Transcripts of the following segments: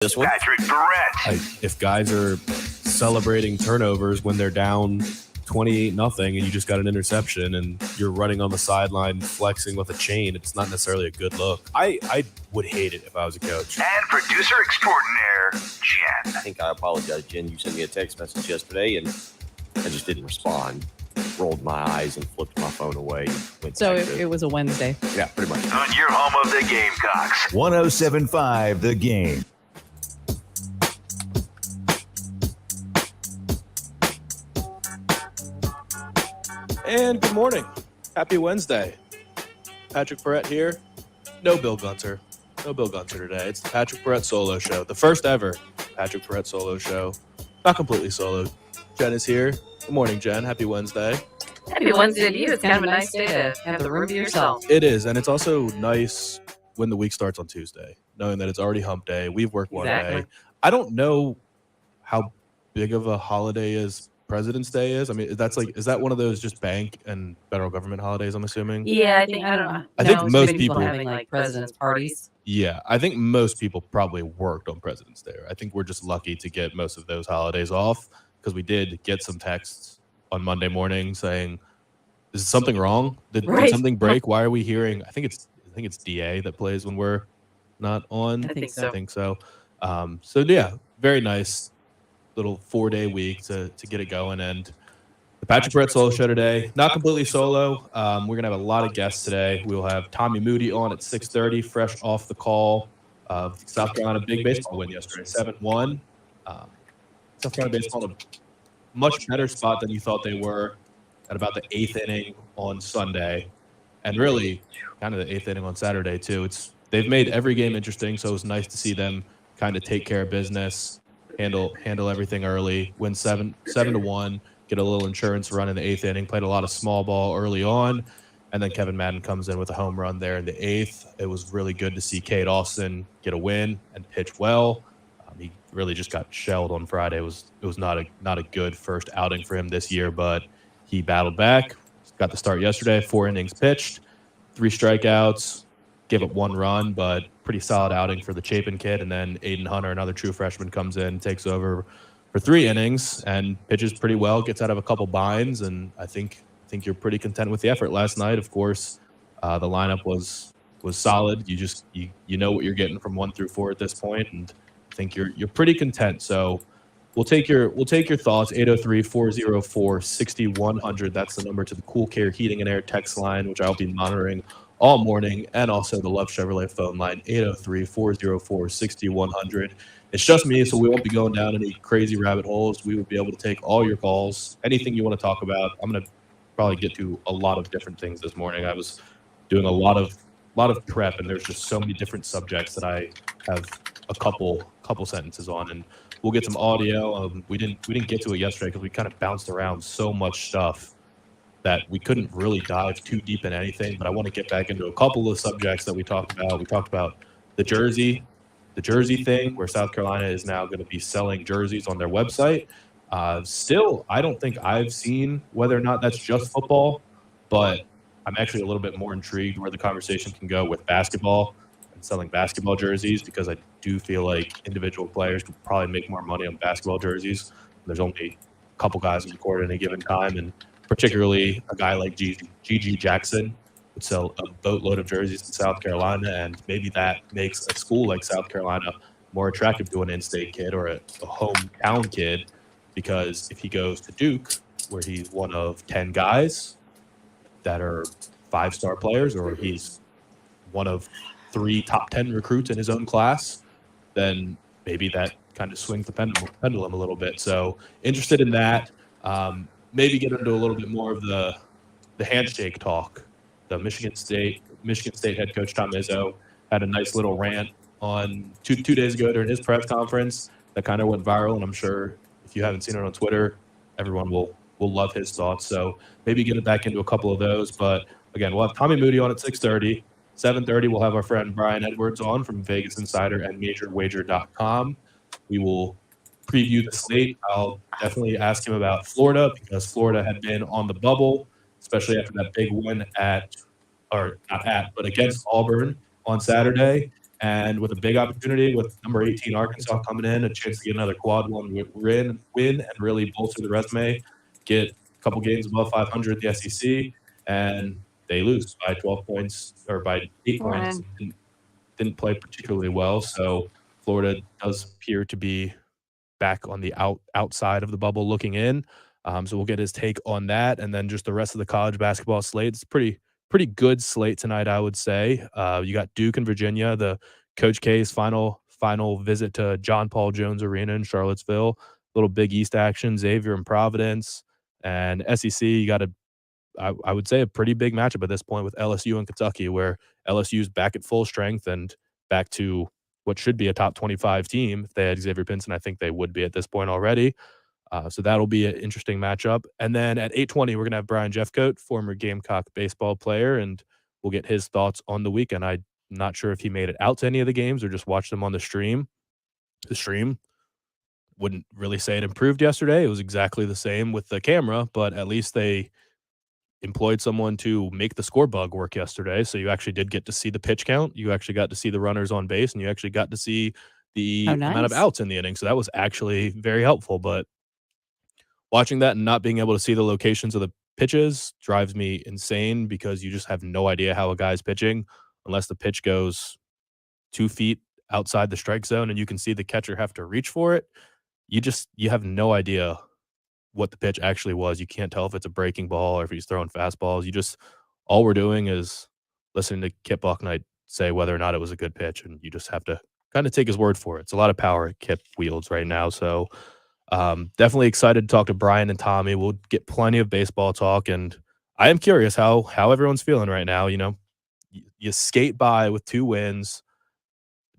This one. Patrick Barrett. If guys are celebrating turnovers when they're down 28-0 and you just got an interception and you're running on the sideline flexing with a chain, it's not necessarily a good look. I would hate it if I was a coach. And producer extraordinaire, Jen. I think I apologize, Jen. You sent me a text message yesterday, and I just didn't respond. Rolled my eyes and flipped my phone away. So it was a Wednesday. Yeah, pretty much. On your home of the Gamecocks. 107.5 The Game. And good morning. Happy Wednesday. Patrick Barrett here. No Bill Gunter. No Bill Gunter today. It's the Patrick Barrett solo show. The first ever Patrick Barrett solo show. Not completely solo. Jen is here. Good morning, Jen. Happy Wednesday. Happy Wednesday to you. It's kind of a nice day to have the room to yourself. It is, and it's also nice when the week starts on Tuesday, knowing that it's already hump day. We've worked one day. I don't know how big of a holiday is President's Day is. I mean, is that one of those just bank and federal government holidays, I'm assuming? Yeah, I don't know. I think most people having like president's parties. Yeah, I think most people probably worked on President's Day. I think we're just lucky to get most of those holidays off because we did get some texts on Monday morning saying, "Is something wrong? Did something break? Why are we hearing?" I think it's DA that plays when we're not on. I think so. So yeah, very nice little 4-day week to get it going. And the Patrick Barrett solo show today, not completely solo. We're gonna have a lot of guests today. We will have Tommy Moody on at 6:30, fresh off the call of South Carolina big baseball win yesterday, 7-1. South Carolina baseball in a much better spot than you thought they were at about the 8th inning on Sunday, and really kind of the 8th inning on Saturday too. They've made every game interesting, so it was nice to see them kind of take care of business, handle everything early, win 7-1, get a little insurance run in the 8th inning, played a lot of small ball early on, and then Kevin Madden comes in with a home run there in the 8th. It was really good to see Cade Austin get a win and pitch well. He really just got shelled on Friday. It was not a good first outing for him this year, but he battled back. Got the start yesterday, 4 innings pitched, 3 strikeouts, gave up 1 run, but pretty solid outing for the Chapin kid. And then Aiden Hunter, another true freshman, comes in, takes over for 3 innings and pitches pretty well, gets out of a couple binds, and I think you're pretty content with the effort last night. Of course, the lineup was solid. You know what you're getting from 1 through 4 at this point, and I think you're pretty content. So we'll take your thoughts. 803-404-6100. That's the number to the Cool Care Heating and Air text line, which I'll be monitoring all morning, and also the Love Chevrolet phone line, 803-404-6100. It's just me, so we won't be going down any crazy rabbit holes. We will be able to take all your calls, anything you want to talk about. I'm going to probably get to a lot of different things this morning. I was doing a lot of prep, and there's just so many different subjects that I have a couple sentences on, and we'll get some audio. We didn't get to it yesterday because we kind of bounced around so much stuff that we couldn't really dive too deep in anything. But I want to get back into a couple of subjects that we talked about. We talked about the jersey thing, where South Carolina is now going to be selling jerseys on their website. Still, I don't think I've seen whether or not that's just football, but I'm actually a little bit more intrigued where the conversation can go with basketball and selling basketball jerseys, because I do feel like individual players could probably make more money on basketball jerseys. There's only a couple guys on the court at any given time, and particularly a guy like Gigi Jackson would sell a boatload of jerseys in South Carolina, and maybe that makes a school like South Carolina more attractive to an in-state kid or a hometown kid, because if he goes to Duke, where he's one of 10 guys that are 5-star players, or he's one of 3 top 10 recruits in his own class, then maybe that kind of swings the pendulum a little bit. So interested in that. Maybe get into a little bit more of the handshake talk. The Michigan State head coach Tom Izzo had a nice little rant on two days ago during his press conference that kind of went viral, and I'm sure if you haven't seen it on Twitter, everyone will love his thoughts. So maybe get it back into a couple of those. But again, we'll have Tommy Moody on at 6:30. 7:30, we'll have our friend Brian Edwards on from Vegas Insider and MajorWager.com. We will preview the slate. I'll definitely ask him about Florida, because Florida had been on the bubble, especially after that big win against Auburn on Saturday. And with a big opportunity with number 18 Arkansas coming in, a chance to get another quad one win and really bolster the resume, get a couple games above 500 at the SEC, and they lose by 12 points or by 8 points. Didn't play particularly well, so Florida does appear to be back on the outside of the bubble looking in. So we'll get his take on that, and then just the rest of the college basketball slate. It's pretty good slate tonight, I would say. You got Duke and Virginia, the Coach K's final visit to John Paul Jones Arena in Charlottesville. Little Big East action, Xavier and Providence, and SEC. You got I would say a pretty big matchup at this point with LSU and Kentucky, where LSU's back at full strength and back to what should be a top 25 team. If they had Xavier Pinson, I think they would be at this point already. So that'll be an interesting matchup. And then at 8:20, we're going to have Brian Jeffcoat, former Gamecock baseball player, and we'll get his thoughts on the weekend. I'm not sure if he made it out to any of the games or just watched them on the stream. The stream wouldn't really say it improved yesterday. It was exactly the same with the camera, but at least they employed someone to make the score bug work yesterday. So you actually did get to see the pitch count. You actually got to see the runners on base, and you actually got to see the amount of outs in the inning. So that was actually very helpful. But watching that and not being able to see the locations of the pitches drives me insane because you just have no idea how a guy's pitching unless the pitch goes 2 feet outside the strike zone and you can see the catcher have to reach for it. You have no idea what the pitch actually was. You can't tell if it's a breaking ball or if he's throwing fastballs. All we're doing is listening to Kip Bucknight say whether or not it was a good pitch, and you just have to kind of take his word for it. It's a lot of power Kip wields right now. So definitely excited to talk to Brian and Tommy. We'll get plenty of baseball talk, and I am curious how everyone's feeling right now. You skate by with 2 wins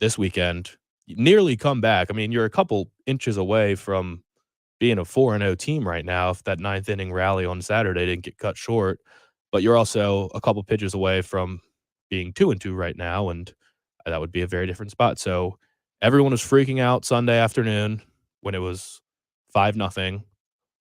this weekend, you nearly come back. I mean, you're a couple inches away from being a 4-0 team right now if that 9th inning rally on Saturday didn't get cut short, but you're also a couple pitches away from being 2-2 right now, and that would be a very different spot. So everyone was freaking out Sunday afternoon when it was 5-0.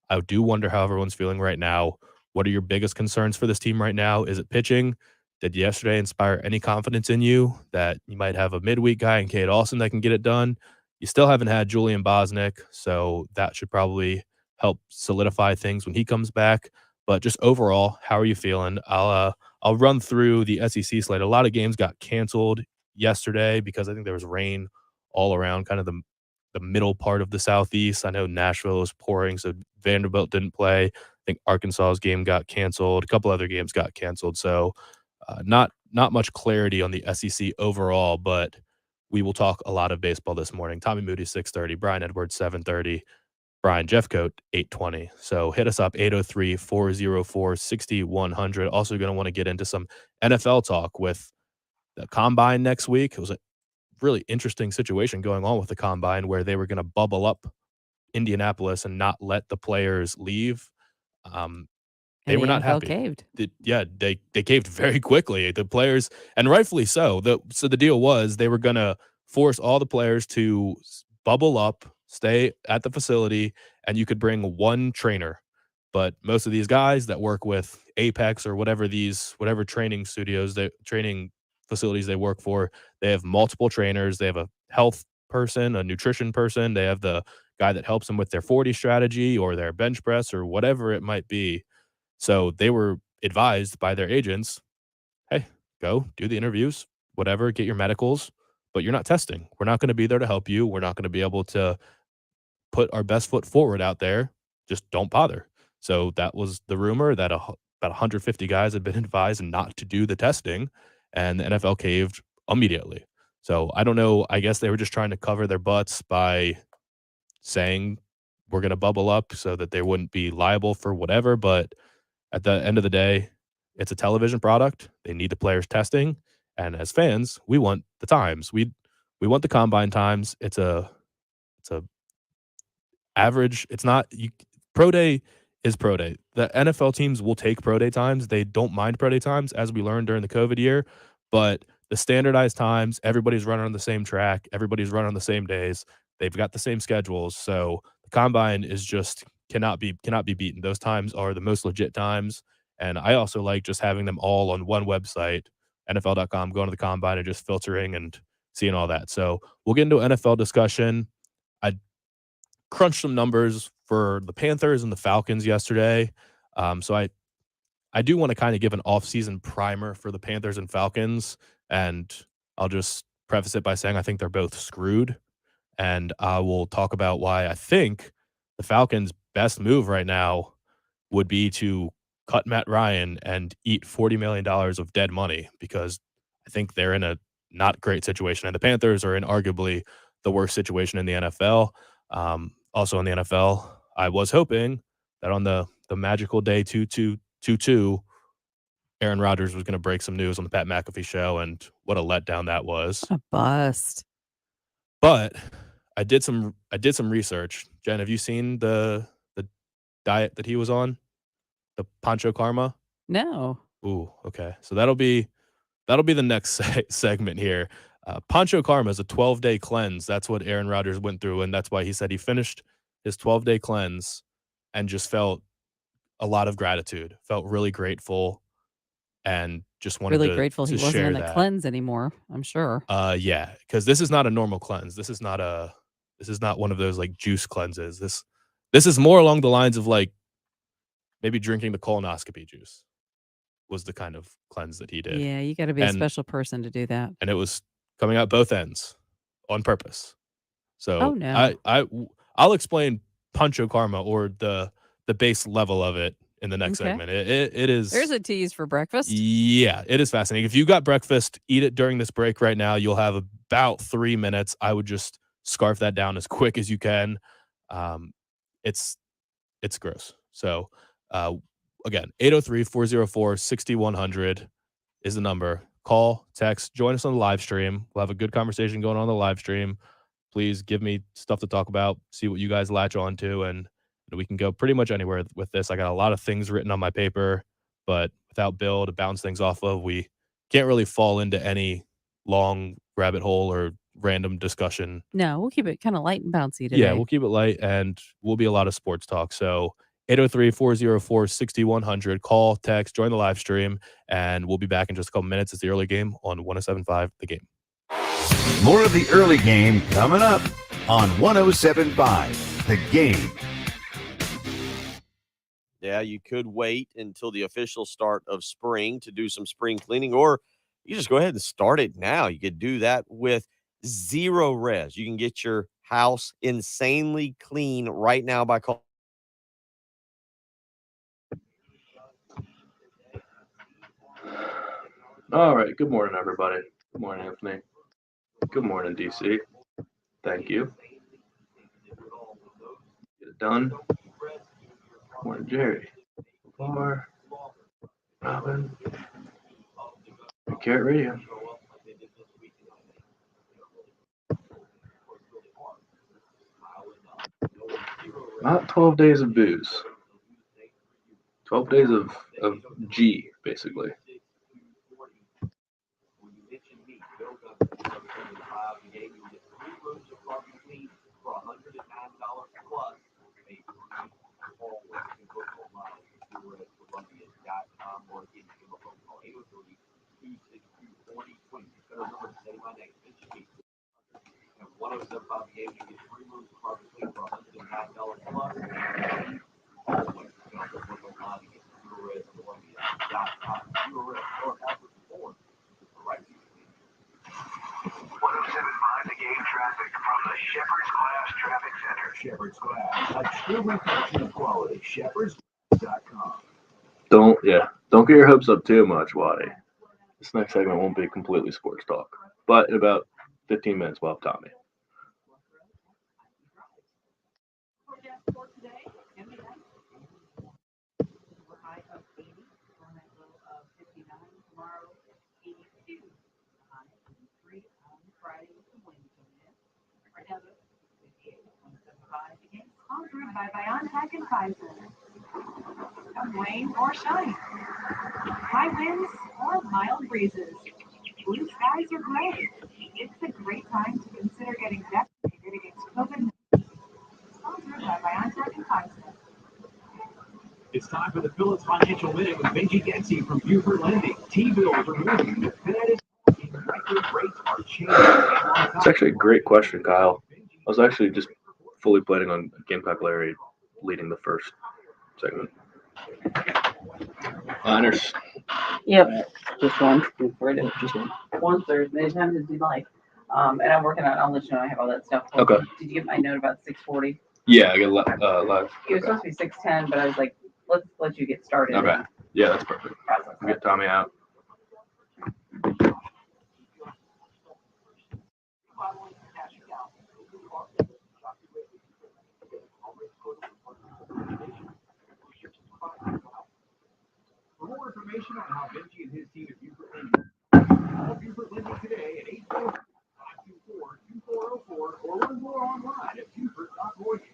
I do wonder how everyone's feeling right now. What are your biggest concerns for this team right now? Is it pitching? Did yesterday inspire any confidence in you that you might have a midweek guy in Cade Austin that can get it done? You still haven't had Julian Bosnick, so that should probably help solidify things when he comes back. But just overall, how are you feeling? I'll run through the SEC slate. A lot of games got canceled yesterday because I think there was rain all around kind of the middle part of the Southeast. I know Nashville was pouring, so Vanderbilt didn't play. I think Arkansas's game got canceled. A couple other games got canceled. So not much clarity on the SEC overall, but we will talk a lot of baseball this morning. Tommy Moody, 6:30. Brian Edwards, 7:30. Brian Jeffcoat, 8:20. So hit us up, 803-404-6100. Also going to want to get into some NFL talk with the Combine next week. It was a really interesting situation going on with the Combine where they were going to bubble up Indianapolis and not let the players leave. They were not happy. Caved. They caved very quickly. The players, and rightfully so. So the deal was they were going to force all the players to bubble up, stay at the facility, and you could bring one trainer. But most of these guys that work with Apex or whatever training facilities they work for, they have multiple trainers. They have a health person, a nutrition person. They have the guy that helps them with their 40 strategy or their bench press or whatever it might be. So they were advised by their agents, hey, go do the interviews, whatever, get your medicals, but you're not testing. We're not going to be there to help you. We're not going to be able to put our best foot forward out there. Just don't bother. So that was the rumor that about 150 guys had been advised not to do the testing, and the NFL caved immediately. So I don't know. I guess they were just trying to cover their butts by saying we're going to bubble up so that they wouldn't be liable for whatever, but at the end of the day, it's a television product. They need the players testing. And as fans, we want the times. We want the Combine times. It's a average. It's not pro day is pro day. The NFL teams will take pro day times. They don't mind pro day times, as we learned during the COVID year. But the standardized times, everybody's running on the same track. Everybody's running on the same days. They've got the same schedules. So the Combine is just cannot be beaten. Those times are the most legit times. And I also like just having them all on one website, NFL.com, going to the Combine and just filtering and seeing all that. So we'll get into NFL discussion. I crunched some numbers for the Panthers and the Falcons yesterday. So I do want to kind of give an off-season primer for the Panthers and Falcons, and I'll just preface it by saying I think they're both screwed, and I will talk about why I think the Falcons' best move right now would be to cut Matt Ryan and eat $40 million of dead money, because I think they're in a not great situation, and the Panthers are in arguably the worst situation in the NFL. Also in the NFL, I was hoping that on the magical day 2-2-2-2, Aaron Rodgers was going to break some news on the Pat McAfee show, and what a letdown that was. A bust. But I did some research. Jen, have you seen the diet that he was on? The Panchakarma? No. Ooh, okay. So that'll be the next segment here. Panchakarma is a 12-day cleanse. That's what Aaron Rodgers went through, and that's why he said he finished his 12-day cleanse and just felt a lot of gratitude, felt really grateful, and just wanted Really to grateful he wasn't share in a that. cleanse anymore, I'm sure. Yeah, because this is not a normal cleanse. This is not one of those like juice cleanses. This is more along the lines of like maybe drinking the colonoscopy juice was the kind of cleanse that he did. Yeah, you got to be a And- special person to do that. And it was coming out both ends on purpose. So Oh, no. I'll explain Panchakarma, or the base level of it, in the next Okay. segment. It is. There's a tease for breakfast. Yeah, it is fascinating. If you got breakfast, eat it during this break right now. You'll have about 3 minutes. I would just scarf that down as quick as you can. It's gross. So again, 803-404-6100 is the number. Call, text, join us on the live stream. We'll have a good conversation going on the live stream. Please give me stuff to talk about, see what you guys latch on to, and we can go pretty much anywhere with this. I got a lot of things written on my paper, but without Bill to bounce things off of, we can't really fall into any long rabbit hole or random discussion. No, we'll keep it kind of light and bouncy today. Yeah, we'll keep it light, and we'll be a lot of sports talk. So 803-404-6100. Call, text, join the live stream, and we'll be back in just a couple minutes. It's the early game on 107.5 The Game. More of the early game coming up on 107.5 The Game. Yeah, you could wait until the official start of spring to do some spring cleaning, or you just go ahead and start it now. You could do that with zero res. You can get your house insanely clean right now by calling. All right. Good morning, everybody. Good morning, Anthony. Good morning, DC. Thank you. Get it done. Good morning, Jerry. Bar. Robin. Carrot Radio. Not 12 days of booze. 12 days of G, basically. The game traffic from the Shepherd's Glass Traffic Center. Shepherd's Glass, a true reflection of quality. Shepherdsglass.com. Don't get your hopes up too much, Waddy. This next segment won't be completely sports talk, but in about 15 minutes we'll have Tommy. Sponsored by Biontech and Pfizer. Come rain or shine. High winds or mild breezes. Blue skies or gray. It's a great time to consider getting vaccinated against COVID-19. Sponsored by Biontech and Pfizer. It's time for the Phillips Financial Minute with Benji Getzi from Buford Lending. T-bills are moving. The Fed is record rates are It's actually a great question, Kyle. I was actually just fully planning on Gamecock Larry leading the first segment. Niners. Yep. Just one. Just one. One Thursday. Time to do life. And I'm working on. I'll let you know I have all that stuff. Okay. Did you get my note about 6:40? Yeah, I get live. It was supposed to be 6:10, but I was like, let's let you get started. Okay. Yeah, that's perfect. Process We'll get Tommy out. For more information on how Benji and his team at Buford Lending, call Buford Lending today at 844-524-2404 or learn more online at buford.mortgage.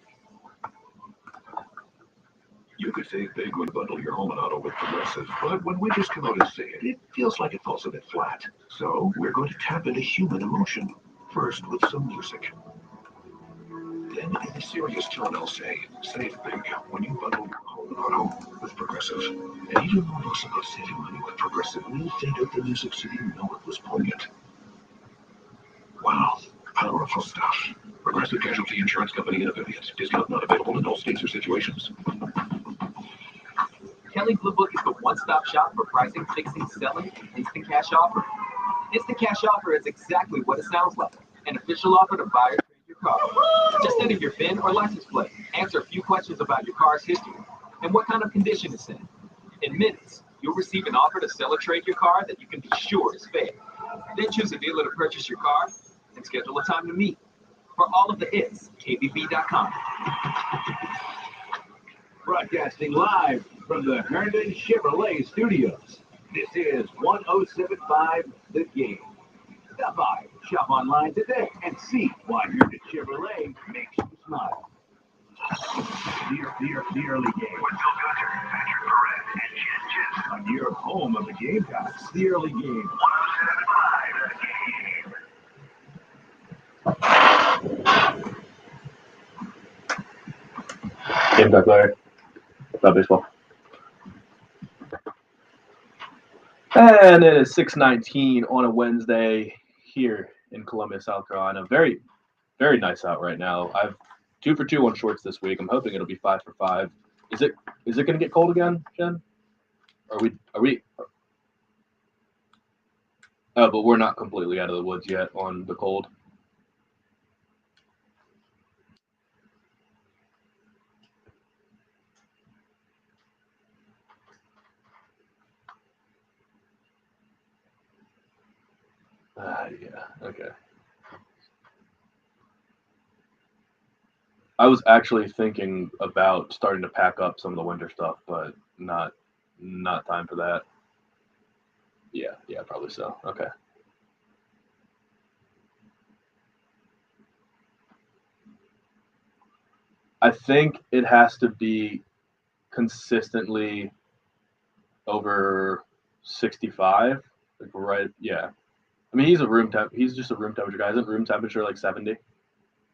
You could save big when bundle your home and auto with Progressive, but when we just come out and say it, it feels like it falls a bit flat. So we're going to tap into human emotion, first with some music. Then in a serious tone, I'll say, save big when you bundle your home and auto with Progressive. And even though most of us saving money with Progressive, we'll fade out the music so you know it was poignant. Wow, powerful stuff. Progressive Casualty Insurance Company and affiliates. Discount not available in all states or situations. Kelly Blue Book is the one-stop shop for pricing, fixing, selling, and instant cash offer. Instant cash offer is exactly what it sounds like. An official offer to buy or trade your car. Just enter your VIN or license plate, answer a few questions about your car's history, and what kind of condition it's in. In minutes, you'll receive an offer to sell or trade your car that you can be sure is fair. Then choose a dealer to purchase your car and schedule a time to meet. For all of the hits, KBB.com. Broadcasting live from the Herndon Chevrolet Studios. This is 1075 The Game. Stop by, shop online today, and see why Herndon Chevrolet makes you smile. The early game. With Bill Gunter, Patrick Perez, and Jen Jensen. On your home of the Gamecocks, the early game. 1075 The Game. Gamecock Larry. About baseball. And it is 6:19 on a Wednesday here in Columbia, South Carolina. Very, very nice out right now. I've 2 for 2 on shorts this week. I'm hoping it'll be 5 for 5. Is it going to get cold again, Jen? Are we? Oh, but we're not completely out of the woods yet on the cold. Yeah, okay. I was actually thinking about starting to pack up some of the winter stuff, but not time for that. Yeah, probably so. Okay. I think it has to be consistently over 65. Like right, yeah. I mean, he's just a room temperature guy. Isn't room temperature like 70?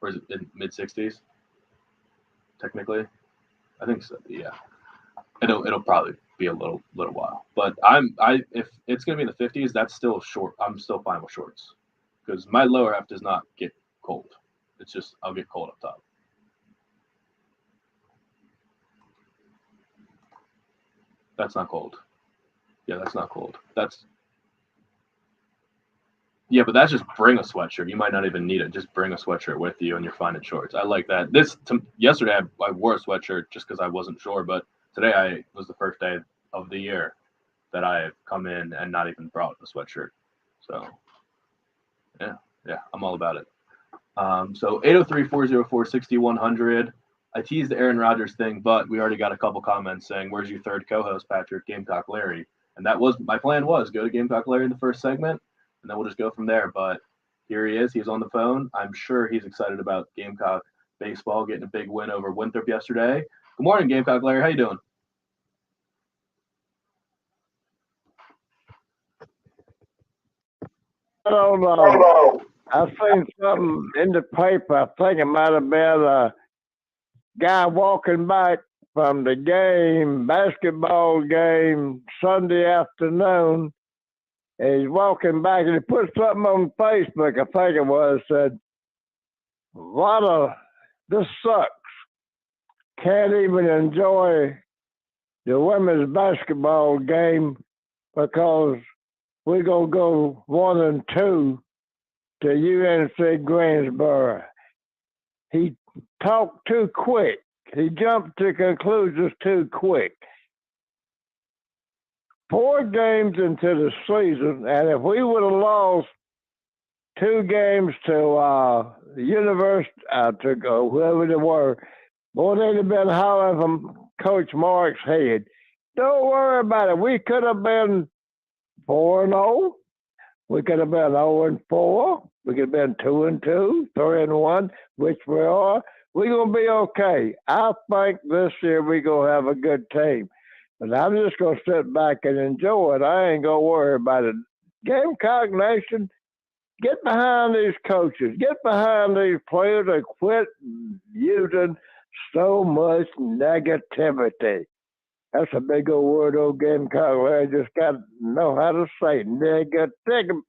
Or is it in mid-60s? Technically, I think so. Yeah, it'll probably be a little while. But if it's gonna be in the 50s, that's still short. I'm still fine with shorts because my lower half does not get cold. It's just I'll get cold up top. That's not cold. Yeah, that's not cold. Yeah, but that's just bring a sweatshirt. You might not even need it. Just bring a sweatshirt with you, and you're fine in shorts. I like that. Yesterday I wore a sweatshirt just because I wasn't sure, but today was the first day of the year that I've come in and not even brought a sweatshirt. So, yeah, I'm all about it. So 803-404-6100. I teased the Aaron Rodgers thing, but we already got a couple comments saying, "Where's your third co-host, Patrick?" Gamecock Larry, and that was my plan. Was go to Gamecock Larry in the first segment. And then we'll just go from there. But here he is. He's on the phone. I'm sure he's excited about Gamecock baseball, getting a big win over Winthrop yesterday. Good morning, Gamecock Larry. How you doing? I don't know. I seen something in the paper. I think it might have been a guy walking back from the basketball game Sunday afternoon, He's walking back and he put something on Facebook, I think it was, said, this sucks. Can't even enjoy the women's basketball game because we're going to go 1-2 to UNC Greensboro. He talked too quick. He jumped to conclusions too quick. 4 games into the season, and if we would have lost 2 games to University, to go, whoever they were, boy, they'd have been hollering from Coach Mark's head. Don't worry about it. We could have been 4-0. We could have been 0-4. We could have been 2-2, 3-1, which we are. We're going to be okay. I think this year we're going to have a good team. But I'm just going to sit back and enjoy it. I ain't going to worry about it. Gamecock Nation, get behind these coaches. Get behind these players and quit using so much negativity. That's a big old word, old Gamecock. I just got to know how to say negativity.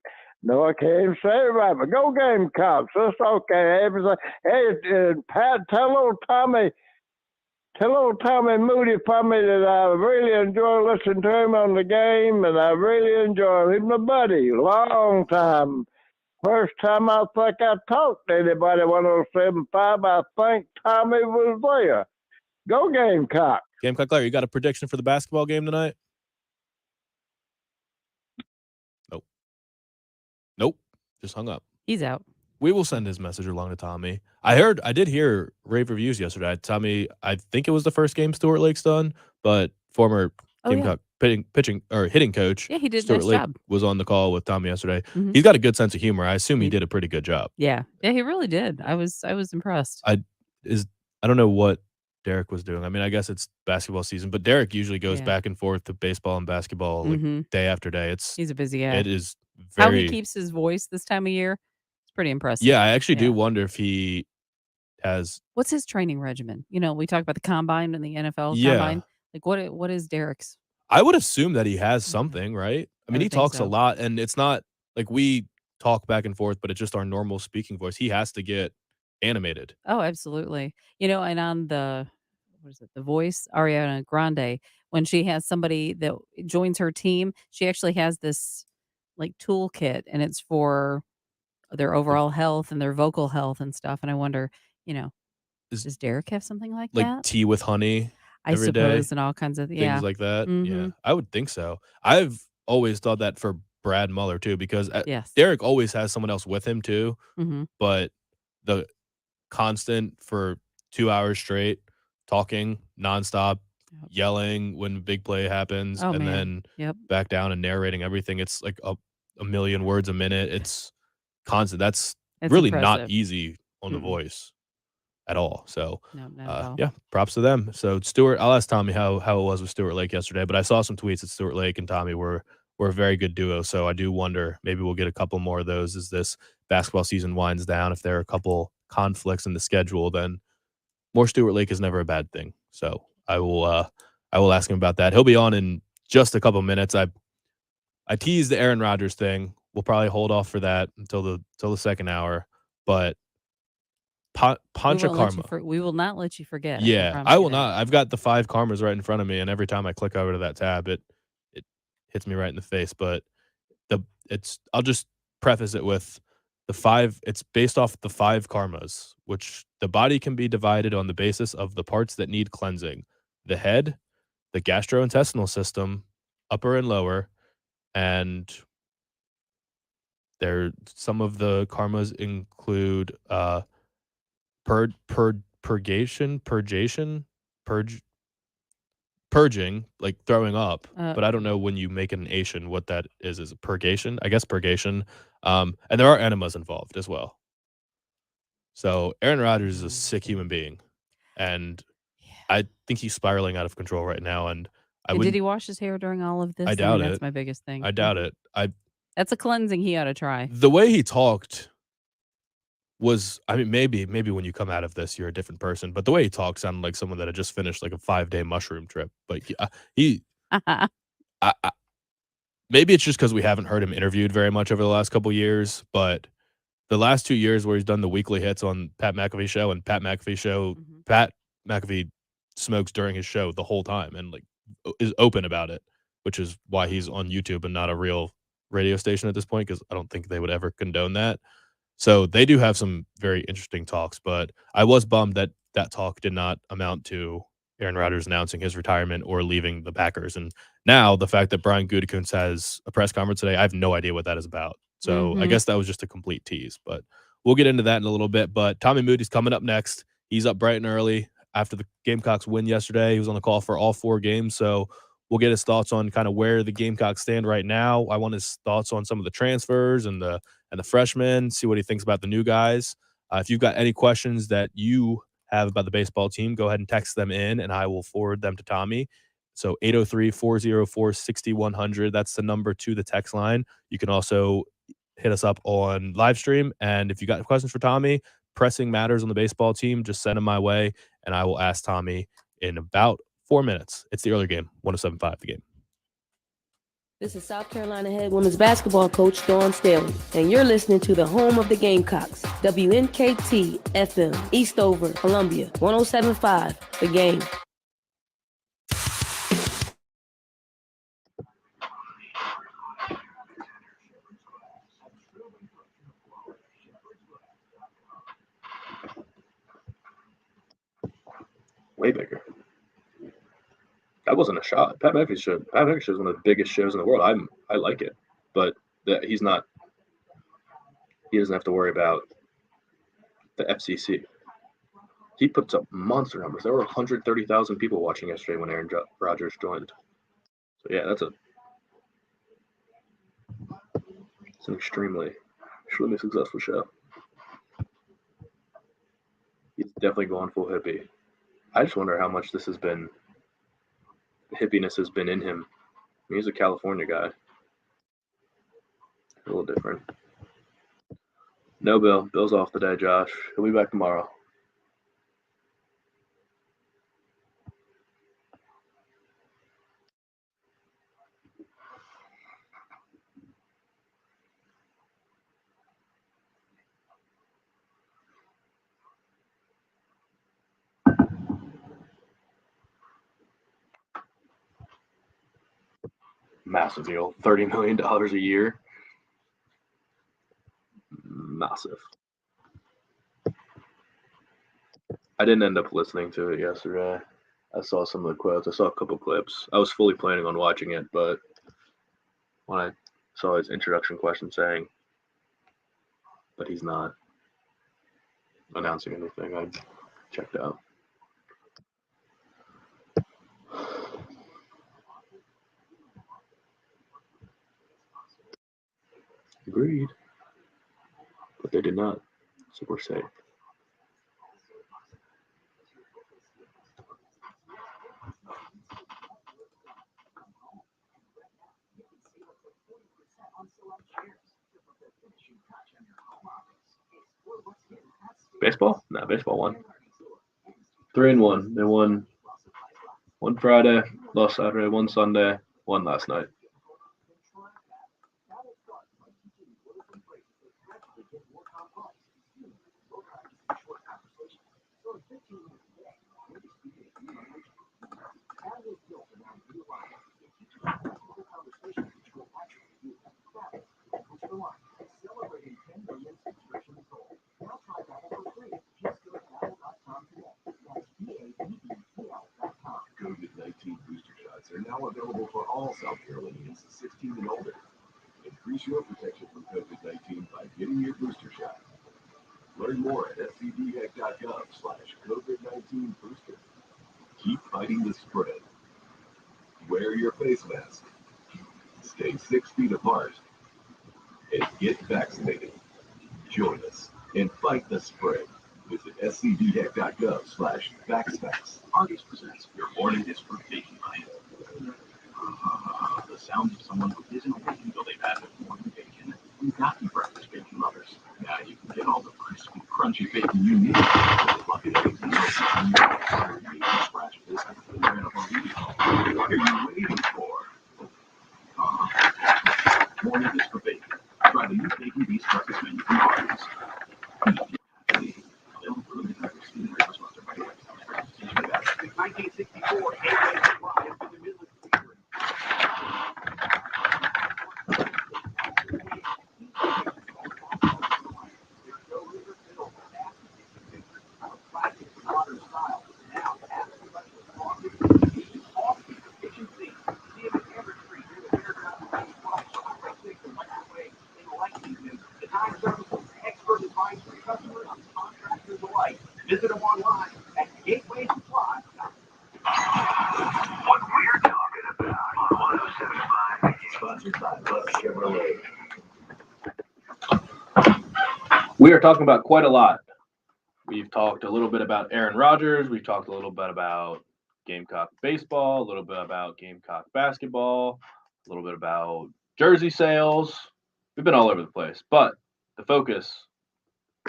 No, I can't even say it right, but go Gamecocks. That's okay. Everything. Hey, Pat, tell old Tommy Moody for me that I really enjoy listening to him on the game, and I really enjoy him. He's my buddy, long time. First time I think I talked to anybody 107.5, I think Tommy was there. Go Gamecock. Gamecock Larry, you got a prediction for the basketball game tonight? Nope. Just hung up. He's out. We will send his message along to Tommy. I did hear rave reviews yesterday. Tommy, I think it was the first game Stuart Lake's done, but former Gamecock pitching or hitting coach. Yeah, he did a Stuart nice Lake job. Was on the call with Tommy yesterday. Mhm. He's got a good sense of humor. I assume he did a pretty good job. Yeah, he really did. I was impressed. I don't know what Derek was doing. I mean, I guess it's basketball season, but Derek usually goes back and forth to baseball and basketball like day after day. He's a busy guy. It is How very he keeps his voice this time of year, it's pretty impressive. Yeah, I actually do wonder if he has. What's his training regimen? You know, we talk about the combine and the NFL Yeah. combine. Like, what is Derek's? I would assume that he has something, right? I mean, would he think talks so. a lot, and it's not like we talk back and forth, but it's just our normal speaking voice. He has to get animated. Oh, absolutely. You know, and on the The Voice, Ariana Grande, when she has somebody that joins her team, she actually has this like toolkit, and it's for their overall health and their vocal health and stuff. And I wonder, you know, does Derek have something like Like that? tea with honey I every day, suppose, and all kinds of things like that. Yeah, Mhm. I would think so. I've always thought that for Brad Muller too, because Yes. Derek always has someone else with him too. Mhm. But the constant for 2 hours straight talking nonstop, yelling when a big play happens, Oh, and man. then back down and narrating everything. It's like a million words a minute. It's constant. That's It's really impressive. not easy on the voice at all. So No, not at all. yeah, props to them. So Stuart, I'll ask Tommy how it was with Stuart Lake yesterday, but I saw some tweets that Stuart Lake and Tommy were a very good duo. So I do wonder maybe we'll get a couple more of those as this basketball season winds down. If there are a couple conflicts in the schedule, then more Stuart Lake is never a bad thing. So I will ask him about that. He'll be on in just a couple minutes. I teased the Aaron Rodgers thing. We'll probably hold off for that until the second hour. But Panchakarma. We will not let you forget. Yeah, promise I you will that. not. I've got the 5 karmas right in front of me, and every time I click over to that tab, it hits me right in the face. But I'll just preface it with the 5. It's based off the 5 karmas, which the body can be divided on the basis of the parts that need cleansing: the head, the gastrointestinal system, upper and lower, and some of the karmas include purging, like throwing up. But I don't know when you make an ation what that is. Is it purgation? I guess purgation. And there are enemas involved as well. So Aaron Rodgers is a sick human being, and I think he's spiraling out of control right now. And Did he wash his hair during all of this? I doubt mean, it. That's my biggest thing. I doubt it. That's a cleansing he ought to try. The way he talked was, I mean, maybe when you come out of this, you're a different person. But the way he talked sounded like someone that had just finished like a 5-day mushroom trip. But maybe it's just because we haven't heard him interviewed very much over the last couple years, but the last 2 years where he's done the weekly hits on Pat McAfee show and Pat McAfee smokes during his show the whole time and like is open about it, which is why he's on YouTube and not a real radio station at this point, because I don't think they would ever condone that. So they do have some very interesting talks, but I was bummed that that talk did not amount to Aaron Rodgers announcing his retirement or leaving the Packers. And now the fact that Brian Gutekunst has a press conference today, I have no idea what that is about. So I guess that was just a complete tease, but we'll get into that in a little bit. But Tommy Moody's coming up next. He's up bright and early after the Gamecocks win yesterday. He was on the call for all 4 games. So we'll get his thoughts on kind of where the Gamecocks stand right now. I want his thoughts on some of the transfers and the freshmen, see what he thinks about the new guys. If you've got any questions that you have about the baseball team, go ahead and text them in, and I will forward them to Tommy. So 803-404-6100. That's the number to the text line. You can also hit us up on live stream. And if you got questions for Tommy, pressing matters on the baseball team, just send them my way, and I will ask Tommy in about 4 minutes. It's the early game, 107.5 The Game. This is South Carolina head women's basketball coach Dawn Staley, and you're listening to the home of the Gamecocks, WNKT FM, Eastover, Columbia, 107.5 The Game. Way bigger. That wasn't a shot. Pat McAfee show is one of the biggest shows in the world. I like it, but he's not. He doesn't have to worry about the FCC. He puts up monster numbers. There were 130,000 people watching yesterday when Aaron Rodgers joined. So yeah, it's an extremely successful show. He's definitely going full hippie. I just wonder how much this has been. Hippiness has been in him. I mean, he's a California guy. A little different. No, Bill. Bill's off today, Josh. He'll be back tomorrow. Massive deal. $30 million a year. Massive. I didn't end up listening to it yesterday. I saw some of the quotes. I saw a couple clips. I was fully planning on watching it, but when I saw his introduction question saying, but he's not announcing anything, I checked out. Agreed. But they did not. So we're safe. Baseball? No, baseball won. 3-1. They won one Friday, lost Saturday, won Sunday, won last night. COVID-19 booster shots are now available for all South Carolinians 16 and older. Increase your protection from COVID-19 by getting your booster shot. Learn more at scdheck.gov/COVID-19 booster. Keep fighting the spread. Wear your face mask. Stay 6 feet apart. And get vaccinated. Join us and fight the spread. Visit scdheck.gov/vaxfax. Argus presents Your Morning is for Baking Night. The sounds of someone who isn't awake until they've had their morning bacon. We've got you breakfast bacon lovers. Now you can get all the crispy, crunchy bacon you need. Lucky eggs and scratch biscuits and a burrito. What are you waiting for? Visit them online at gatewaysupply.com. What we're talking about on 1075, sponsored by Love Chevrolet. We are talking about quite a lot. We've talked a little bit about Aaron Rodgers. We've talked a little bit about Gamecock baseball, a little bit about Gamecock basketball, a little bit about jersey sales. We've been all over the place, but the focus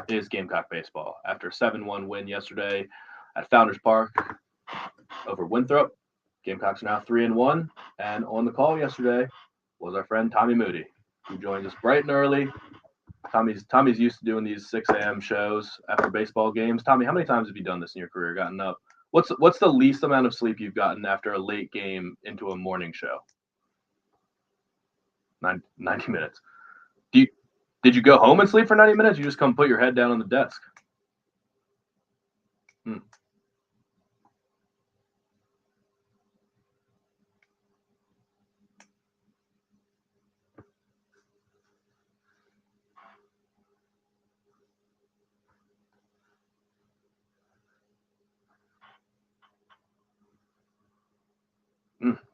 is Gamecock baseball. After a 7-1 win yesterday at Founders Park over Winthrop, Gamecocks are now 3-1. And on the call yesterday was our friend Tommy Moody, who joined us bright and early. Tommy's used to doing these 6 a.m. shows after baseball games. Tommy, how many times have you done this in your career, gotten up? What's the least amount of sleep you've gotten after a late game into a morning show? 90 minutes. Did you go home and sleep for 90 minutes? You just come put your head down on the desk?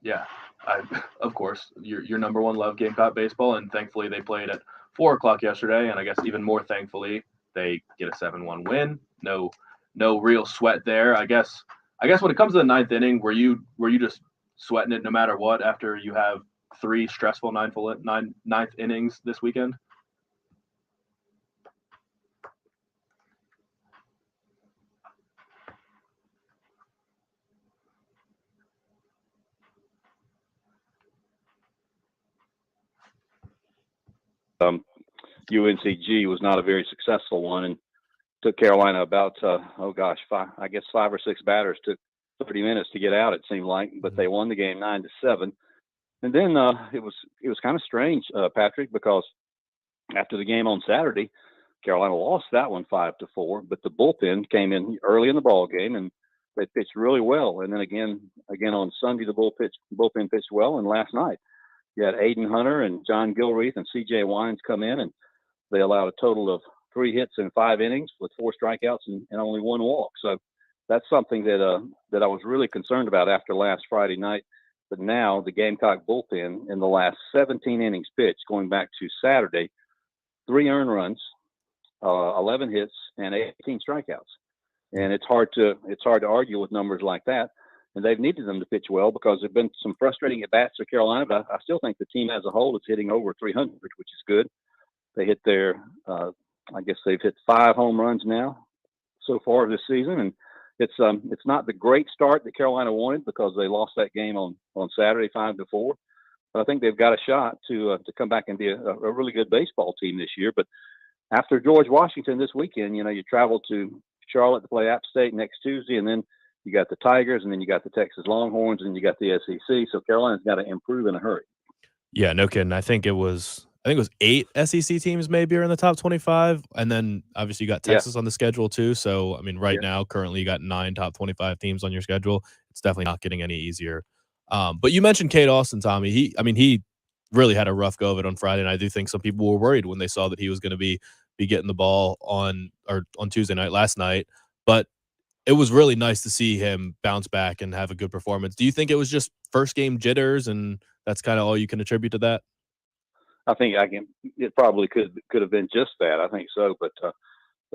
Yeah, of course, your number one love, Gamecock baseball, and thankfully they played at 4 o'clock yesterday, and I guess even more thankfully they get a 7-1 win. No real sweat there. I guess when it comes to the 9th inning, were you just sweating it no matter what after you have 3 stressful ninth innings this weekend? UNCG was not a very successful one and took Carolina about 5 or 6 batters. Took 30 minutes to get out, it seemed like, but they won the game 9-7. And then it was kind of strange, Patrick, because after the game on Saturday, Carolina lost that one 5-4, but the bullpen came in early in the ball game and they pitched really well. And then again on Sunday, the bullpen pitched well. And last night, you had Aiden Hunter and John Gilreath and C.J. Wines come in, and they allowed a total of 3 hits in 5 innings with 4 strikeouts and only 1 walk. So that's something that I was really concerned about after last Friday night. But now the Gamecock bullpen in the last 17 innings pitched, going back to Saturday, 3 earned runs, 11 hits, and 18 strikeouts. And it's hard to argue with numbers like that. And they've needed them to pitch well because there've been some frustrating at bats for Carolina. But I still think the team as a whole is hitting over 300, which is good. They hit their, I guess they've hit 5 home runs now so far this season, and it's not the great start that Carolina wanted because they lost that game on Saturday 5-4. But I think they've got a shot to come back and be a really good baseball team this year. But after George Washington this weekend, you travel to Charlotte to play App State next Tuesday, and then you got the Tigers, and then you got the Texas Longhorns, and you got the SEC. So Carolina's got to improve in a hurry. Yeah, no kidding. I think it was 8 SEC teams maybe are in the top 25, and then obviously you got Texas on the schedule too. So I mean, now currently you got 9 top 25 teams on your schedule. It's definitely not getting any easier. But you mentioned Cade Austin, Tommy. He really had a rough go of it on Friday, and I do think some people were worried when they saw that he was going to be getting the ball on Tuesday night last night. But it was really nice to see him bounce back and have a good performance. Do you think it was just first game jitters, and that's kind of all you can attribute to that? I think it probably could have been just that. I think so, but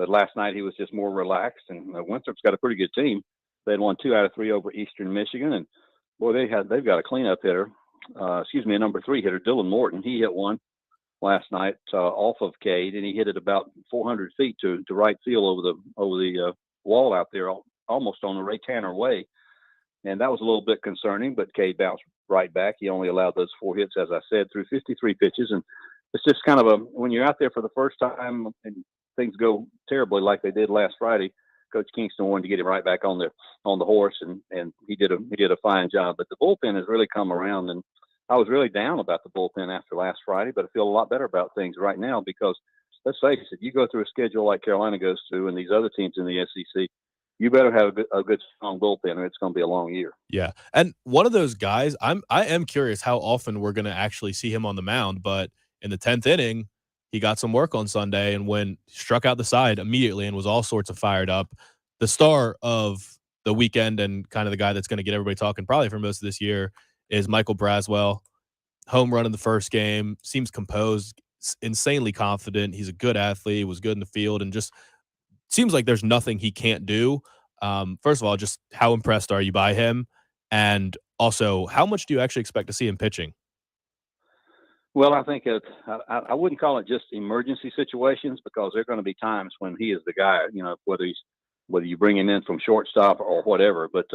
last night he was just more relaxed, and Winthrop's got a pretty good team. They had won 2 out of 3 over Eastern Michigan, and boy, they've got a cleanup hitter. A number 3 hitter, Dylan Morton. He hit one last night off of Cade, and he hit it about 400 feet to right field over the wall out there, almost on the Ray Tanner way. And that was a little bit concerning, but Cade bounced right back. He only allowed those 4 hits, as I said, through 53 pitches. And it's just kind of when you're out there for the first time and things go terribly like they did last Friday, Coach Kingston wanted to get him right back on the horse, and he did a fine job. But the bullpen has really come around, and I was really down about the bullpen after last Friday, but I feel a lot better about things right now because let's face it, you go through a schedule like Carolina goes through and these other teams in the SEC, you better have a good strong bullpen or it's going to be a long year. Yeah. And one of those guys, I am curious how often we're going to actually see him on the mound, but in the 10th inning, he got some work on Sunday and struck out the side immediately and was all sorts of fired up. The star of the weekend and kind of the guy that's going to get everybody talking probably for most of this year is Michael Braswell. Home run in the first game, seems composed, insanely confident. He's a good athlete, was good in the field, and just seems like there's nothing he can't do. First of all, just how impressed are you by him? And also, how much do you actually expect to see him pitching? Well, I think I wouldn't call it just emergency situations because there are going to be times when he is the guy, whether you bring him in from shortstop or whatever. But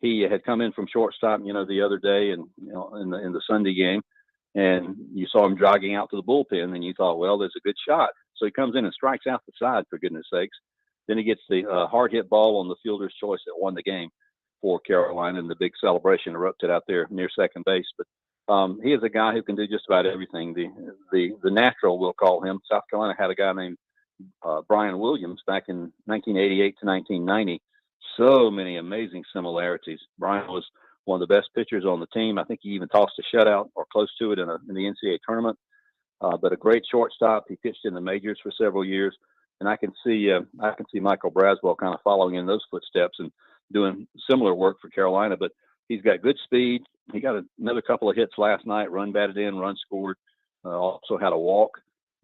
he had come in from shortstop, the other day and, in the Sunday game, and you saw him jogging out to the bullpen and you thought, well, there's a good shot. So he comes in and strikes out the side, for goodness sakes. Then he gets the hard hit ball on the fielder's choice that won the game for Carolina, and the big celebration erupted out there near second base. But he is a guy who can do just about everything. The natural, we'll call him. South Carolina had a guy named Brian Williams back in 1988 to 1990. So many amazing similarities. Brian was one of the best pitchers on the team. I think he even tossed a shutout or close to it in the NCAA tournament. But a great shortstop. He pitched in the majors for several years, and I can see Michael Braswell kind of following in those footsteps and doing similar work for Carolina. But he's got good speed. He got another couple of hits last night. Run batted in, run scored. Also had a walk,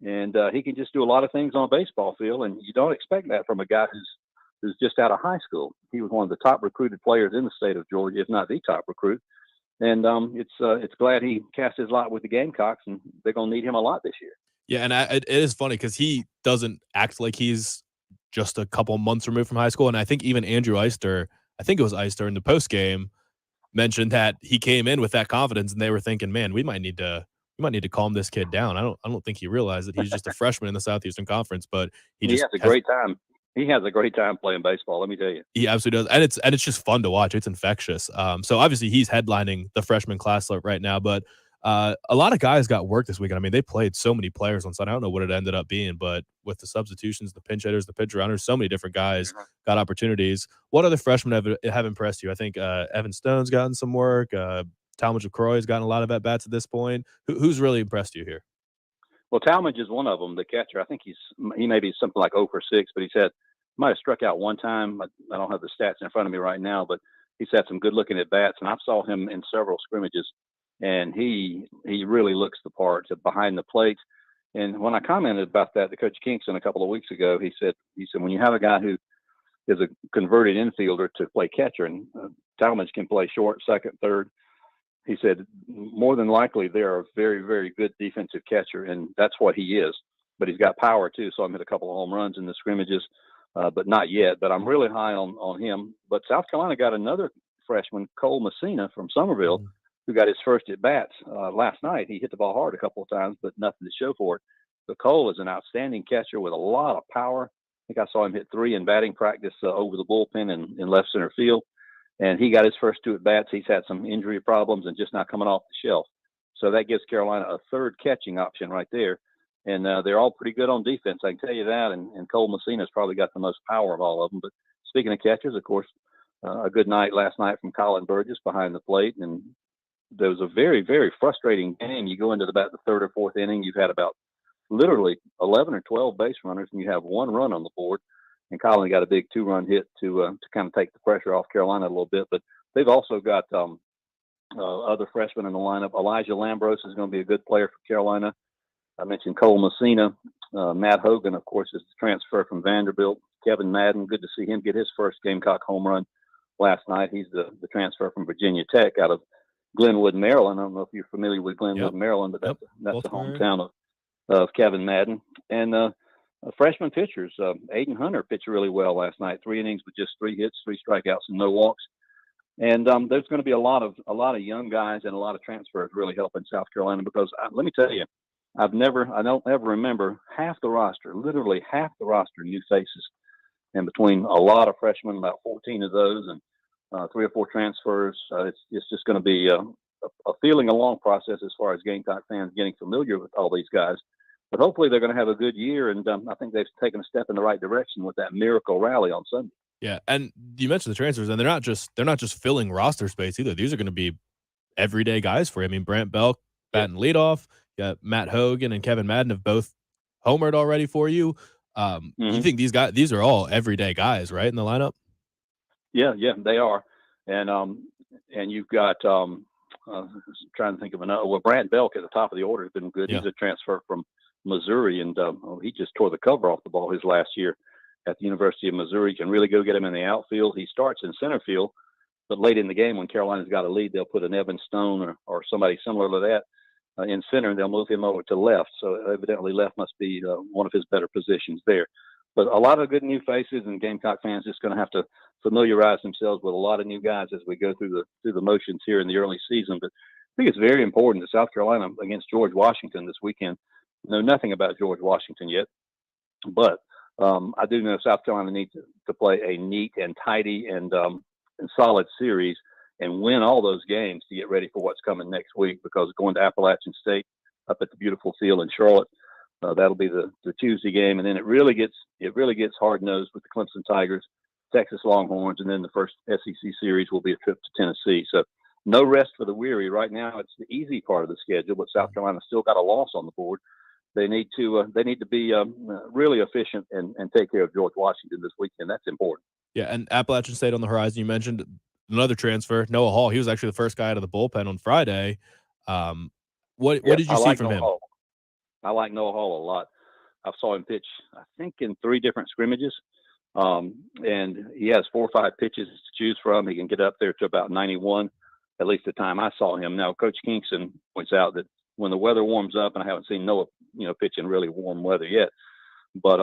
and he can just do a lot of things on a baseball field. And you don't expect that from a guy who's just out of high school. He was one of the top recruited players in the state of Georgia, if not the top recruit. And it's glad he cast his lot with the Gamecocks, and they're going to need him a lot this year. Yeah, and it is funny because he doesn't act like he's just a couple months removed from high school. And I think even Andrew Eister, in the post game, mentioned that he came in with that confidence, and they were thinking, man, we might need to calm this kid down. I don't think he realized that he's just a freshman in the Southeastern Conference, but he has a great time. He has a great time playing baseball, let me tell you. He absolutely does. And it's just fun to watch. It's infectious. So obviously he's headlining the freshman class right now, but a lot of guys got work this weekend. I mean, they played so many players on Sunday. I don't know what it ended up being, but with the substitutions, the pinch hitters, the pitch runners, so many different guys got opportunities. What other freshmen have impressed you? I think Evan Stone's gotten some work. Talmadge LaCroix has gotten a lot of at-bats at this point. Who's really impressed you here? Well, Talmadge is one of them, the catcher. I think he may be something like 0 for 6, but might have struck out one time. I don't have the stats in front of me right now, but he's had some good looking at bats, and I saw him in several scrimmages, and he really looks the part behind the plate. And when I commented about that to Coach Kingston a couple of weeks ago, he said when you have a guy who is a converted infielder to play catcher, and Talmadge can play short, second, third, he said more than likely they're a very, very good defensive catcher, and that's what he is. But he's got power too, so I hit a couple of home runs in the scrimmages, but not yet. But I'm really high on him. But South Carolina got another freshman, Cole Messina from Somerville, who got his first at bats last night. He hit the ball hard a couple of times, but nothing to show for it. But Cole is an outstanding catcher with a lot of power. I think I saw him hit 3 in batting practice over the bullpen in left center field. And he got his first 2 at bats. He's had some injury problems and just not coming off the shelf. So that gives Carolina a third catching option right there. And they're all pretty good on defense, I can tell you that. And Cole Messina's probably got the most power of all of them. But speaking of catchers, of course, a good night last night from Colin Burgess behind the plate. And there was a very, very frustrating game. You go into about the 3rd or 4th inning, you've had about literally 11 or 12 base runners, and you have 1 run on the board. And Colin got a big 2-run hit to kind of take the pressure off Carolina a little bit. But they've also got other freshmen in the lineup. Elijah Lambros is going to be a good player for Carolina. I mentioned Cole Messina. Matt Hogan, of course, is the transfer from Vanderbilt. Kevin Madden, good to see him get his first Gamecock home run last night. He's the transfer from Virginia Tech out of Glenwood, Maryland. I don't know if you're familiar with Glenwood, Maryland, but that's the hometown of Kevin Madden. And freshman pitchers, Aiden Hunter pitched really well last night. 3 innings with just 3 hits, 3 strikeouts, and no walks. And there's going to be a lot of young guys and a lot of transfers really helping South Carolina because let me tell you, I don't ever remember half the roster, literally half the roster, new faces. and between a lot of freshmen, about 14 of those, and 3 or 4 transfers, it's just going to be a feeling along process as far as Gamecock fans getting familiar with all these guys. But hopefully they're going to have a good year, and I think they've taken a step in the right direction with that miracle rally on Sunday. Yeah, and you mentioned the transfers, and they're not just filling roster space either. These are going to be everyday guys for you. I mean, Brant Belk batting leadoff. You got Matt Hogan and Kevin Madden have both homered already for you. You think these are all everyday guys, right, in the lineup? Yeah, they are, and you've got trying to think of another. Well, Brant Belk at the top of the order has been good. Yeah. He's a transfer from Missouri, and he just tore the cover off the ball his last year at the University of Missouri. Can really go get him in the outfield. He starts in center field, but late in the game when Carolina's got a lead, they'll put an Evan Stone or somebody similar to that in center, and they'll move him over to left. So evidently left must be one of his better positions there. But a lot of good new faces, and Gamecock fans just going to have to familiarize themselves with a lot of new guys as we go through the motions here in the early season. But I think it's very important that South Carolina against George Washington this weekend. Know nothing about George Washington yet, but I do know South Carolina needs to play a neat and tidy and solid series and win all those games to get ready for what's coming next week, because going to Appalachian State up at the beautiful field in Charlotte, that'll be the Tuesday game, and then it really gets hard-nosed with the Clemson Tigers, Texas Longhorns, and then the first SEC series will be a trip to Tennessee. So no rest for the weary. Right now it's the easy part of the schedule, but South Carolina still got a loss on the board. They need to be really efficient and take care of George Washington this weekend. That's important. Yeah, and Appalachian State on the horizon. You mentioned another transfer, Noah Hall. He was actually the first guy out of the bullpen on Friday. What did you see from him? I like Noah Hall a lot. I saw him pitch, I think, in 3 different scrimmages, and he has 4 or 5 pitches to choose from. He can get up there to about 91, at least the time I saw him. Now, Coach Kingston points out that when the weather warms up, and I haven't seen Noah, pitch in really warm weather yet, but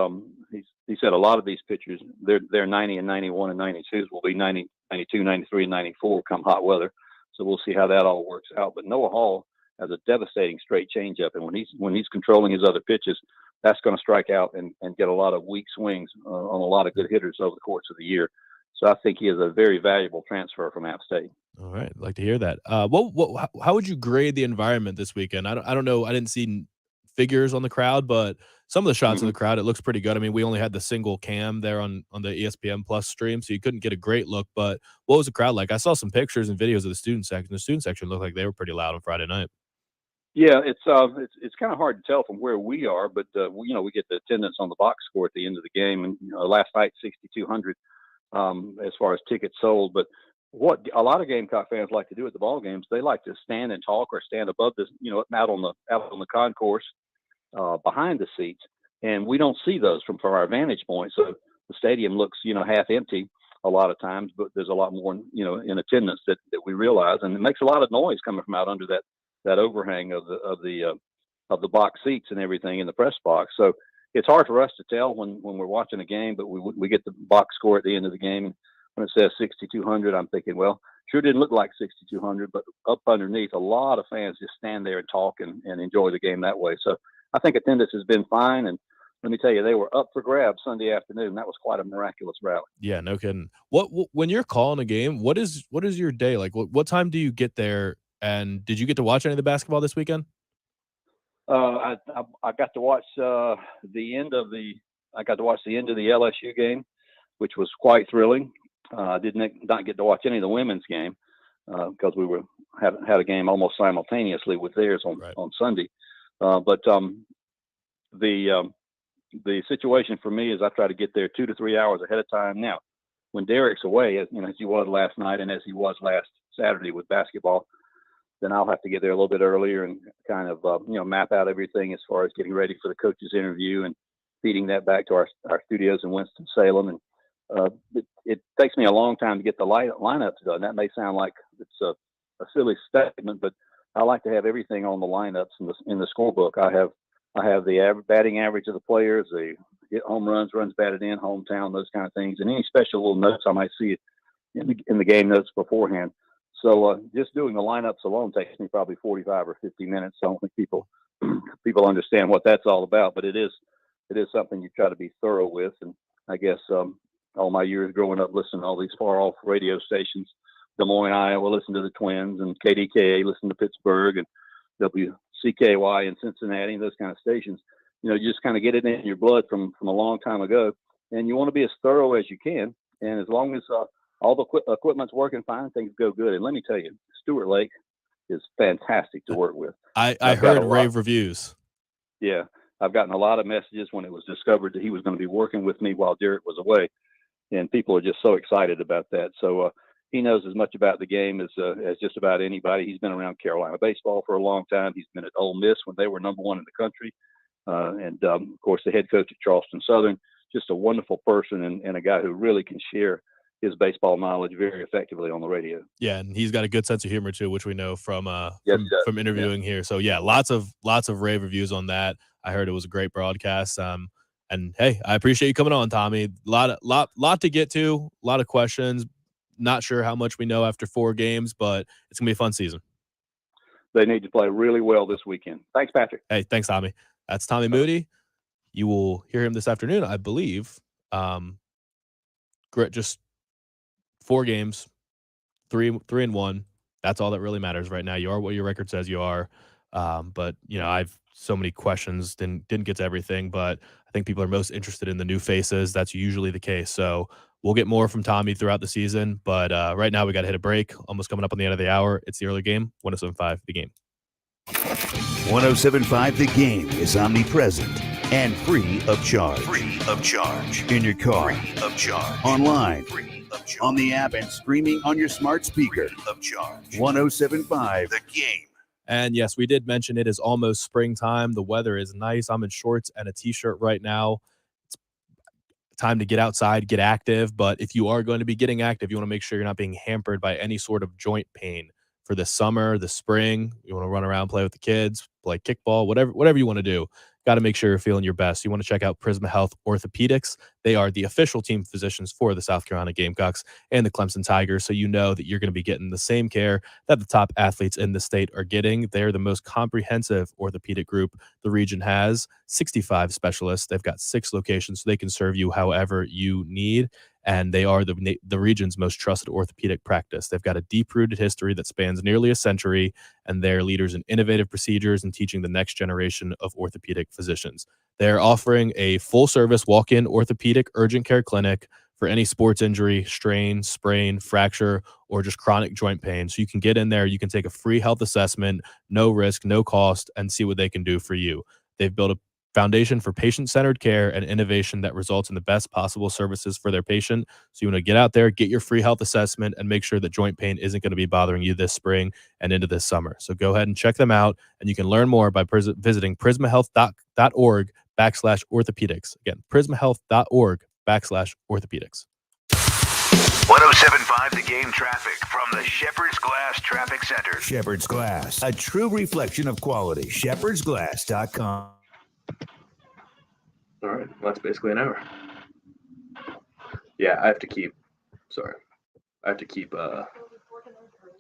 he said a lot of these pitchers, they're 90 and 91 and 92s will be 90, 92, 93, and 94 come hot weather. So we'll see how that all works out. But Noah Hall has a devastating straight changeup, and when he's controlling his other pitches, that's going to strike out and get a lot of weak swings on a lot of good hitters over the course of the year. So I think he is a very valuable transfer from App State. All right, I'd like to hear that. How would you grade the environment this weekend? I don't know. I didn't see figures on the crowd, but some of the shots of the crowd, it looks pretty good. I mean, we only had the single cam there on the ESPN Plus stream, so you couldn't get a great look. But what was the crowd like? I saw some pictures and videos of the student section. The student section looked like they were pretty loud on Friday night. Yeah, it's kind of hard to tell from where we are, but we get the attendance on the box score at the end of the game, and last night 6,200 as far as tickets sold. But what a lot of Gamecock fans like to do at the ball games, they like to stand and talk or stand above this, out on the concourse behind the seats, and we don't see those from our vantage point. So the stadium looks half empty a lot of times, but there's a lot more in attendance that we realize, and it makes a lot of noise coming from out under that overhang of the box seats and everything in the press box. So it's hard for us to tell when we're watching a game, but we get the box score at the end of the game, and when it says 6,200, I'm thinking, well, sure didn't look like 6,200, but up underneath, a lot of fans just stand there and talk and enjoy the game that way. So I think attendance has been fine, and let me tell you, they were up for grabs Sunday afternoon. That was quite a miraculous rally. Yeah, no kidding. When you're calling a game, what is your day like? What time do you get there? And did you get to watch any of the basketball this weekend? I got to watch the end of the LSU game, which was quite thrilling. I did not get to watch any of the women's game because we had a game almost simultaneously with theirs on Sunday. But the situation for me is I try to get there 2 to 3 hours ahead of time. Now, when Derek's away, as he was last night and as he was last Saturday with basketball, then I'll have to get there a little bit earlier and kind of, map out everything as far as getting ready for the coach's interview and feeding that back to our studios in Winston-Salem. And it takes me a long time to get the lineups done. That may sound like it's a silly statement, but I like to have everything on the lineups in the scorebook. I have the batting average of the players, the home runs batted in, hometown, those kind of things, and any special little notes I might see in the game notes beforehand. So just doing the lineups alone takes me probably 45 or 50 minutes. I don't think people understand what that's all about, but it is something you try to be thorough with. And I guess all my years growing up listening to all these far off radio stations. Des Moines, Iowa, listen to the Twins, and KDKA, listen to Pittsburgh, and WCKY in Cincinnati, and those kind of stations. You just kind of get it in your blood from a long time ago, and you want to be as thorough as you can. And as long as all the equipment's working fine, things go good. And let me tell you, Stuart Lake is fantastic to work with. I heard rave reviews. Yeah, I've gotten a lot of messages when it was discovered that he was going to be working with me while Jarrett was away, and people are just so excited about that. So he knows as much about the game as just about anybody. He's been around Carolina baseball for a long time. He's been at Ole Miss when they were number 1 in the country. And of course, the head coach at Charleston Southern, just a wonderful person and a guy who really can share his baseball knowledge very effectively on the radio. Yeah, and he's got a good sense of humor too, which we know from from interviewing here. So yeah, lots of rave reviews on that. I heard it was a great broadcast. And hey, I appreciate you coming on, Tommy. Lot to get to, a lot of questions. Not sure how much we know after 4 games, but it's gonna be a fun season. They need to play really well this weekend. Thanks, Patrick. Hey, thanks, Tommy. That's Tommy Moody. You will hear him this afternoon, I believe. Great, just 4 games, 3-1. That's all that really matters right now. You are what your record says you are. But I've so many questions, didn't get to everything, but I think people are most interested in the new faces. That's usually the case. So we'll get more from Tommy throughout the season. But right now we got to hit a break. Almost coming up on the end of the hour. It's the early game. 107.5 The Game. 107.5 The Game is omnipresent and free of charge. Free of charge. In your car. Free of charge. Online. Free of charge. On the app and streaming on your smart speaker. Free of charge. 107.5 The Game. And yes, we did mention it is almost springtime. The weather is nice. I'm in shorts and a t-shirt right now. It's time to get outside, get active. But if you are going to be getting active, you want to make sure you're not being hampered by any sort of joint pain. For the summer, the spring, you want to run around, play with the kids, play kickball, whatever you want to do. Got to make sure you're feeling your best. You want to check out Prisma Health Orthopedics. They are the official team physicians for the South Carolina Gamecocks and the Clemson Tigers, so you know that you're going to be getting the same care that the top athletes in the state are getting. They're the most comprehensive orthopedic group the region has. 65 specialists. They've got 6 locations, so they can serve you however you need. And they are the region's most trusted orthopedic practice. They've got a deep-rooted history that spans nearly a century, and they're leaders in innovative procedures and teaching the next generation of orthopedic physicians. They're offering a full-service walk-in orthopedic urgent care clinic for any sports injury, strain, sprain, fracture, or just chronic joint pain. So you can get in there, you can take a free health assessment, no risk, no cost, and see what they can do for you. They've built a foundation for patient-centered care and innovation that results in the best possible services for their patient. So you want to get out there, get your free health assessment, and make sure that joint pain isn't going to be bothering you this spring and into this summer. So go ahead and check them out, and you can learn more by visiting prismahealth.org/orthopedics. Again, prismahealth.org/orthopedics. 107.5 The Game traffic from the Shepherd's Glass Traffic Center. Shepherd's Glass, a true reflection of quality. shepherdsglass.com. All right, well, that's basically an hour. Yeah, I have to keep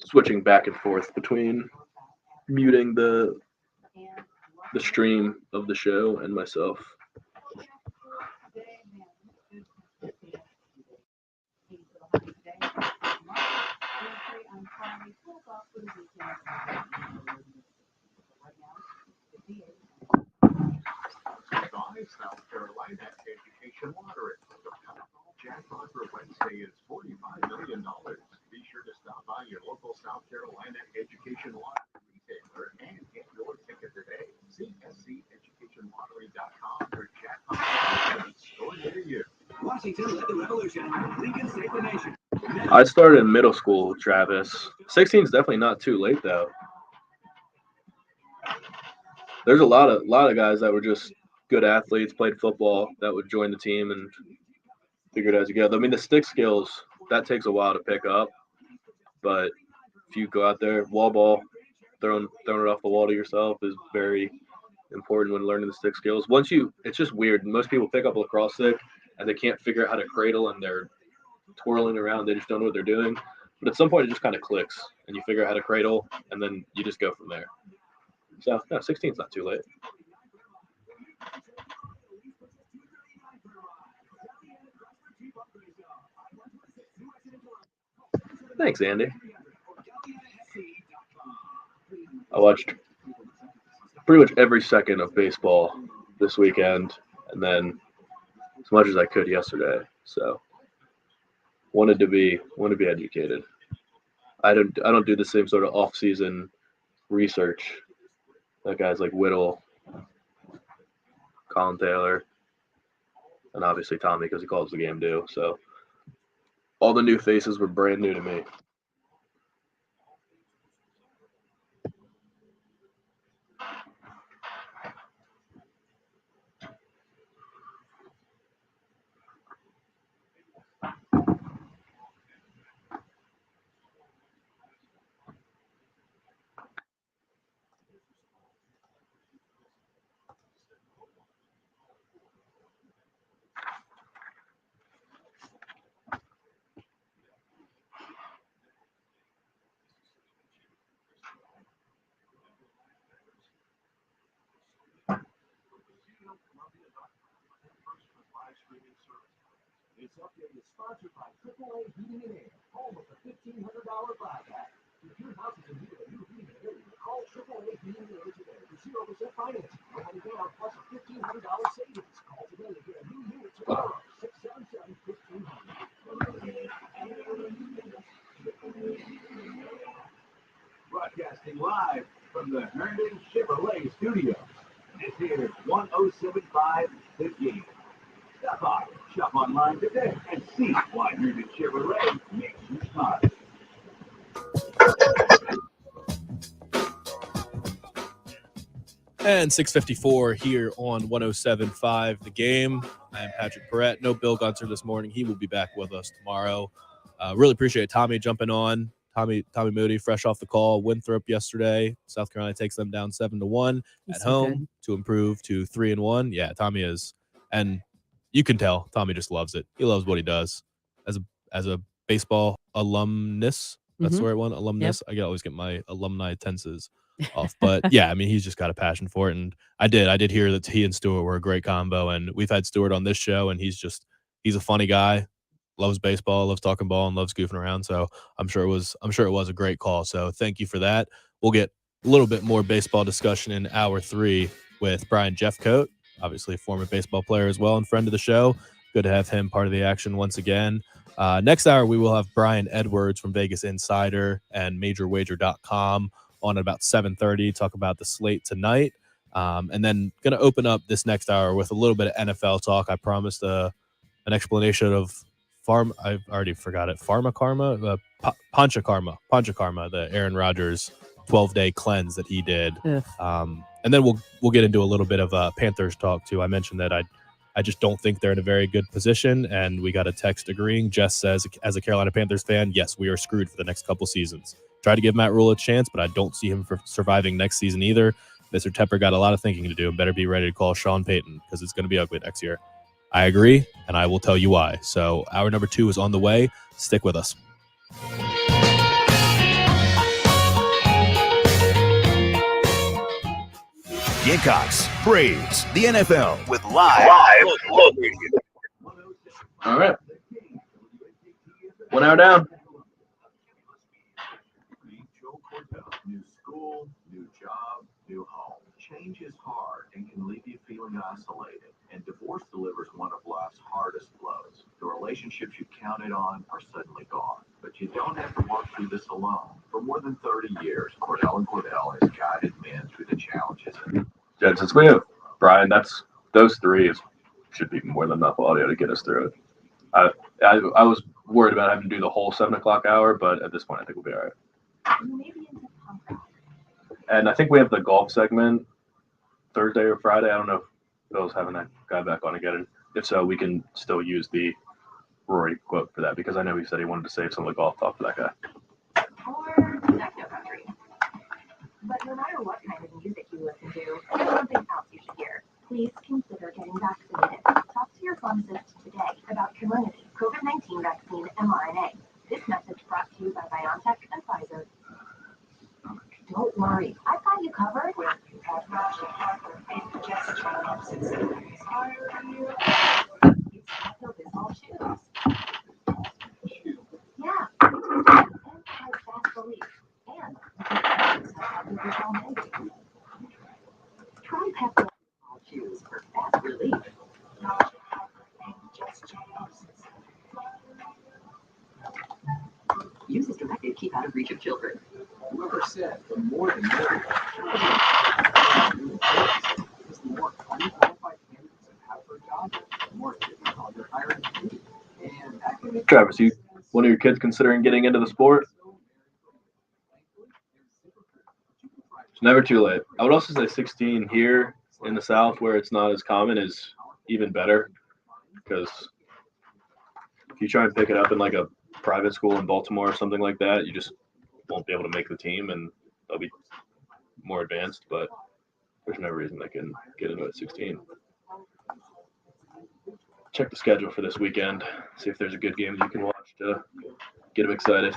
switching back and forth between muting the stream of the show and myself. South Carolina Education Lottery. The Powerball jackpot for Wednesday is $45 million. Be sure to stop by your local South Carolina Education Lottery retailer and get your ticket today. CSCEducationLottery.com for jackpot store near you. Washington led the revolution. Lincoln saved the nation. I started in middle school, Travis. 16 is definitely not too late though. There's a lot of guys that were just good athletes, played football, that would join the team and figure it out together. I mean, the stick skills, that takes a while to pick up. But if you go out there, wall ball, throwing it off the wall to yourself is very important when learning the stick skills. It's just weird. Most people pick up a lacrosse stick and they can't figure out how to cradle and they're twirling around. They just don't know what they're doing. But at some point, it just kind of clicks and you figure out how to cradle and then you just go from there. So, no, 16 is not too late. Thanks, Andy. I watched pretty much every second of baseball this weekend, and then as much as I could yesterday. So wanted to be educated. I don't do the same sort of off-season research that guys like Whittle, Colin Taylor, and obviously Tommy because he calls the game do. So all the new faces were brand new to me. This update is sponsored by AAA Heating and Air, home of the $1,500 buyback. If your house is in need of a new heating and air, call AAA Heating and Air today for 0% financing. No money down plus a $1,500 savings. Call today to get a new unit tomorrow. 677-1500. Broadcasting live from the Herndon Chevrolet Studios. This is 1075 The Game. Stop by, shop online today, and see why Herndon Chevrolet makes you smile. And 6:54 here on 107.5 The Game. I am Patrick Perrette. No Bill Gunter this morning. He will be back with us tomorrow. Really appreciate Tommy jumping on. Tommy Moody, fresh off the call. Winthrop yesterday. South Carolina takes them down 7-1 at home to improve to 3-1. Yeah, Tommy is, and you can tell Tommy just loves it. He loves what he does. As a baseball alumnus, that's the right one. Alumnus. Yep. I always get my alumni tenses off, but yeah, I mean, he's just got a passion for it. And I did hear that he and Stewart were a great combo, and we've had Stewart on this show, and he's a funny guy, loves baseball, loves talking ball, and loves goofing around. So I'm sure it was a great call. So thank you for that. We'll get a little bit more baseball discussion in hour 3 with Brian Jeffcoat, obviously a former baseball player as well and friend of the show. Good to have him part of the action once again. Next hour, we will have Brian Edwards from Vegas Insider and MajorWager.com on at about 7:30, talk about the slate tonight. And then going to open up this next hour with a little bit of NFL talk. I promised an explanation of I already forgot it. Panchakarma, the Aaron Rodgers 12-day cleanse that he did. And then we'll get into a little bit of Panthers talk too. I mentioned that I just don't think they're in a very good position, and we got a text agreeing. Jess says, as a Carolina Panthers fan, yes, we are screwed for the next couple seasons. Try to give Matt Rule a chance, but I don't see him for surviving next season either. Mr. Tepper got a lot of thinking to do and better be ready to call Sean Payton because it's going to be ugly next year. I agree, and I will tell you why. So hour number 2 is on the way. Stick with us. Gamecocks, Braves, the NFL with live local radio. All right. 1 hour down. New school, new job, new home. Change is hard and can leave you feeling isolated. And divorce delivers one of life's hardest blows. The relationships you counted on are suddenly gone. But you don't have to work through this alone. For more than 30 years, Cordell & Cordell has guided men through the challenges. Jen, since we have Brian, those 3 should be more than enough audio to get us through it. I was worried about having to do the whole 7 o'clock hour, but at this point, I think we'll be all right. And I think we have the golf segment Thursday or Friday. I don't know if Bill's having that guy back on again. And if so, we can still use the Rory quote for that because I know he said he wanted to save some of the golf talk for that guy. Or techno country. But no matter what kind of music you listen to, there's something else you should hear. Please consider getting vaccinated. Talk to your pharmacist today about Comirnaty, COVID-19 vaccine mRNA. This message brought to you by BioNTech and Pfizer. Don't worry, I've got you covered. It's Pepto-Bismol chews. Yeah. Use as directed. Keep out of reach of children. Whoever said the more the merrier is the more unqualified candidates have for a job, the more difficult they're hiring to be. And that can make Travis, one of your kids considering getting into the sport? It's never too late. I would also say 16 here in the South, where it's not as common, is even better, because if you try and pick it up in like a private school in Baltimore or something like that, you just won't be able to make the team, and they'll be more advanced, but there's no reason they can get into it at 16. Check the schedule for this weekend, see if there's a good game that you can watch to get them excited.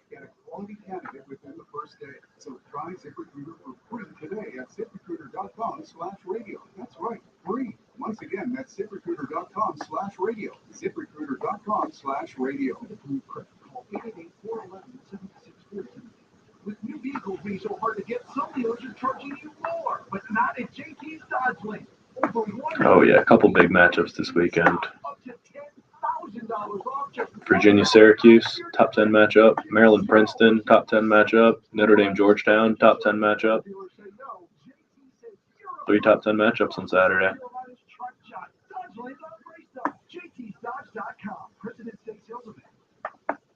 Get a quality candidate within the first day. So try ZipRecruiter for free today at ZipRecruiter.com/radio. That's right, free. Once again, that's ZipRecruiter.com/radio. ZipRecruiter.com/radio. Call 888-411-7613. With new vehicles being so hard to get, some dealers are charging you more, but not at JT's Dodge Link. Oh yeah, a couple big matchups this weekend. Virginia-Syracuse, top 10 matchup. Maryland-Princeton, top 10 matchup. Notre Dame-Georgetown, top 10 matchup. 3 top 10 matchups on Saturday.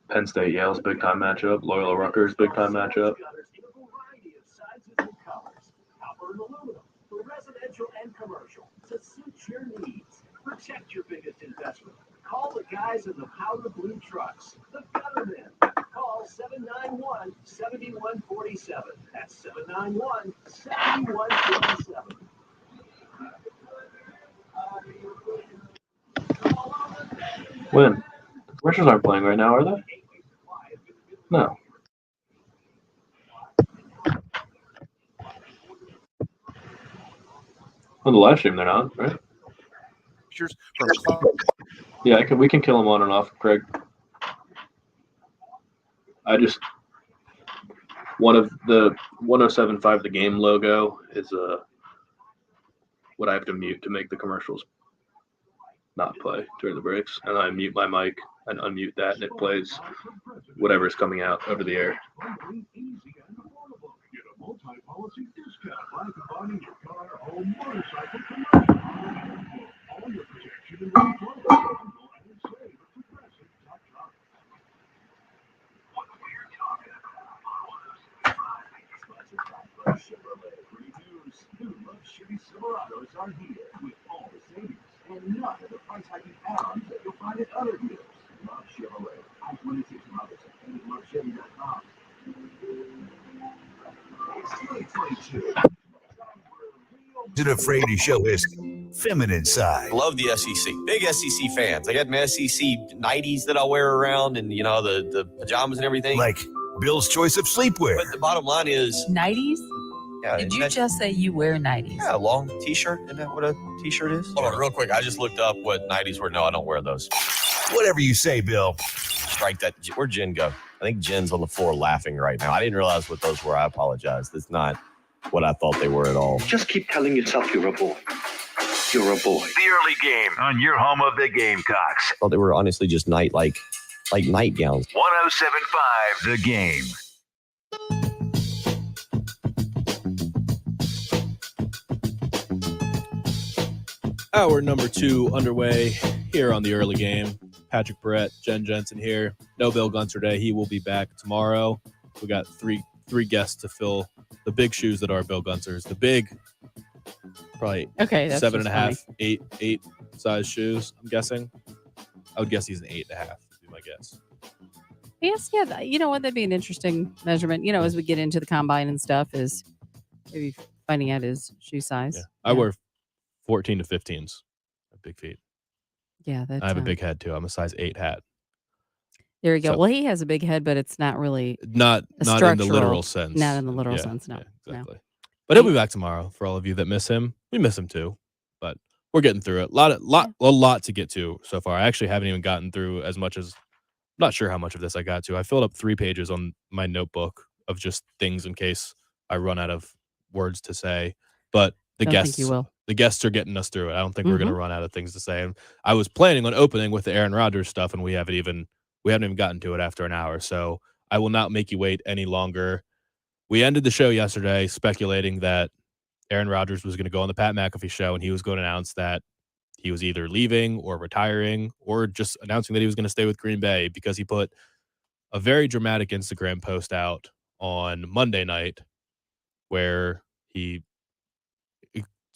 Penn State-Yale's big-time matchup. Loyola-Rutgers, big-time matchup. Protect your biggest investment. Call the guys in the powder blue trucks, the Guttermen. Call 791-7147. That's 791-7147. When? The commercials aren't playing right now, are they? No. On the live stream, they're not, right? Yeah, we can kill them on and off, Craig. One of the 107.5 The Game logo is what I have to mute to make the commercials not play during the breaks. And I mute my mic and unmute that, and it plays whatever is coming out over the air. Multi-policy discount by combining your car or motorcycle all your protection in one place. And save at Progressive.com. What we're talking about. Chevrolet reviews. New luxury Silverados are here with all the savings and none of the price-hiking add-ons that you'll find at other dealers. Love Chevrolet. I-26 models and at lovechevy.com. Isn't afraid to show his feminine side. Love the SEC. Big SEC fans. I got my SEC 90s that I'll wear around, and the pajamas and everything. Like Bill's choice of sleepwear. But the bottom line is 90s? Yeah, Did you just say you wear 90s? Yeah, a long t-shirt. Isn't that what a t-shirt is? Hold on, real quick. I just looked up what 90s were. No, I don't wear those. Whatever you say, Bill. Strike that. Where'd Jen go? I think Jen's on the floor laughing right now. I didn't realize what those were. I apologize. That's not what I thought they were at all. Just keep telling yourself you're a boy. You're a boy. The early game on your home of the Gamecocks. I thought they were honestly just like nightgowns. 107.5 The Game. Hour number 2 underway here on the early game. Patrick Barrett, Jen Jensen here. No Bill Gunter today. He will be back tomorrow. We got three guests to fill the big shoes that are Bill Gunter's. The big, probably 7.5, 8 size shoes, I'm guessing. I would guess he's an 8.5, would be my guess. Yes, yeah. You know what? That'd be an interesting measurement. As we get into the combine and stuff, is maybe finding out his shoe size. Yeah. I wear 14 to 15s. Big feet. Yeah, that's. I have a big head too. I'm a size 8 hat. There you go. So, well, he has a big head, but it's not really not in the literal sense. Not in the literal sense, no. Yeah, exactly. No. But he'll be back tomorrow. For all of you that miss him, we miss him too. But we're getting through it. A lot to get to so far. I actually haven't even gotten through as much as. I'm not sure how much of this I got to. I filled up 3 pages on my notebook of just things in case I run out of words to say. But the the guests are getting us through it. I don't think we're going to Mhm. run out of things to say. And I was planning on opening with the Aaron Rodgers stuff, and we haven't even gotten to it after an hour. So I will not make you wait any longer. We ended the show yesterday speculating that Aaron Rodgers was going to go on the Pat McAfee show, and he was going to announce that he was either leaving or retiring or just announcing that he was going to stay with Green Bay, because he put a very dramatic Instagram post out on Monday night where he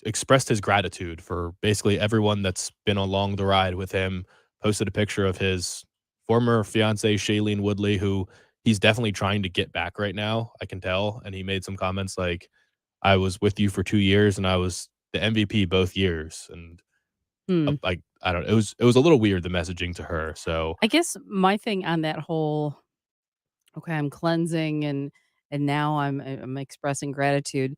expressed his gratitude for basically everyone that's been along the ride with him. Posted a picture of his former fiancee, Shailene Woodley, who he's definitely trying to get back right now, I can tell. And he made some comments like, I was with you for 2 years and I was the MVP both years. And Hmm. like, I don't know, it was a little weird, the messaging to her. So I guess my thing on that whole, okay, I'm cleansing and now I'm expressing gratitude.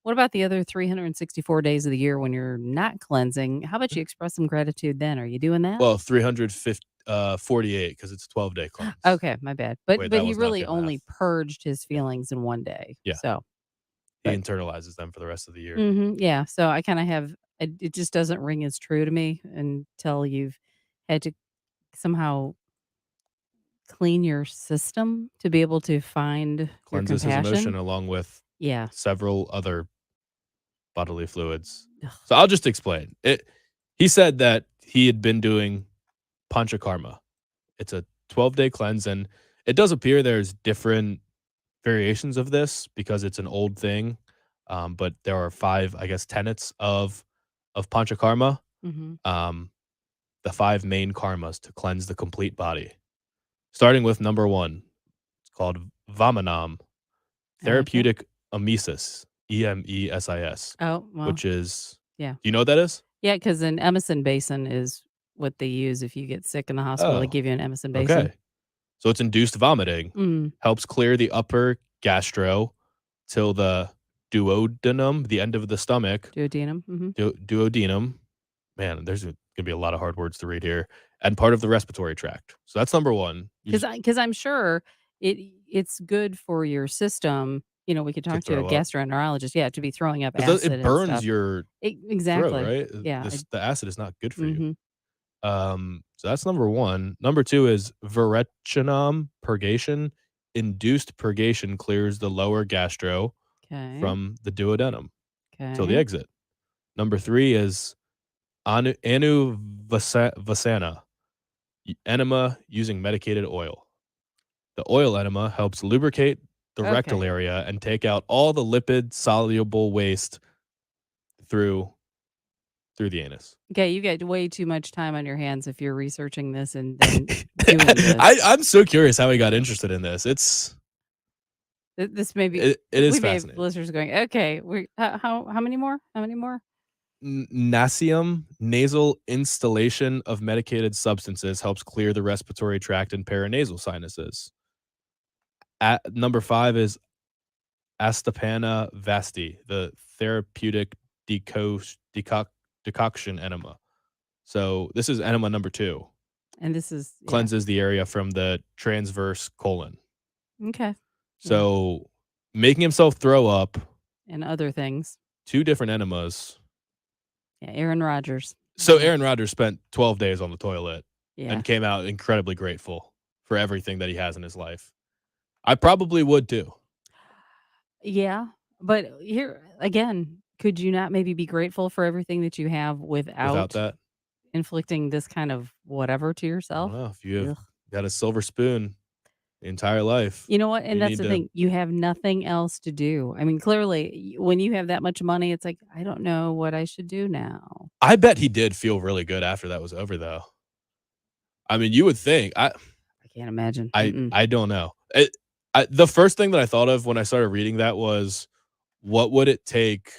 What about the other 364 days of the year when you're not cleansing? How about you express some gratitude then? Are you doing that? well, 348 because it's a 12-day cleanse. Okay, my bad. But Wait, but that he was not really good math. only purged his feelings in one day. Yeah. So, He but internalizes them for the rest of the year. yeah. So I kind of have it just doesn't ring as true to me until you've had to somehow clean your system to be able to find your Cleanses his emotion compassion. along with Yeah. several other bodily fluids. Ugh. So I'll just explain. He said that he had been doing Panchakarma. It's a 12-day cleanse, and it does appear there's different variations of this because it's an old thing. But there are 5, I guess, tenets of Panchakarma. Hmm. The 5 main karmas to cleanse the complete body. Starting with number 1. It's called Vamanam, I like that. therapeutic emesis, EMESIS, Oh, well, which is, yeah. do you know what that is? Yeah, because an Emerson basin is what they use if you get sick in the hospital. They Oh, give you an Emerson basin. okay. So it's induced vomiting, Mm. helps clear the upper gastro till the duodenum, the end of the stomach, Duodenum. Hmm. duodenum. Man, there's going to be a lot of hard words to read here, and part of the respiratory tract. So that's number 1. You just Because I'm sure it's good for your system. You know, we could to talk to a throw up. gastroenterologist. Yeah, to be throwing up Because acid it and burns stuff. your throat, Exactly. right? Yeah. The acid is not good for you. Mm-hmm. So that's number 1. Number 2 is Varenichinum purgation. Induced purgation clears the lower gastro Okay. from the duodenum till the Okay. exit. Number 3 is Vasana Enema using medicated oil. The oil enema helps lubricate the rectal Okay. area and take out all the lipid soluble waste through the anus. Okay, you get way too much time on your hands if you're researching this and then doing this. I'm so curious how he got interested in this. This may be It is we may have fascinating. listeners going, okay, how many more? How many more? Nasium, nasal instillation of medicated substances, helps clear the respiratory tract and paranasal sinuses. At number 5 is Astapana vasti, the therapeutic decoction enema. So this is enema number 2. And this is Cleanses the area from the transverse colon. okay. So making himself throw up, And other things. 2 different enemas. Yeah, Aaron Rodgers. So Aaron Rodgers spent 12 days on the toilet Yeah. and came out incredibly grateful for everything that he has in his life. I probably would too. Yeah. But here again, could you not maybe be grateful for everything that you have Without without that, inflicting this kind of whatever to I yourself? don't know. If you have Ugh. got a silver spoon the entire life, You know what? And you that's need the to. thing. You have nothing else to do. I mean, clearly, when you have that much money, it's like, I don't know what I should do now. I bet he did feel really good after that was over, though. I mean, you would think. I can't imagine. I don't know. The first thing that I thought of when I started reading that was, what would it take?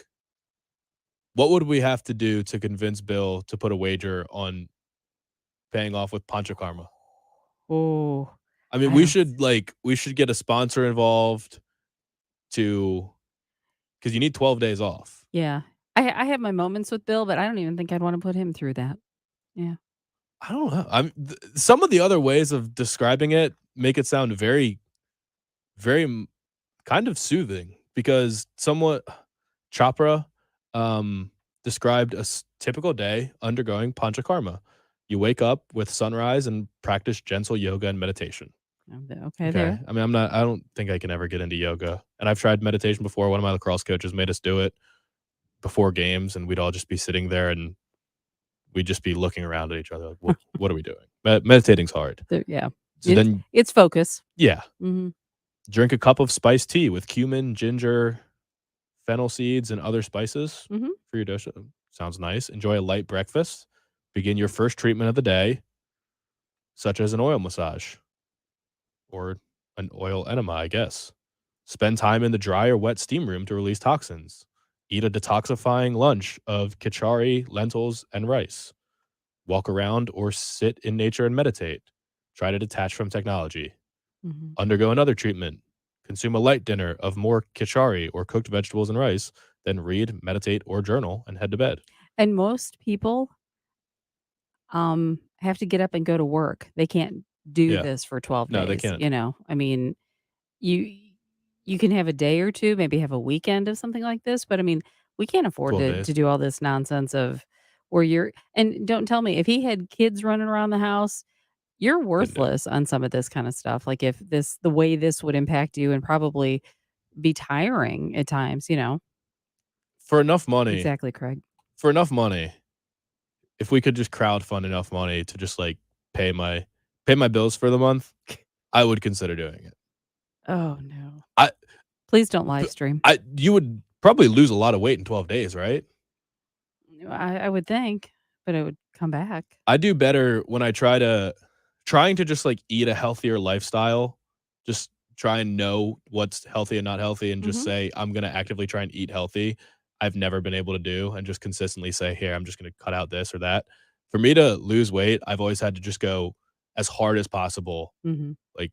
What would we have to do to convince Bill to put a wager on paying off with Panchakarma? Oh, I mean, I we don't should get a sponsor involved because you need 12 days off. yeah. I have my moments with Bill, but I don't even think I'd want to put him through that. Yeah. I don't know. Some of the other ways of describing it make it sound very, very kind of soothing because somewhat Chopra, described a typical day undergoing Panchakarma. You wake up with sunrise and practice gentle yoga and meditation. Okay, there. I mean, I don't think I can ever get into yoga. And I've tried meditation before. One of my lacrosse coaches made us do it before games, and we'd all just be sitting there and we'd just be looking around at each other. Like, what are we doing? Meditating's hard. Yeah. So then it's focus. Yeah. Mm-hmm. Drink a cup of spiced tea with cumin, ginger, fennel seeds, and other spices for your dosha. Sounds nice. Enjoy a light breakfast. Begin your first treatment of the day, such as an oil massage or an oil enema, I guess. Spend time in the dry or wet steam room to release toxins. Eat a detoxifying lunch of khichari, lentils, and rice. Walk around or sit in nature and meditate. Try to detach from technology. Undergo another treatment. Consume a light dinner of more khichari or cooked vegetables and rice. Then read, meditate, or journal and head to bed. And most people have to get up and go to work. They can't do this for 12 days. No, they can't. You know, I mean, you can have a day or two, maybe have a weekend of something like this, but I mean, we can't afford 12 to days. do all this nonsense of where you're, and don't tell me if he had kids running around the house, you're worthless on some of this kind of stuff. Like if the way this would impact you and probably be tiring at times, you know. For enough money. Exactly, Craig. For enough money, if we could just crowdfund enough money to just like pay my bills for the month, I would consider doing it. Oh no. Please don't live stream. You would probably lose a lot of weight in 12 days, right? I would think, but it would come back. I do better when I trying to just like eat a healthier lifestyle, just try and know what's healthy and not healthy and just say, I'm going to actively try and eat healthy. I've never been able to do, and just consistently say, here, I'm just going to cut out this or that. For me to lose weight, I've always had to just go as hard as possible. Like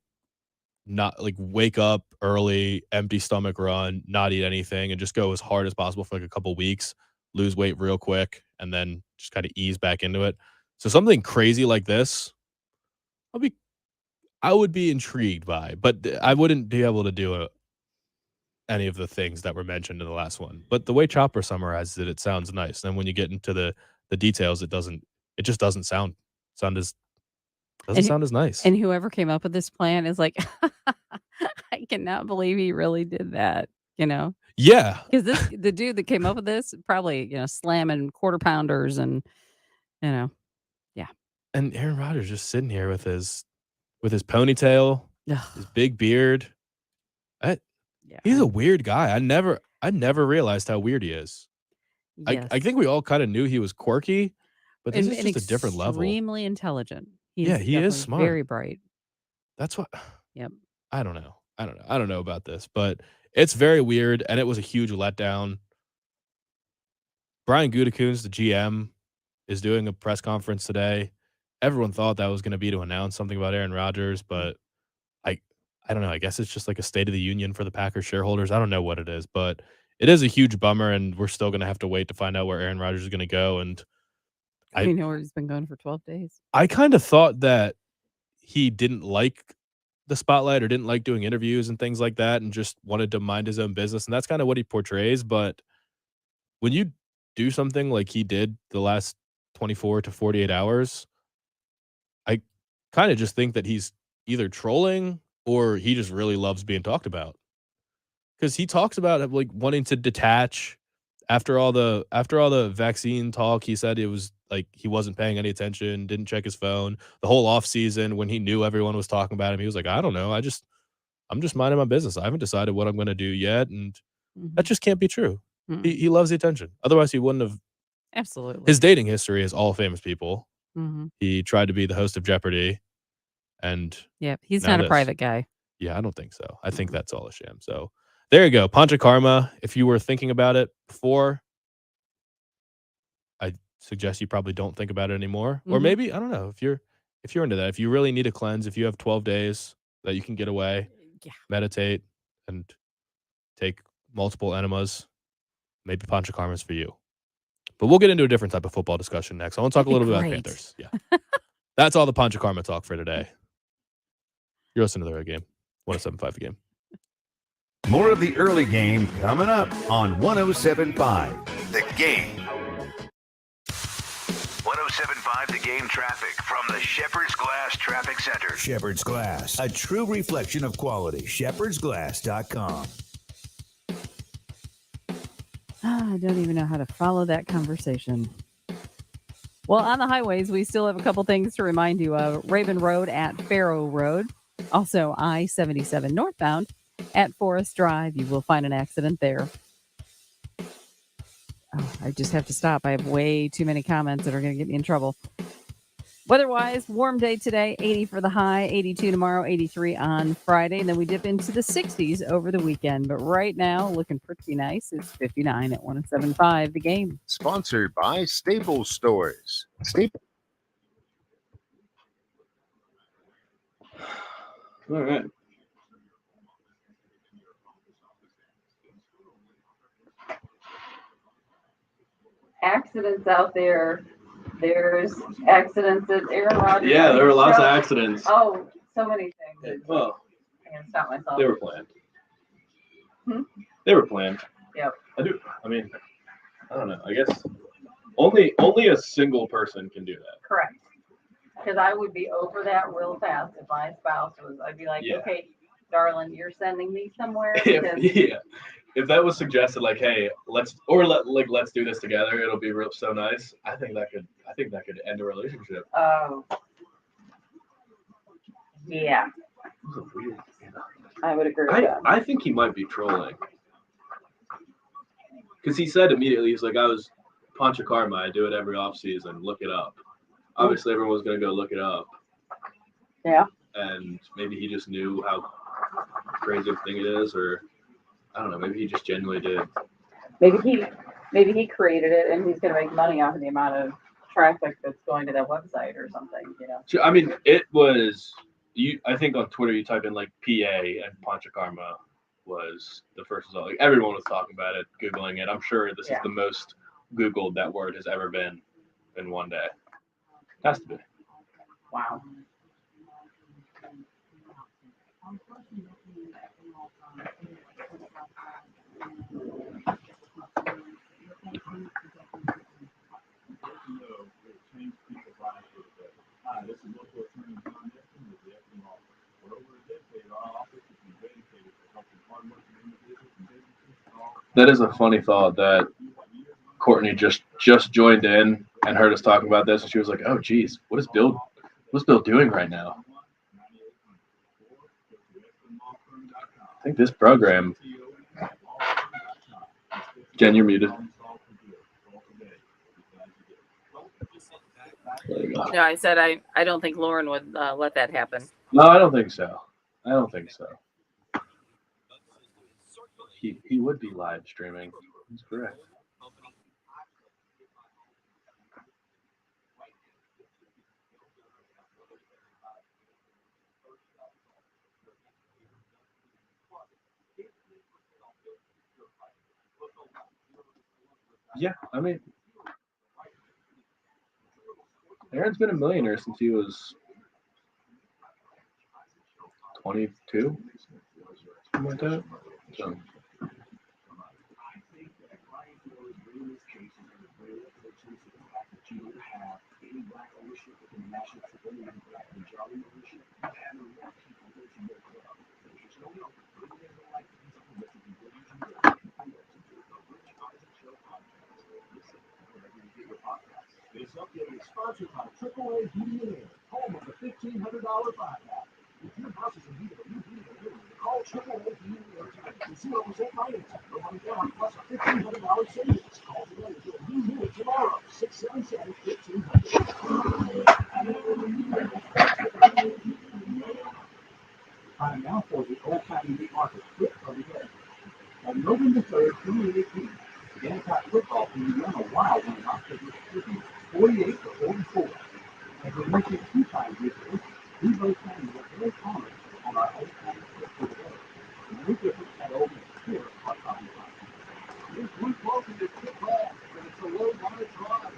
not like wake up early, empty stomach run, not eat anything, and just go as hard as possible for like a couple weeks, lose weight real quick, and then just kind of ease back into it. So something crazy like this, I would be intrigued by, but I wouldn't be able to do any of the things that were mentioned in the last one. But the way Chopper summarizes it, it sounds nice. And when you get into the details, it just doesn't sound as nice. And whoever came up with this plan is like, I cannot believe he really did that, you know? Yeah. Because the dude that came up with this probably, you know, slamming quarter pounders and, you know, yeah. And Aaron Rodgers just sitting here with his ponytail, his big beard. He's a weird guy. I never realized how weird he is. Yes. I think we all kind of knew he was quirky, but this is just a different level. Extremely intelligent. He is smart. Very bright. That's what. Yep. I don't know about this, but it's very weird, and it was a huge letdown. Brian Gutekunst, the GM, is doing a press conference today. Everyone thought that was going to be to announce something about Aaron Rodgers, but I don't know. I guess it's just like a State of the Union for the Packers shareholders. I don't know what it is, but it is a huge bummer, and we're still going to have to wait to find out where Aaron Rodgers is going to go. And We know where he's been going for 12 days. I kind of thought that he didn't like the spotlight or didn't like doing interviews and things like that and just wanted to mind his own business. And that's kind of what he portrays. But when you do something like he did the last 24 to 48 hours, I kind of just think that he's either trolling or he just really loves being talked about. Because he talks about like wanting to detach after all the vaccine talk. He said it was like he wasn't paying any attention, didn't check his phone. The whole off season when he knew everyone was talking about him, he was like, I don't know. I'm just minding my business. I haven't decided what I'm going to do yet. And that just can't be true. He loves the attention. Otherwise, he wouldn't have. Absolutely. His dating history is all famous people. Mm-hmm. He tried to be the host of Jeopardy. And yeah, he's not a private guy. Yeah, I don't think so. I think that's all a sham. So there you go. Panchakarma. If you were thinking about it before, I suggest you probably don't think about it anymore. Or maybe, I don't know, if you're into that, if you really need a cleanse, if you have 12 days that you can get away, meditate, and take multiple enemas, maybe Panchakarma is for you. But we'll get into a different type of football discussion next. I want to talk a little bit about Panthers. Yeah. That's all the Panchakarma talk for today. You're listening to the Early Game. 107.5 The Game. More of the early game coming up on 107.5 The Game. 107.5 The Game traffic from the Shepherd's Glass Traffic Center. Shepherd's Glass, a true reflection of quality. shepherdsglass.com. I don't even know how to follow that conversation. Well, on the highways, we still have a couple things to remind you of. Raven Road at Farrow Road. Also, I-77 northbound at Forest Drive. You will find an accident there. Oh, I just have to stop. I have way too many comments that are going to get me in trouble. Weather-wise, warm day today, 80 for the high, 82 tomorrow, 83 on Friday, and then we dip into the 60s over the weekend. But right now, looking pretty nice. It's 59 at 107.5 The Game. Sponsored by Staples Stores. All right. Accidents out there. There's accidents at Aaron Rodgers. Yeah, there were lots of accidents. Oh, so many things. Well, I can stop myself. they were planned. Hmm? They were planned. Yep. I don't know. I guess only a single person can do that. Correct. Because I would be over that real fast if my spouse was. I'd be like, Yeah. okay, darling, you're sending me somewhere. If that was suggested, like, hey, let's do this together, it'll be so nice. I think that could end a relationship. Oh. Yeah. I would agree with that. I think he might be trolling. Because he said immediately, he's like, I was Panchakarma, I do it every offseason, look it up. Obviously, everyone was going to go look it up. Yeah. And maybe he just knew how crazy of a thing it is, or I don't know, maybe he just genuinely did. Maybe he created it and he's going to make money off of the amount of traffic that's going to that website or something, you know. I mean, it was I think on Twitter you type in like PA and Panchakarma was the first result. Like everyone was talking about it, Googling it. I'm sure this is the most Googled that word has ever been in one day. Has to be. Wow. That is a funny thought that Courtney just joined in and heard us talking about this, and she was like, "Oh, geez, what's Bill doing right now?" I think this program. Jen, you're muted. There you go. No, I said I don't think Lauren would let that happen. No, I don't think so. He would be live streaming. That's correct. Yeah, I mean, Aaron's been a millionaire since he was 22, something like that. So. This update is sponsored by AAA Heating and Air, home of the $1,500 buyback. If your house is in need of a new heating and air, call AAA Heating and Air today for 0% financing. No money down plus a $1,500 savings. Call today and get a new unit tomorrow. 677-1500. Time now for the Old County Meat Market Flip of the Day. On November 3rd, 2018, the Gamecock football team ran a wild one in October, 48-44. And we mentioned 2 times recently, we both fans were very common on our Old County Flip of the Day. No different at Old Miss. Here are Tommy Time. This one close in the tip back, but it's a low line drive.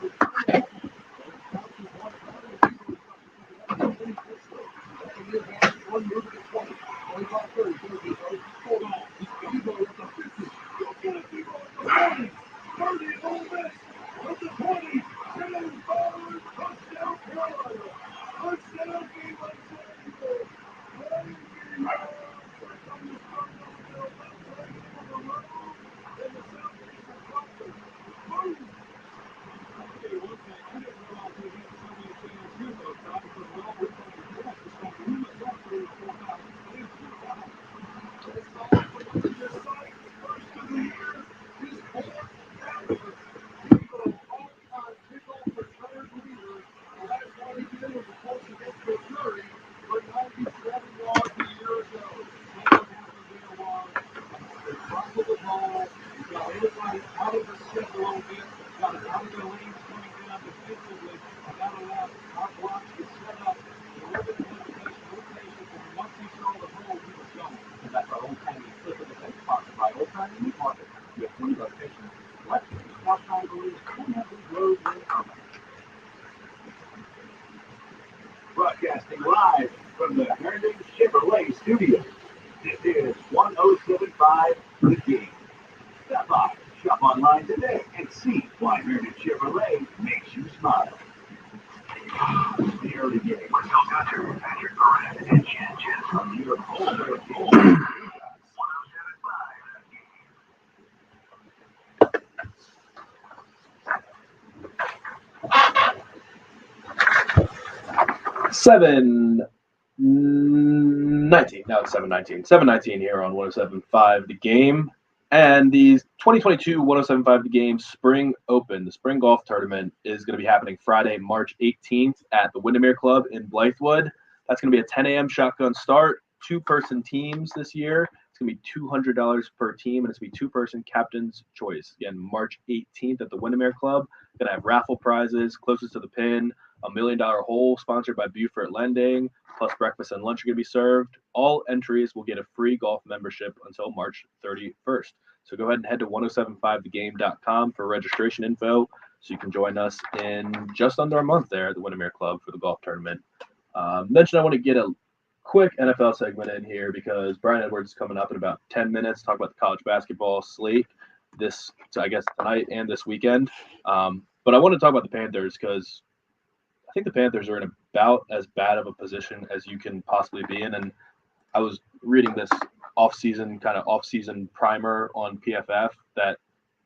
One move to 20. 25-30. Hold on. He's going up to 50. Go get it, big boy. 30. 30 Ole Miss. With the 20. 10 forward. Broadcasting live from the Herndon Chevrolet studio. This is 1075 The Game. Stop by, shop online today, and see why Herndon Chevrolet makes you smile. The early game with Phil Gunter, Panchakarma, and Chen from your home of the game. 7-19. Now it's 7-19. 7-19 here on 107.5 The Game. And the 2022 107.5 The Game Spring Open, the Spring Golf Tournament, is going to be happening Friday, March 18th at the Windermere Club in Blythewood. That's going to be a 10 a.m. shotgun start, two-person teams this year. It's going to be $200 per team, and it's going to be two-person captain's choice. Again, March 18th at the Windermere Club. Going to have raffle prizes, closest to the pin, a $1 million hole sponsored by Beaufort Lending, plus breakfast and lunch are going to be served. All entries will get a free golf membership until March 31st. So go ahead and head to 1075thegame.com for registration info so you can join us in just under a month there at the Windermere Club for the golf tournament. Mention I want to get a quick NFL segment in here because Brian Edwards is coming up in about 10 minutes, talk about the college basketball slate I guess tonight and this weekend. But I want to talk about the Panthers because I think the Panthers are in about as bad of a position as you can possibly be in. And I was reading this off-season primer on PFF that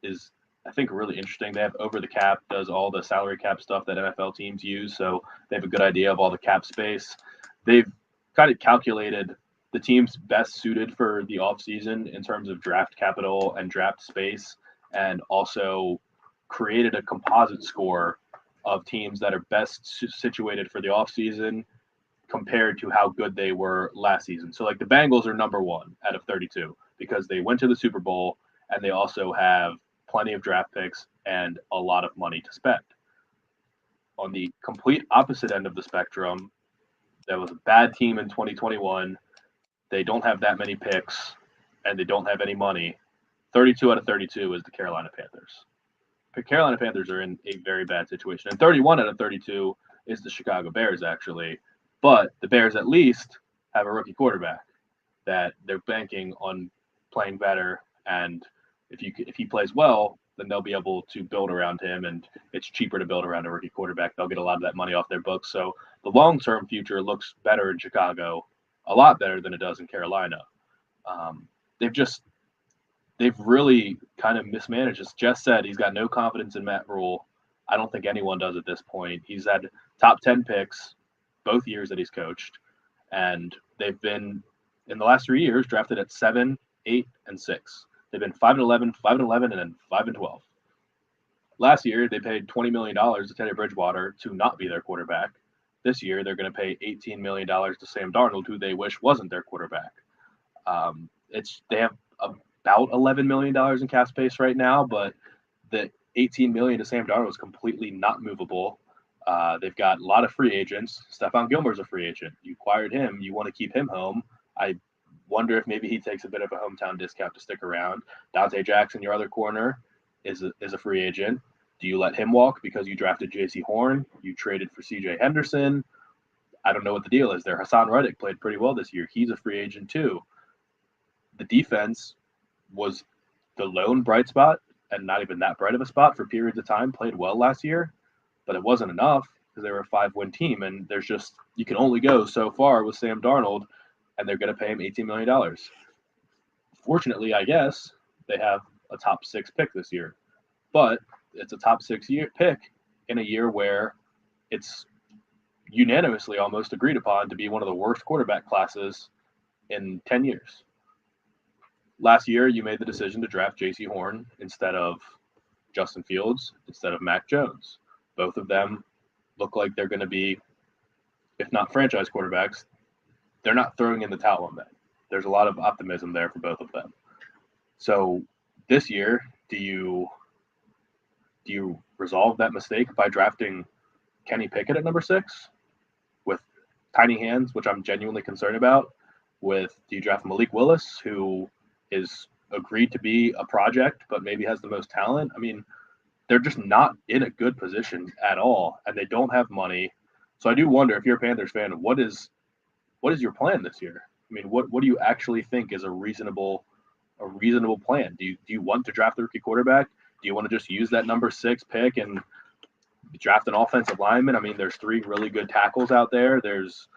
is, I think, really interesting. They have Over the Cap, does all the salary cap stuff that NFL teams use. So they have a good idea of all the cap space. They've kind of calculated the teams best suited for the offseason in terms of draft capital and draft space, and also created a composite score of teams that are best situated for the offseason compared to how good they were last season. So like the Bengals are number one out of 32 because they went to the Super Bowl and they also have plenty of draft picks and a lot of money to spend. On the complete opposite end of the spectrum, that was a bad team in 2021. They don't have that many picks and they don't have any money. 32 out of 32 is the Carolina Panthers. The Carolina Panthers are in a very bad situation. And 31 out of 32 is the Chicago Bears, actually. But the Bears at least have a rookie quarterback that they're banking on playing better. And if he plays well, then they'll be able to build around him. And it's cheaper to build around a rookie quarterback. They'll get a lot of that money off their books. So the long-term future looks better in Chicago, a lot better than it does in Carolina. They've really kind of mismanaged. As Jess said, he's got no confidence in Matt Rule. I don't think anyone does at this point. He's had top 10 picks both years that he's coached, and they've been, in the last 3 years, drafted at 7, 8, and 6. They've been 5-11, 5-11, and then 5-12. Last year, they paid $20 million to Teddy Bridgewater to not be their quarterback. This year, they're going to pay $18 million to Sam Darnold, who they wish wasn't their quarterback. They have about $11 million in cap space right now, but the $18 million to Sam Darnold is completely not movable. They've got a lot of free agents. Stephon Gilmore's a free agent. You acquired him. You want to keep him home. I wonder if maybe he takes a bit of a hometown discount to stick around. Dante Jackson, your other corner, is a free agent. Do you let him walk because you drafted J.C. Horn? You traded for C.J. Henderson? I don't know what the deal is there. Hassan Reddick played pretty well this year. He's a free agent too. The defense was the lone bright spot, and not even that bright of a spot for periods of time, played well last year, but it wasn't enough. because they were a 5-win team, and there's just you can only go so far with Sam Darnold, and they're going to pay him $18 million. Fortunately, I guess they have a top 6 pick this year, but it's a top 6 year pick in a year where it's unanimously almost agreed upon to be one of the worst quarterback classes in 10 years. Last year, you made the decision to draft J.C. Horn instead of Justin Fields, instead of Mac Jones. Both of them look like they're going to be, if not franchise quarterbacks, they're not throwing in the towel on that. There's a lot of optimism there for both of them. So this year, do you resolve that mistake by drafting Kenny Pickett at number 6 with tiny hands, which I'm genuinely concerned about? Do you draft Malik Willis, who is agreed to be a project, but maybe has the most talent? I mean, they're just not in a good position at all, and they don't have money. So I do wonder, if you're a Panthers fan, what is your plan this year? I mean, what do you actually think is a reasonable plan? Do you want to draft a rookie quarterback? Do you want to just use that number 6 pick and draft an offensive lineman? I mean, there's 3 really good tackles out there. There's,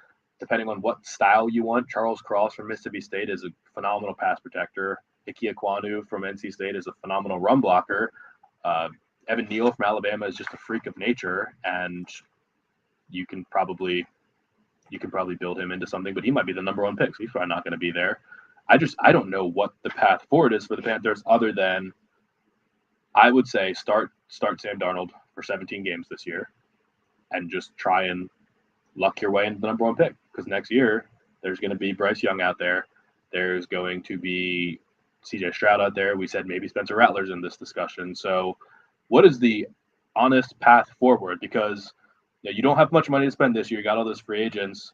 depending on what style you want, Charles Cross from Mississippi State is a phenomenal pass protector. Ike Ekwonu from NC State is a phenomenal run blocker. Evan Neal from Alabama is just a freak of nature, and you can probably build him into something, but he might be the number 1 pick, so he's probably not going to be there. I don't know what the path forward is for the Panthers, other than I would say start Sam Darnold for 17 games this year and just try and luck your way into the number 1 pick, because next year there's going to be Bryce Young out there. There's going to be CJ Stroud out there. We said maybe Spencer Rattler's in this discussion. So what is the honest path forward? Because you don't have much money to spend this year. You got all those free agents.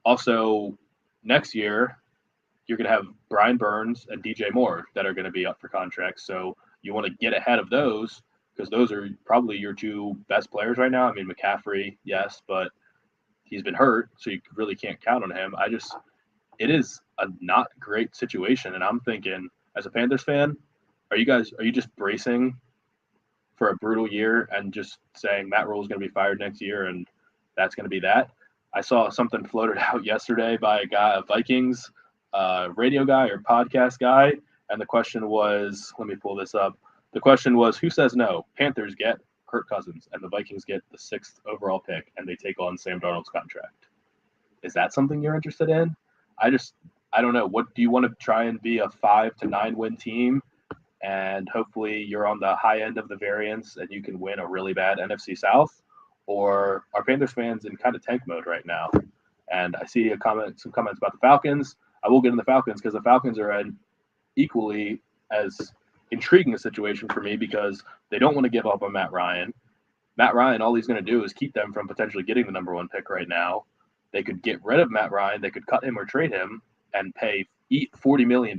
Also, next year, you're going to have Brian Burns and DJ Moore that are going to be up for contracts. So you want to get ahead of those, because those are probably your 2 best players right now. I mean, McCaffrey, yes, but he's been hurt, so you really can't count on him. It is a not great situation, and I'm thinking, as a Panthers fan, are you just bracing for a brutal year and just saying Matt Rule is going to be fired next year and that's going to be that? I saw something floated out yesterday by a Vikings radio guy or podcast guy, and the question was, let me pull this up. The question was, who says no? Panthers get Kirk Cousins, and the Vikings get the 6th overall pick, and they take on Sam Darnold's contract. Is that something you're interested in? I don't know. What do you want to try and be, a 5 to 9 win team, and hopefully you're on the high end of the variance and you can win a really bad NFC South? Or are Panthers fans in kind of tank mode right now? And I see some comments about the Falcons. I will get in the Falcons, because the Falcons are an equally as intriguing a situation for me, because they don't want to give up on Matt Ryan. Matt Ryan, all he's going to do is keep them from potentially getting the number 1 pick right now. They could get rid of Matt Ryan. They could cut him or trade him and eat $40 million,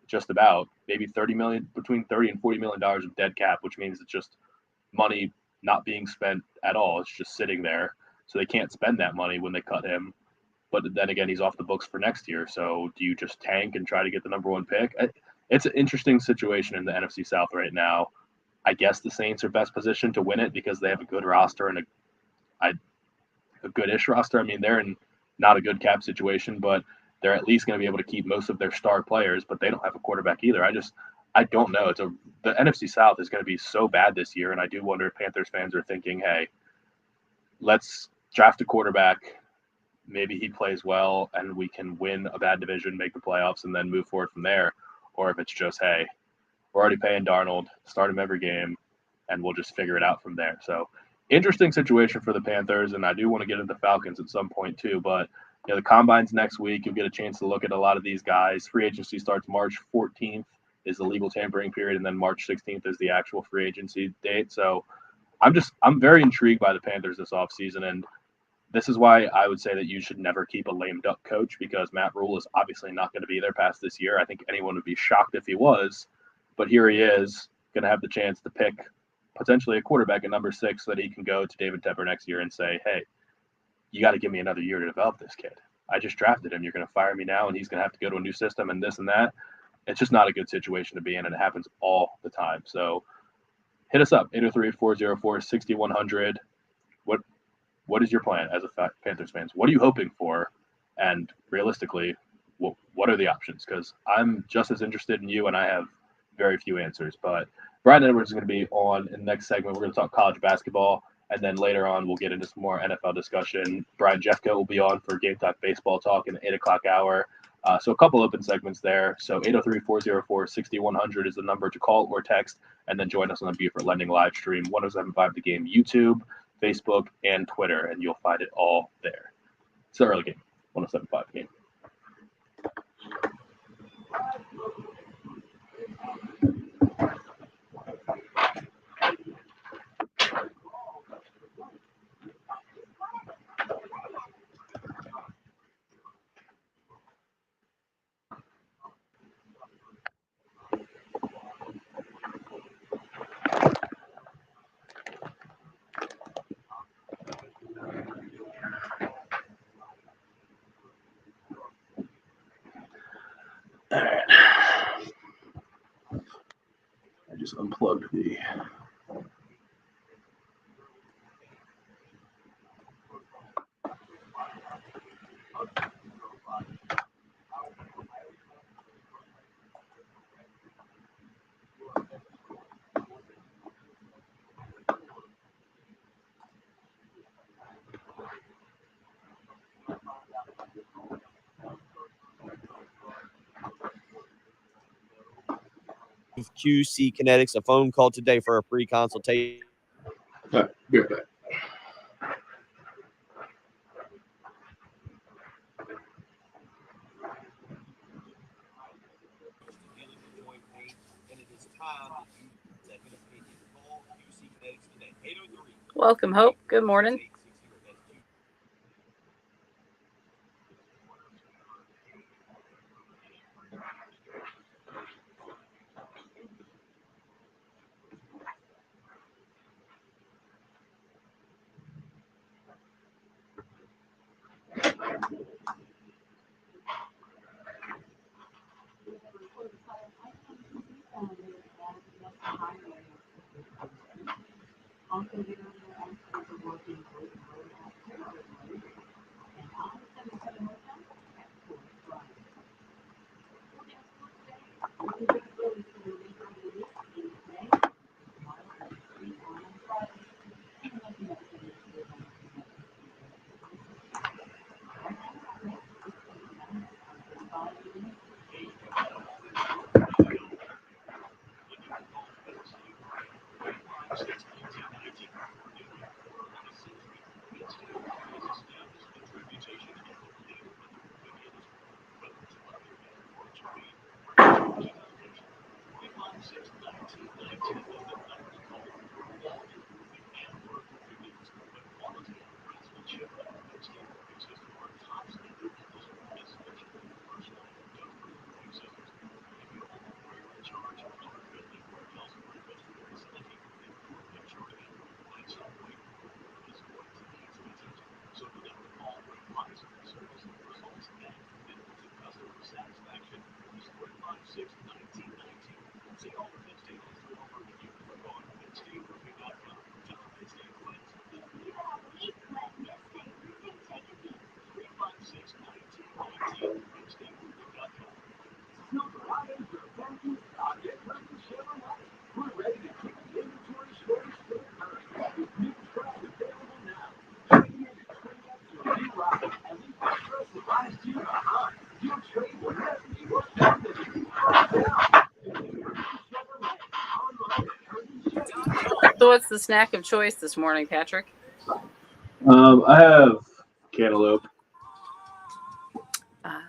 just about, maybe $30 million, between $30 and $40 million of dead cap, which means it's just money not being spent at all. It's just sitting there. So they can't spend that money when they cut him. But then again, he's off the books for next year. So do you just tank and try to get the number 1 pick? It's an interesting situation in the NFC South right now. I guess the Saints are best positioned to win it because they have a good roster and a good-ish roster. I mean, they're in not a good cap situation, but they're at least going to be able to keep most of their star players, but they don't have a quarterback either. I don't know. The NFC South is going to be so bad this year, and I do wonder if Panthers fans are thinking, hey, let's draft a quarterback. Maybe he plays well, and we can win a bad division, make the playoffs, and then move forward from there. Or if it's just, hey, we're already paying Darnold, start him every game, and we'll just figure it out from there. So interesting situation for the Panthers, and I do want to get into the Falcons at some point too. But the combine's next week. You'll get a chance to look at a lot of these guys. Free agency starts March 14th is the legal tampering period, and then March 16th is the actual free agency date. So I'm very intrigued by the Panthers this offseason, and this is why I would say that you should never keep a lame duck coach, because Matt Rule is obviously not going to be there past this year. I think anyone would be shocked if he was, but here he is going to have the chance to pick potentially a quarterback at number 6 so that he can go to David Tepper next year and say, hey, you got to give me another year to develop this kid. I just drafted him. You're going to fire me now, and he's going to have to go to a new system and this and that. It's just not a good situation to be in, and it happens all the time. So hit us up, 803-404-6100. what is your plan as a Panthers fans? What are you hoping for? And realistically, what are the options? Because I'm just as interested in you, and I have very few answers. But Brian Edwards is going to be on in the next segment. We're going to talk college basketball, and then later on we'll get into some more NFL discussion. Brian Jeffco will be on for Game Talk Baseball Talk in the 8 o'clock hour. So a couple open segments there. So 803-404-6100 is the number to call or text, and then join us on the Buford Lending live stream, 107.5 The Game, YouTube, Facebook, and Twitter, and you'll find it all there. It's the early game, 107.5 The Game. All right. I just unplugged the. QC Kinetics, a phone call today for a free consultation. All right, be right back. Welcome, Hope. Good morning. So what's the snack of choice this morning, Patrick? I have cantaloupe. Ah.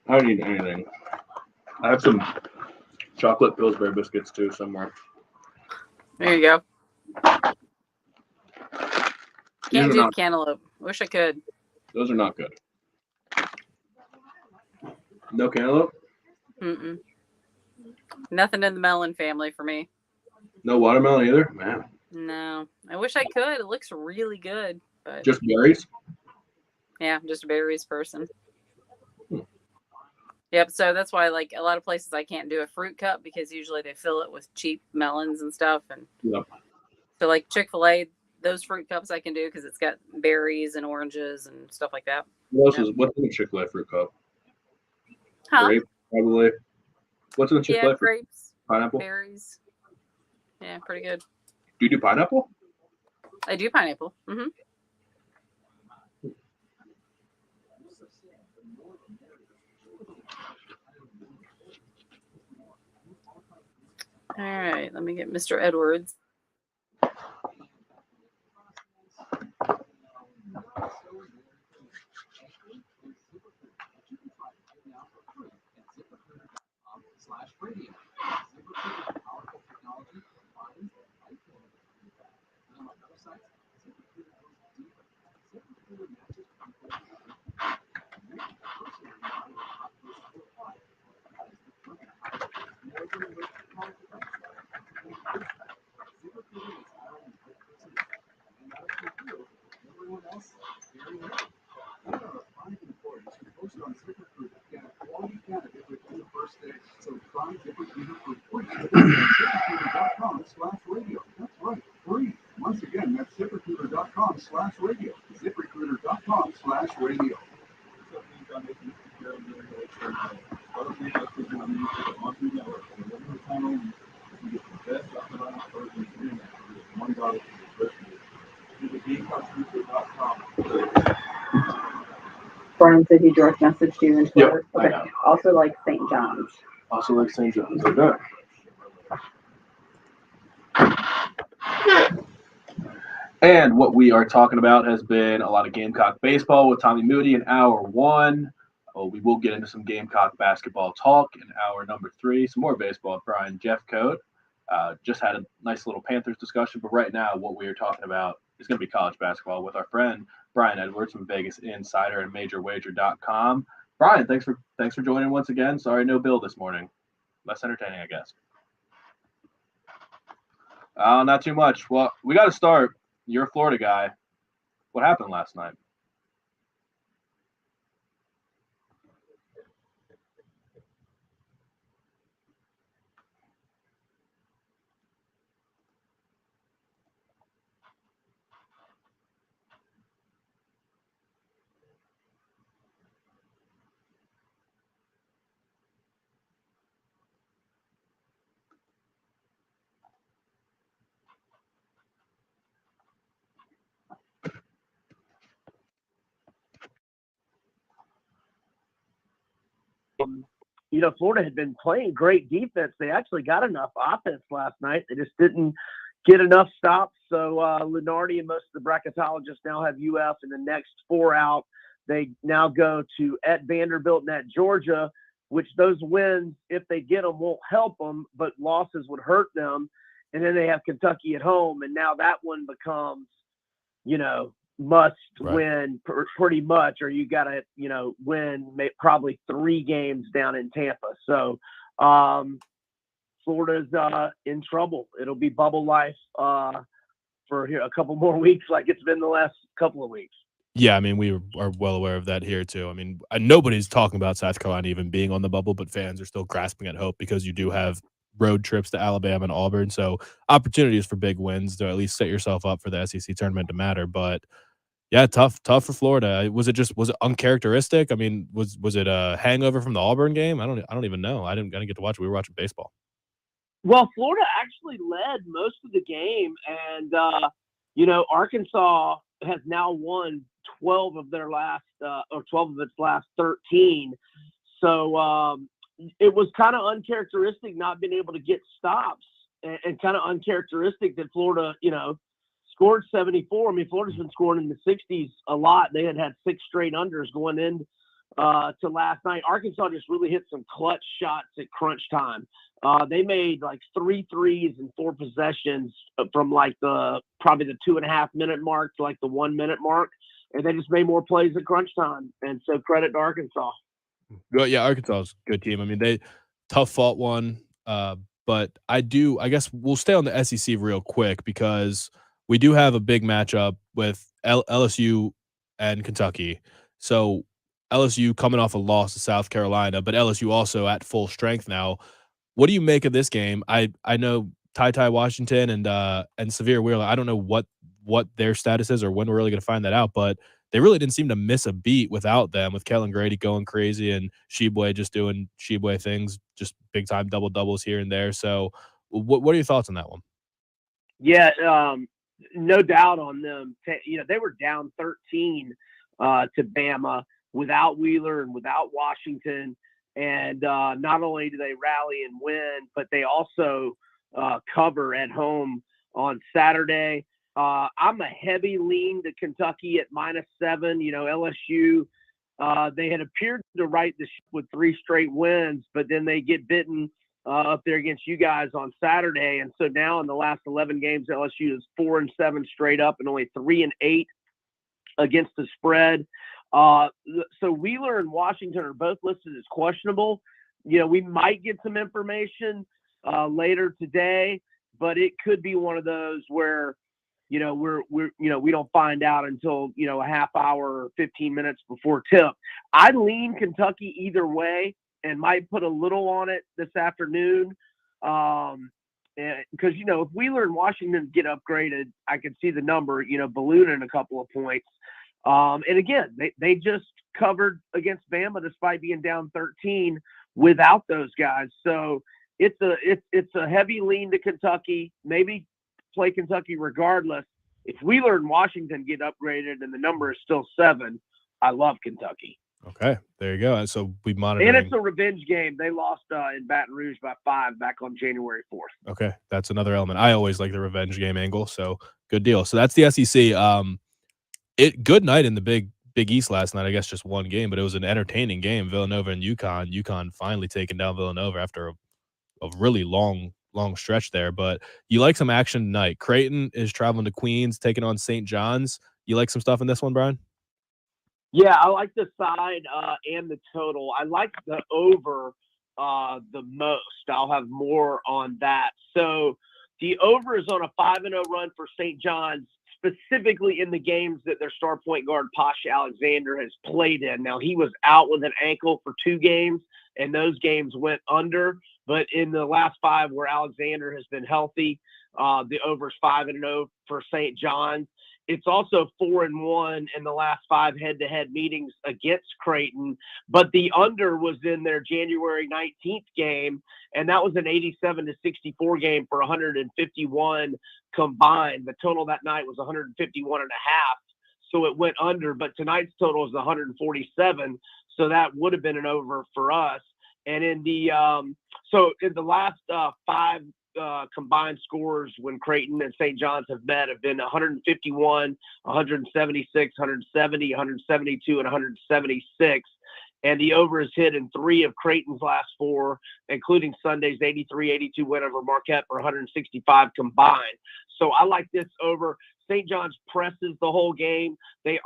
I don't need anything. I have some chocolate Pillsbury biscuits too somewhere. There you go. These Can't are do not, cantaloupe. Wish I could. those are not good. No cantaloupe? Mm-mm. Nothing in the melon family for me. No watermelon either? Man. No. I wish I could. It looks really good. But Just berries? yeah, I'm just a berries person. Yep, so that's why like a lot of places I can't do a fruit cup because usually they fill it with cheap melons and stuff. And yep. So like Chick-fil-A, those fruit cups I can do because it's got berries and oranges and stuff like that. What's in the Chick-fil-A fruit cup? Huh? Grape, probably. What's in the Chick-fil-A Yeah, fruit? grapes, Pineapple? berries. Yeah, pretty good. Do you do pineapple? I do pineapple. Mm-hmm. All right, let me get Mr. Edwards. Once again, that's ZipRecruiter.com/radio. ZipRecruiter.com/radio. Brian said he direct messaged you in Twitter. I Okay. know. Also like St. John's. Also like St. John's. Okay. And what we are talking about has been a lot of Gamecock baseball with Tommy Moody in hour 1. We will get into some Gamecock basketball talk in hour number 3. Some more baseball with Brian Jeffcoat. Just had a nice little Panthers discussion, but right now what we are talking about is going to be college basketball with our friend Brian Edwards from Vegas Insider and MajorWager.com. Brian, thanks for joining once again. Sorry, no Bill this morning. Less entertaining, I guess. Not too much. Well, we got to start. You're a Florida guy. What happened last night? Florida had been playing great defense. They actually got enough offense last night. They just didn't get enough stops. So Lenardi and most of the bracketologists now have UF in the next 4 out. They now go to at Vanderbilt and at Georgia, which those wins, if they get them, won't help them, but losses would hurt them. And then they have Kentucky at home, and now that one becomes, must win pretty much, or you got to, win probably 3 games down in Tampa. So Florida's in trouble. It'll be bubble life for a couple more weeks like it's been the last couple of weeks. Yeah, I mean, we are well aware of that here, too. I mean, nobody's talking about South Carolina even being on the bubble, but fans are still grasping at hope because you do have road trips to Alabama and Auburn. So opportunities for big wins to at least set yourself up for the SEC tournament to matter. But yeah, tough for Florida. Was it uncharacteristic? I mean, was it a hangover from the Auburn game? I don't even know. I didn't get to watch it. We were watching baseball. Well, Florida actually led most of the game, and Arkansas has now won 12 of its last 13. So it was kind of uncharacteristic not being able to get stops, and kind of uncharacteristic that Florida, scored 74. I mean, Florida's been scoring in the 60s a lot. They had 6 straight unders going in to last night. Arkansas just really hit some clutch shots at crunch time. They made like 3 threes in 4 possessions from probably the 2.5 minute mark to like the 1 minute mark. And they just made more plays at crunch time. And so credit to Arkansas. Well, yeah, Arkansas is a good team. I mean, they tough fought one. But I guess we'll stay on the SEC real quick because we do have a big matchup with LSU and Kentucky. So LSU coming off a loss to South Carolina, but LSU also at full strength now. What do you make of this game? I know Ty Washington and Severe Wheeler. I don't know what their status is or when we're really going to find that out, but they really didn't seem to miss a beat without them, with Kellen Grady going crazy and Sheboy just doing Sheboy things, just big time double doubles here and there. So what are your thoughts on that one? Yeah, no doubt on them. They were down 13 to Bama without Wheeler and without Washington. And not only do they rally and win, but they also cover at home on Saturday. I'm a heavy lean to Kentucky at -7. LSU, they had appeared to right the ship with 3 straight wins, but then they get bitten up there against you guys on Saturday. And so now in the last 11 games, LSU is 4-7 straight up and only 3-8 against the spread. So Wheeler and Washington are both listed as questionable. We might get some information later today, but it could be one of those where, we don't find out until, a half hour or 15 minutes before tip. I lean Kentucky either way and might put a little on it this afternoon. Because, if Wheeler and Washington get upgraded, I could see the number, ballooning a couple of points. And again, they just covered against Bama despite being down 13 without those guys. So it's a heavy lean to Kentucky. Maybe play Kentucky regardless. If Wheeler and Washington get upgraded and the number is still 7, I love Kentucky. Okay, there you go. So we monitor. And it's a revenge game. They lost in Baton Rouge by 5 back on January 4th. Okay, that's another element. I always like the revenge game angle, so good deal. So that's the SEC. Good night in the Big East last night. I guess just one game, but it was an entertaining game. Villanova and UConn. UConn finally taking down Villanova after a really long stretch there. But you like some action tonight. Creighton is traveling to Queens, taking on St. John's. You like some stuff in this one, Brian? Yeah, I like the side and the total. I like the over the most. I'll have more on that. So the over is on a 5-0 run for St. John's, specifically in the games that their star point guard, Pasha Alexander, has played in. Now, he was out with an ankle for 2 games, and those games went under. But in the last 5 where Alexander has been healthy, the over is 5-0 for St. John's. It's also 4-1 in the last 5 head-to-head meetings against Creighton, but the under was in their January 19th game, and that was an 87-64 game for 151 combined. The total that night was 151.5, so it went under, but tonight's total is 147, so that would have been an over for us. And in the last 5 combined scores when Creighton and St. John's have met have been 151, 176, 170, 172, and 176. And the over is hit in 3 of Creighton's last 4, including Sunday's 83-82 win over Marquette for 165 combined. So I like this over. St. John's presses the whole game. Their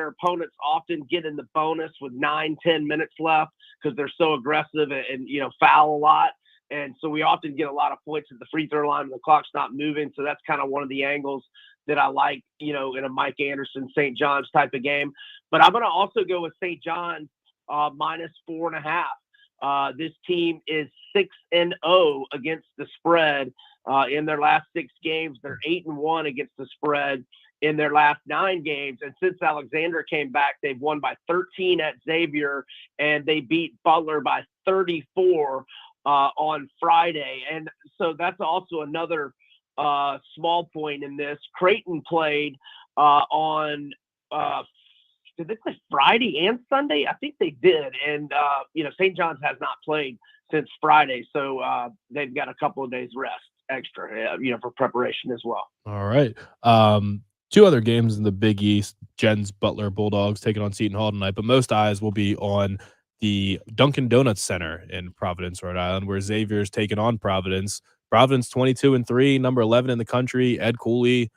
opponents often get in the bonus with 9-10 minutes left because they're so aggressive and foul a lot. And so we often get a lot of points at the free throw line when the clock's not moving. So that's kind of one of the angles that I like, in a Mike Anderson, St. John's type of game. But I'm going to also go with St. John's -4.5. This team is 6-0 against the spread in their last 6 games. They're 8-1 against the spread in their last 9 games. And since Alexander came back, they've won by 13 at Xavier, and they beat Butler by 34 on Friday. And so that's also another small point in this. Creighton played on did they play Friday and Sunday? I think they did. And St. John's has not played since Friday, so they've got a couple of days rest extra, for preparation as well. All right. 2 other games in the Big East. Jen's Butler Bulldogs taking on Seton Hall tonight, but most eyes will be on the Dunkin' Donuts Center in Providence, Rhode Island, where Xavier is taking on Providence. Providence 22-3, number 11 in the country. Ed Cooley,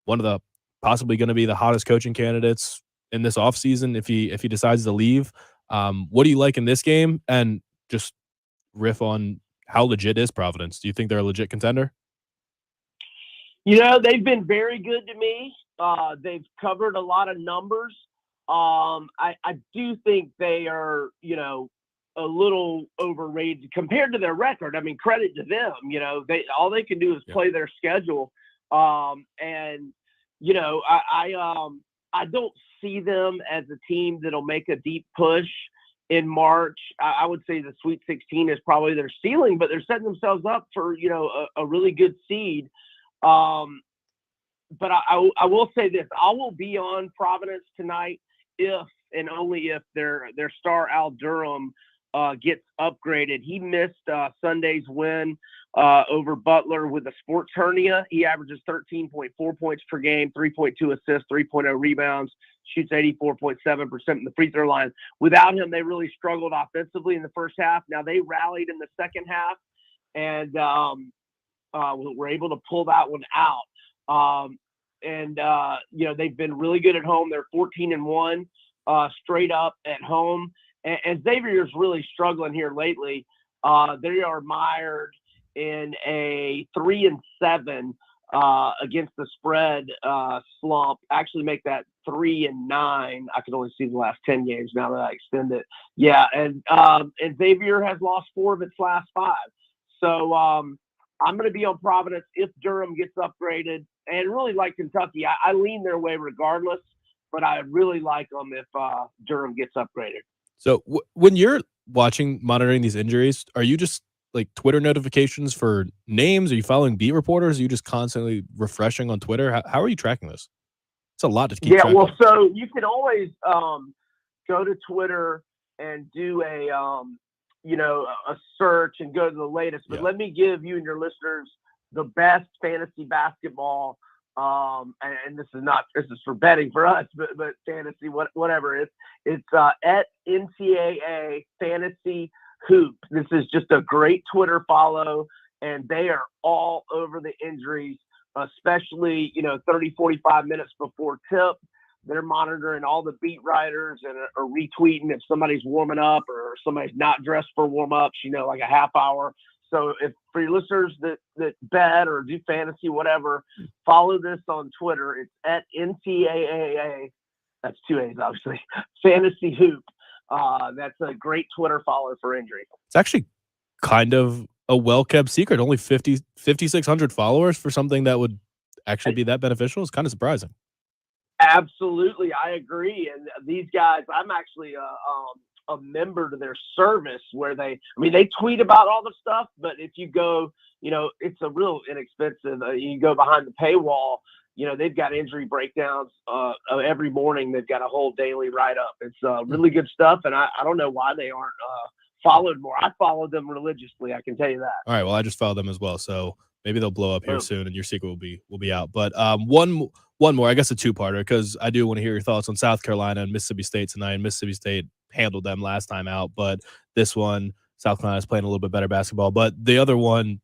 one of the possibly going to be the hottest coaching candidates in this offseason if he decides to leave. What do you like in this game? And just riff on how legit is Providence. Do you think they're a legit contender? They've been very good to me. They've covered a lot of numbers. I do think they are, a little overrated compared to their record. I mean, credit to them. All they can do is play their schedule. And I don't see them as a team that'll make a deep push in March. I would say the Sweet 16 is probably their ceiling, but they're setting themselves up for, a really good seed. But I will say this: I will be on Providence tonight if and only if their star Al Durham gets upgraded. He missed Sunday's win over Butler with a sports hernia. He averages 13.4 points per game, 3.2 assists, 3.0 rebounds, shoots 84.7% in the free throw line. Without him, they really struggled offensively in the first half. Now they rallied in the second half and were able to pull that one out. They've been really good at home. They're 14-1 straight up at home. And Xavier's really struggling here lately. They are mired in a 3-7 against the spread slump. Actually make that 3-9. I can only see the last 10 games now that I extend it. Yeah, and Xavier has lost 4 of its last 5. So I'm going to be on Providence if Durham gets upgraded. And really like Kentucky, I lean their way regardless, but I really like them if Durham gets upgraded. So when you're monitoring these injuries, are you just like Twitter notifications for names? Are you following beat reporters? Are you just constantly refreshing on Twitter? How are you tracking this? It's a lot to keep track of. So you can always go to Twitter and do a search and go to the latest. But let me give you and your listeners the best fantasy basketball. And this is for betting for us, but fantasy, whatever. It's at NCAA Fantasy Hoop. This is just a great Twitter follow, and they are all over the injuries, especially 30, 45 minutes before tip. They're monitoring all the beat writers and are retweeting if somebody's warming up or somebody's not dressed for warm-ups, like a half hour. So if for your listeners that bet or do fantasy, whatever, follow this on Twitter. It's at NCAA. That's 2 A's, obviously. Fantasy Hoop. That's a great Twitter follow for injury. It's actually kind of a well-kept secret. Only 5,600 followers for something that would actually be that beneficial is kind of surprising. Absolutely. I agree. And these guys, I'm actually a member to their service where they tweet about all the stuff, but if you go, it's a real inexpensive, you go behind the paywall, they've got injury breakdowns every morning. They've got a whole daily write-up. It's really good stuff. And I don't know why they aren't followed more. I follow them religiously. I can tell you that. All right. Well, I just followed them as well. So maybe they'll blow up here soon and your secret will be out. But one more, I guess a two-parter, because I do want to hear your thoughts on South Carolina and Mississippi State tonight. Mississippi State handled them last time out, but this one, South Carolina is playing a little bit better basketball. But the other one,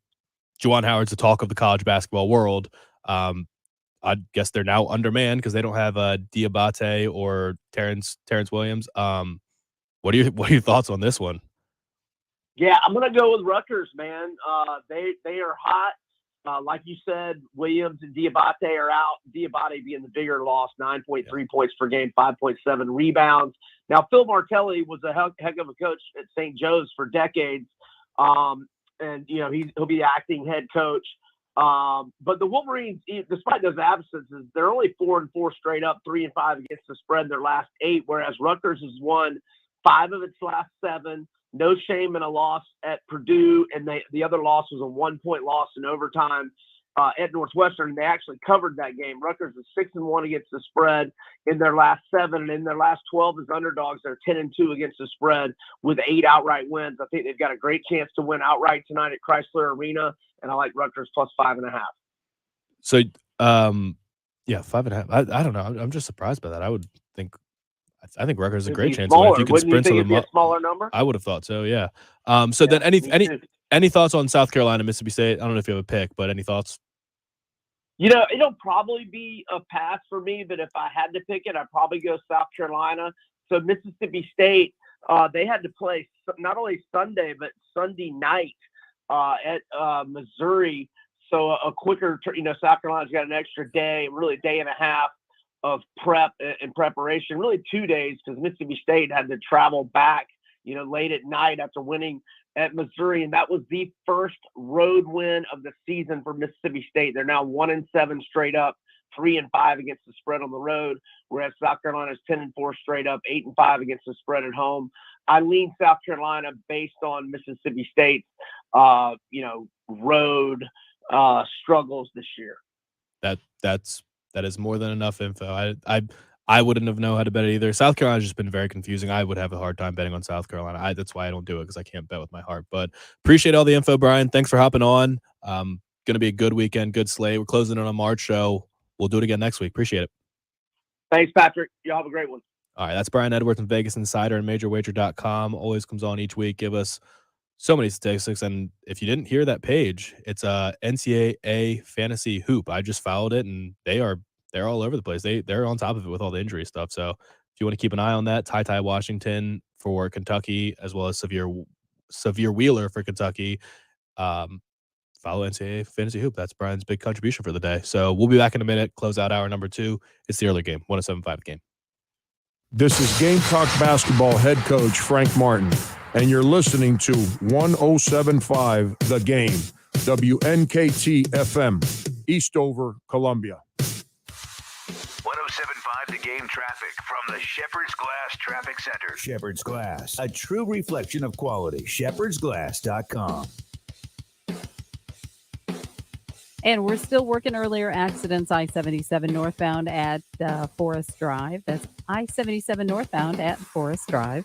Juwan Howard's the talk of the college basketball world. I guess they're now undermanned because they don't have Diabate or Terrence Williams. What are your thoughts on this one? Yeah, I'm gonna go with Rutgers, man. They are hot. Like you said, Williams and Diabate are out. Diabate being the bigger loss, 9.3 points per game, 5.7 rebounds. Now, Phil Martelli was a heck of a coach at St. Joe's for decades. And he'll be the acting head coach. But the Wolverines, despite those absences, they're only 4-4 straight up, 3-5 against the spread in their last 8, whereas Rutgers has won 5 of its last 7. No shame in a loss at Purdue, and the other loss was a 1-point loss in overtime at Northwestern. They actually covered that game. Rutgers is 6-1 against the spread in their last 7, and in their last 12 as underdogs, they're 10-2 against the spread with 8 outright wins. I think they've got a great chance to win outright tonight at Chrysler Arena, and I like Rutgers plus 5.5. So, 5.5. I don't know. I'm just surprised by that. I think Rutgers is a great chance. If you can sprint to them up, a smaller number? I would have thought so. Yeah. Then any thoughts on South Carolina, Mississippi State? I don't know if you have a pick, but any thoughts? It'll probably be a pass for me, but if I had to pick it, I'd probably go South Carolina. So Mississippi State, they had to play not only Sunday, but Sunday night at Missouri. So a quicker, South Carolina's got an extra day, really a day and a half of prep and preparation, really 2 days, because Mississippi State had to travel back, late at night after winning at Missouri. And that was the first road win of the season for Mississippi State. They're now 1-7 straight up, 3-5 against the spread on the road, whereas South Carolina's 10-4 straight up, 8-5 against the spread at home. I lean South Carolina based on Mississippi State's, road struggles this year. That is more than enough info. I wouldn't have known how to bet it either. South Carolina's just been very confusing. I would have a hard time betting on South Carolina. That's why I don't do it, because I can't bet with my heart. But appreciate all the info, Brian. Thanks for hopping on. Going to be a good weekend, good slate. We're closing on a March show. We'll do it again next week. Appreciate it. Thanks, Patrick. Y'all have a great one. All right, that's Brian Edwards from Vegas Insider and MajorWager.com. Always comes on each week, give us so many statistics. And if you didn't hear that page, it's NCAA Fantasy Hoop. I just followed it, and they're all over the place. They're on top of it with all the injury stuff. So if you want to keep an eye on that, Ty Washington for Kentucky, as well as Severe Wheeler for Kentucky. Follow NCAA Fantasy Hoop. That's Brian's big contribution for the day. So we'll be back in a minute. Close out hour number 2. It's the early game, 107.5 game. This is Gamecock basketball head coach Frank Martin, and you're listening to 107.5 The Game, WNKT FM, Eastover, Columbia. 107.5 The Game traffic from the Shepherd's Glass Traffic Center. Shepherd's Glass, a true reflection of quality. shepherdsglass.com. And we're still working earlier accidents, I-77 northbound at Forest Drive. That's I-77 northbound at Forest Drive.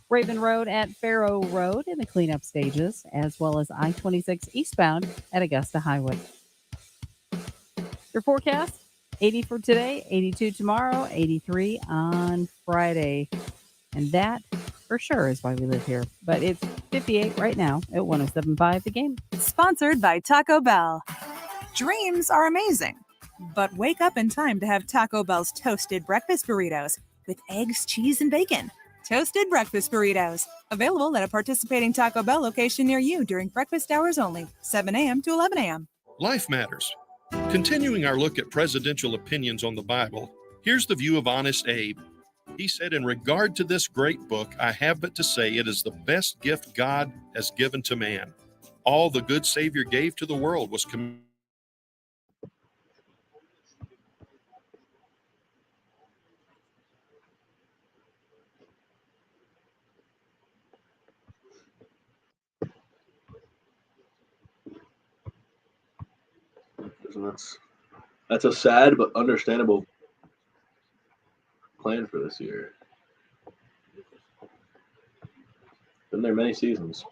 Raven Road at Farrow Road in the cleanup stages, as well as I-26 eastbound at Augusta Highway. Your forecast, 80 for today, 82 tomorrow, 83 on Friday. And that, for sure, is why we live here. But it's 58 right now at 107.5 The Game. Sponsored by Taco Bell. Dreams are amazing, but wake up in time to have Taco Bell's toasted breakfast burritos with eggs, cheese, and bacon. Toasted breakfast burritos, available at a participating Taco Bell location near you during breakfast hours only, 7 a.m. to 11 a.m. Life matters. Continuing our look at presidential opinions on the Bible, here's the view of Honest Abe. He said, in regard to this great book, I have but to say it is the best gift God has given to man. All the good Savior gave to the world was That's a sad but understandable plan for this year. Been there many seasons.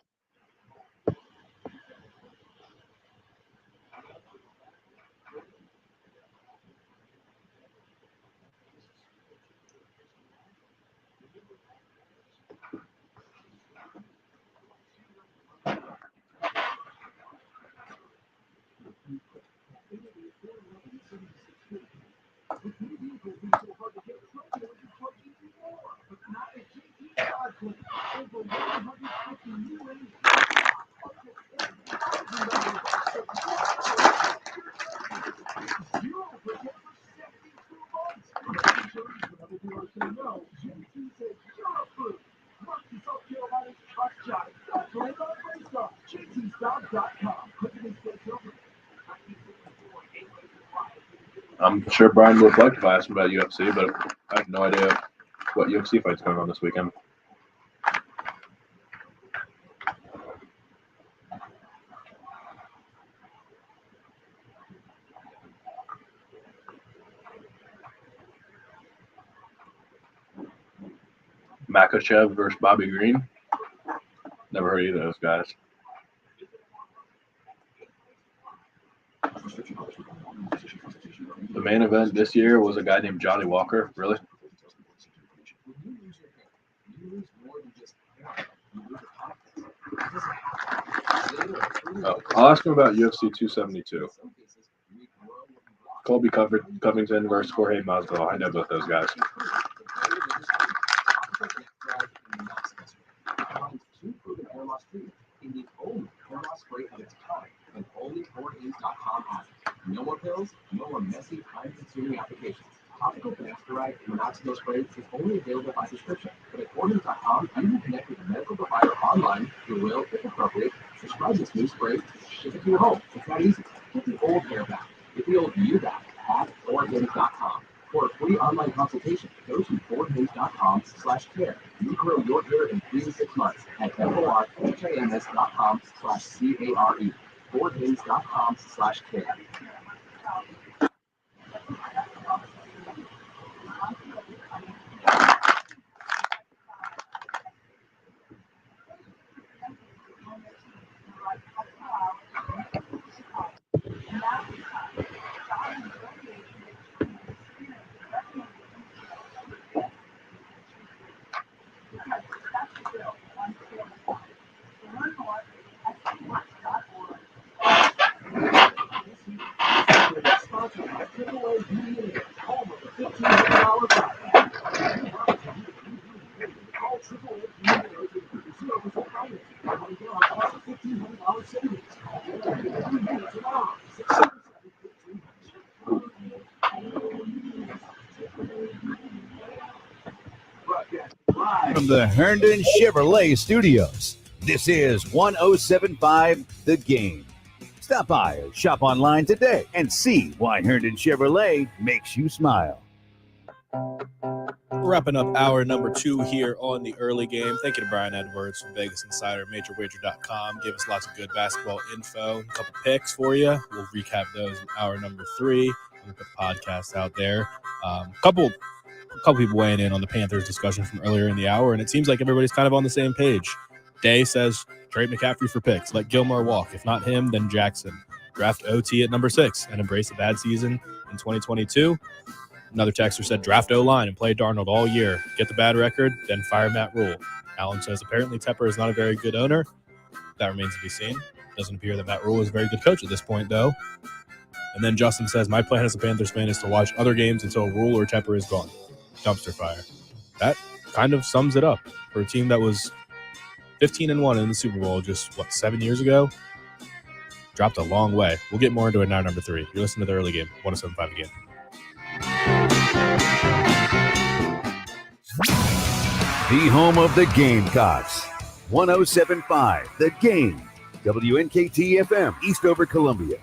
I'm sure Brian would like if I asked him about UFC, but I have no idea what UFC fight's going on this weekend. Makachev versus Bobby Green. Never heard either of those guys. The main event this year was a guy named Johnny Walker. Really? Oh, I'll ask him about UFC 272. Colby Covington versus Jorge Masvidal. I know both those guys. No more pills, no more messy, time-consuming applications. Topical finasteride Minoxidil spray is only available by subscription, but at Morton.com, you can connect with a medical provider online who will, if appropriate, prescribe this new spray, ship it to your home. It's that easy. Get the old hair back. Get the old you back at Boardgames.com. For a free online consultation, go to boardgames.com/care. You grow your hair in 3 to 6 months at BORHAMS.com/CARE. Boardgames.com/care. From the Herndon Chevrolet Studios, this is 1075 The Game. Stop by or shop online today and see why Herndon Chevrolet makes you smile. Wrapping up hour number 2 here on the early game. Thank you to Brian Edwards from Vegas Insider, MajorWager.com. Gave us lots of good basketball info, a couple picks for you. We'll recap those in hour number 3. We'll put the podcast out there. A couple people weighing in on the Panthers discussion from earlier in the hour, and it seems like everybody's kind of on the same page. Day says trade McCaffrey for picks. Let Gilmore walk. If not him, then Jackson. Draft OT at number 6 and embrace a bad season in 2022. Another texter said draft O-line and play Darnold all year. Get the bad record, then fire Matt Rule. Allen says apparently Tepper is not a very good owner. That remains to be seen. Doesn't appear that Matt Rule is a very good coach at this point, though. And then Justin says, my plan as a Panthers fan is to watch other games until Rule or Tepper is gone. Dumpster fire. That kind of sums it up for a team that was 15-1 in the Super Bowl just, 7 years ago? Dropped a long way. We'll get more into it now, number 3. You're listening to the early game, 107.5 again. The home of the Gamecocks, 107.5 The Game, WNKT FM, Eastover, Columbia.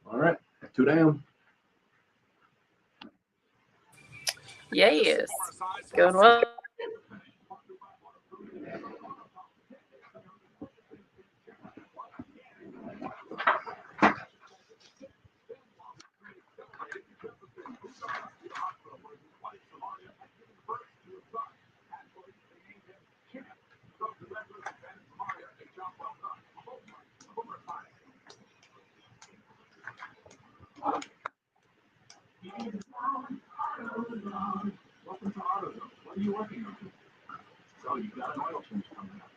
All right, 2 down. Yes. Going well. Welcome to AutoZone. What are you working on? So you've got an oil change coming up.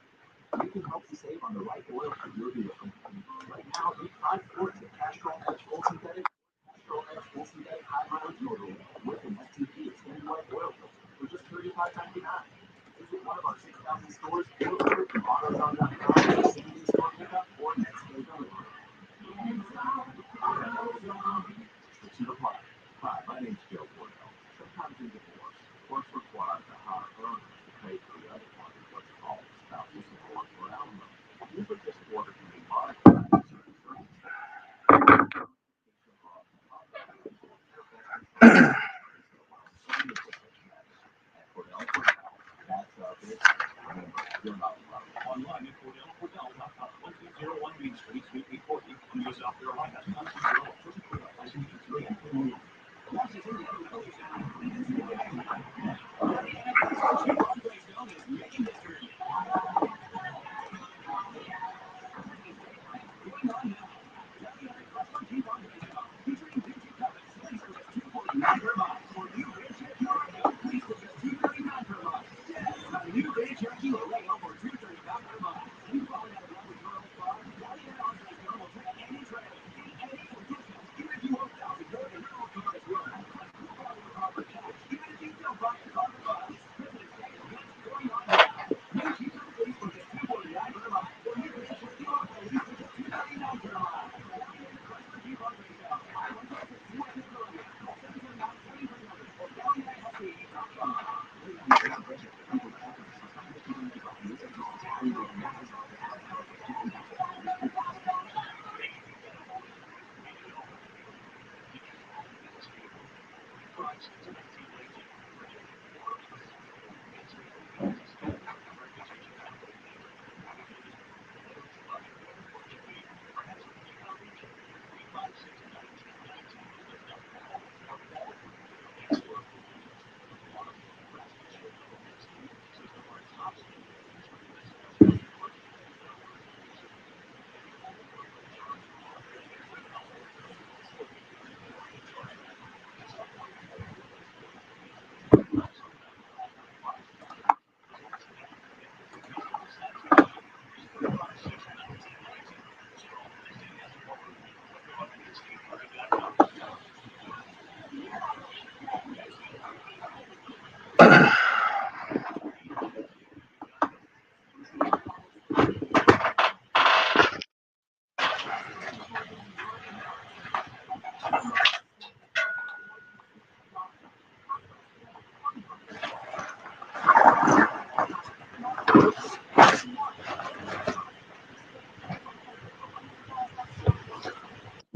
We can help you save on the right oil for your vehicle. Right now, we try Ford the Castrol Edge Full Synthetic, Castrol Edge Full Synthetic High Mileage Motor Oil with an STP extended life oil filter for just $35.99. Visit one of our 6,000 stores or order from AutoZone.com, same-day store pickup, or next-day delivery. Restrictions apply. Hi, my name's Joe Bordeaux. Sometimes in divorce, courts require the higher earners to pay for the other part of what's called spousal support or alimony. Here's what this order can be modified. Online at CordellCordell.com, 1201 Main Street, Suite 840, Columbia, South Carolina.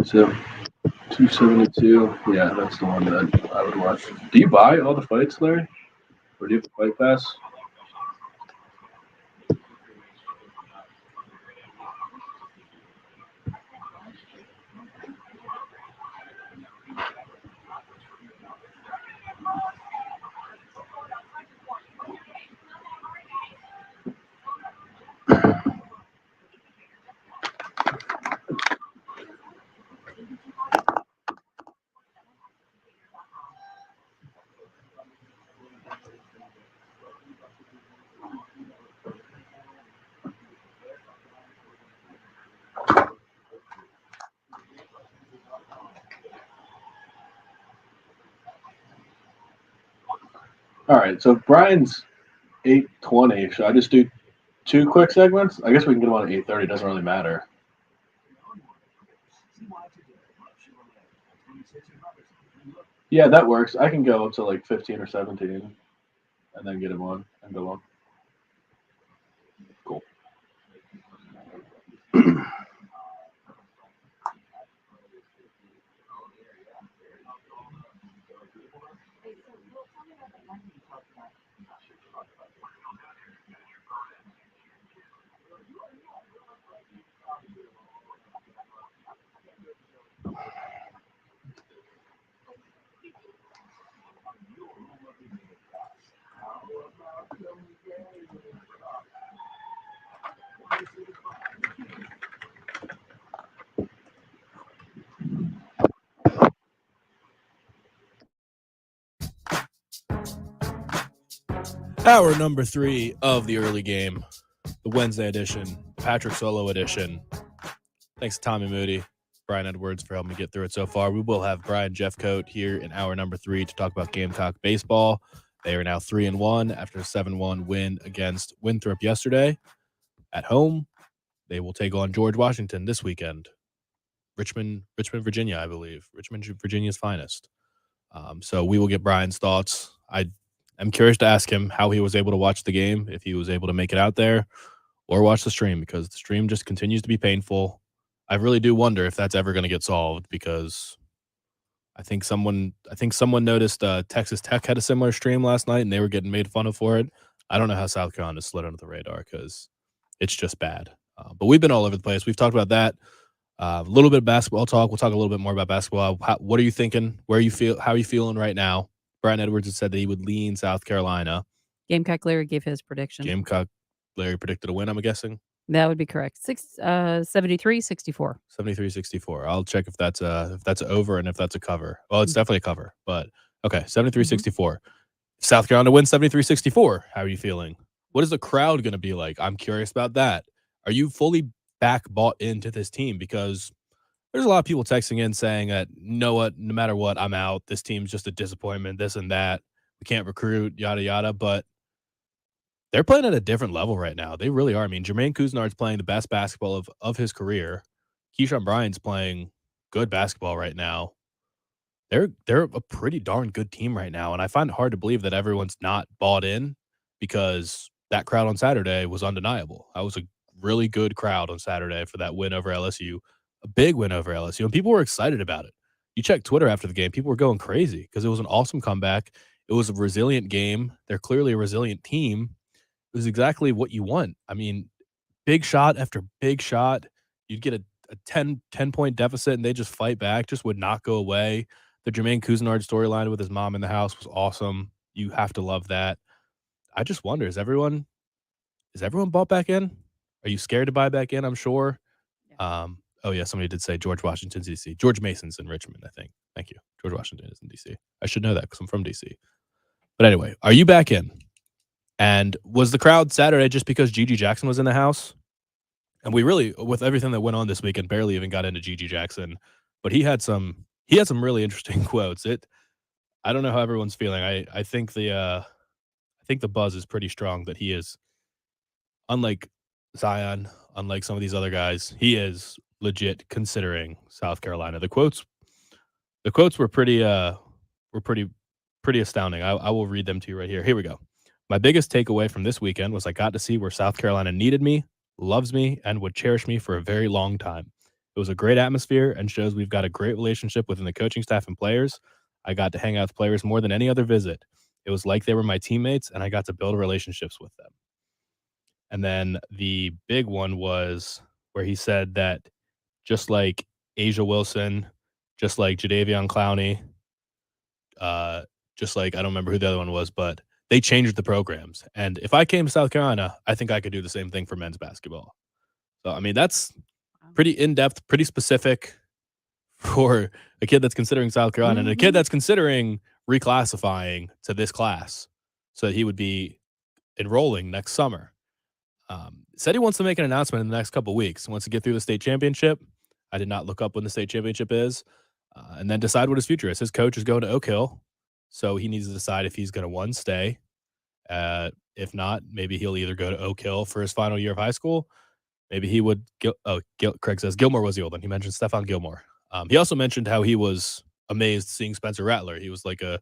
So 272. Yeah, that's the one that I would watch. Do you buy all the fights, Larry? Or do you have a fight pass? All right, so Brian's 8:20. Should I just do 2 quick segments? I guess we can get him on at 8:30. It doesn't really matter. Yeah, that works. I can go up to like 15 or 17 and then get him on and go on. Cool. Hour number 3 of the early game, the Wednesday edition, Patrick Solo edition. Thanks to Tommy Moody, Brian Edwards for helping me get through it so far. We will have Brian Jeffcoat here in hour number 3 to talk about Gamecock baseball. They are now 3-1 after a 7-1 win against Winthrop yesterday. At home, they will take on George Washington this weekend. Richmond, Virginia, I believe. Richmond, Virginia's finest. So we will get Brian's thoughts. I'm curious to ask him how he was able to watch the game, if he was able to make it out there or watch the stream, because the stream just continues to be painful. I really do wonder if that's ever going to get solved, because I think someone noticed Texas Tech had a similar stream last night and they were getting made fun of for it. I don't know how South Carolina slid under the radar, because it's just bad. But we've been all over the place. We've talked about that. A little bit of basketball talk. We'll talk a little bit more about basketball. What are you thinking? How are you feeling right now? Brian Edwards has said that he would lean South Carolina. Gamecock Larry gave his prediction. Gamecock Larry predicted a win, I'm guessing. That would be correct. 73-64. 73-64. I'll check if that's over and if that's a cover. Well, it's definitely a cover, but okay, 73-64. South Carolina wins 73-64. How are you feeling? What is the crowd going to be like? I'm curious about that. Are you fully bought into this team? Because there's a lot of people texting in saying that, no matter what, I'm out. This team's just a disappointment, this and that. We can't recruit, yada, yada. But they're playing at a different level right now. They really are. I mean, Jermaine Couisnard's playing the best basketball of his career. Keyshawn Bryant's playing good basketball right now. They're a pretty darn good team right now. And I find it hard to believe that everyone's not bought in, because that crowd on Saturday was undeniable. That was a really good crowd on Saturday for that win over LSU. A big win over LSU, and people were excited about it. you check Twitter after the game, people were going crazy because it was an awesome comeback. It was a resilient game. They're clearly a resilient team. It was exactly what you want. I mean, big shot after big shot. You'd get a 10-point deficit, and they just fight back, just would not go away. The Jermaine Cousinard storyline with his mom in the house was awesome. You have to love that. I just wonder, is everyone bought back in? Are you scared to buy back in? I'm sure. Oh, yeah, somebody did say George Washington's D.C. George Mason's in Richmond, I think. Thank you. George Washington is in D.C. I should know that because I'm from D.C. But anyway, are you back in? And was the crowd Saturday just because Gigi Jackson was in the house? And we really, with everything that went on this weekend, barely even got into Gigi Jackson. But he had some really interesting quotes. I don't know how everyone's feeling. I think the buzz is pretty strong that he is, unlike Zion, unlike some of these other guys, he is legit considering South Carolina. The quotes were pretty astounding. I will read them to you right here. Here we go. My biggest takeaway from this weekend was I got to see where South Carolina needed me, loves me, and would cherish me for a very long time. It was a great atmosphere and shows we've got a great relationship within the coaching staff and players. I got to hang out with players more than any other visit. It was like they were my teammates, and I got to build relationships with them. And then the big one was where he said that just like Asia Wilson, just like Jadeveon Clowney, just like, I don't remember who the other one was, but they changed the programs. And if I came to South Carolina, I think I could do the same thing for men's basketball. So, I mean, that's pretty in-depth, pretty specific for a kid that's considering South Carolina and a kid that's considering reclassifying to this class so that he would be enrolling next summer. Said he wants to make an announcement in the next couple of weeks. He wants to get through the state championship. I did not look up when the state championship is, and then decide what his future is. His coach is going to Oak Hill, so he needs to decide if he's going to, one, stay. If not, maybe he'll either go to Oak Hill for his final year of high school. Maybe he would Craig says Gilmore was the old one. He mentioned Stephon Gilmore. He also mentioned how he was amazed seeing Spencer Rattler. He was like a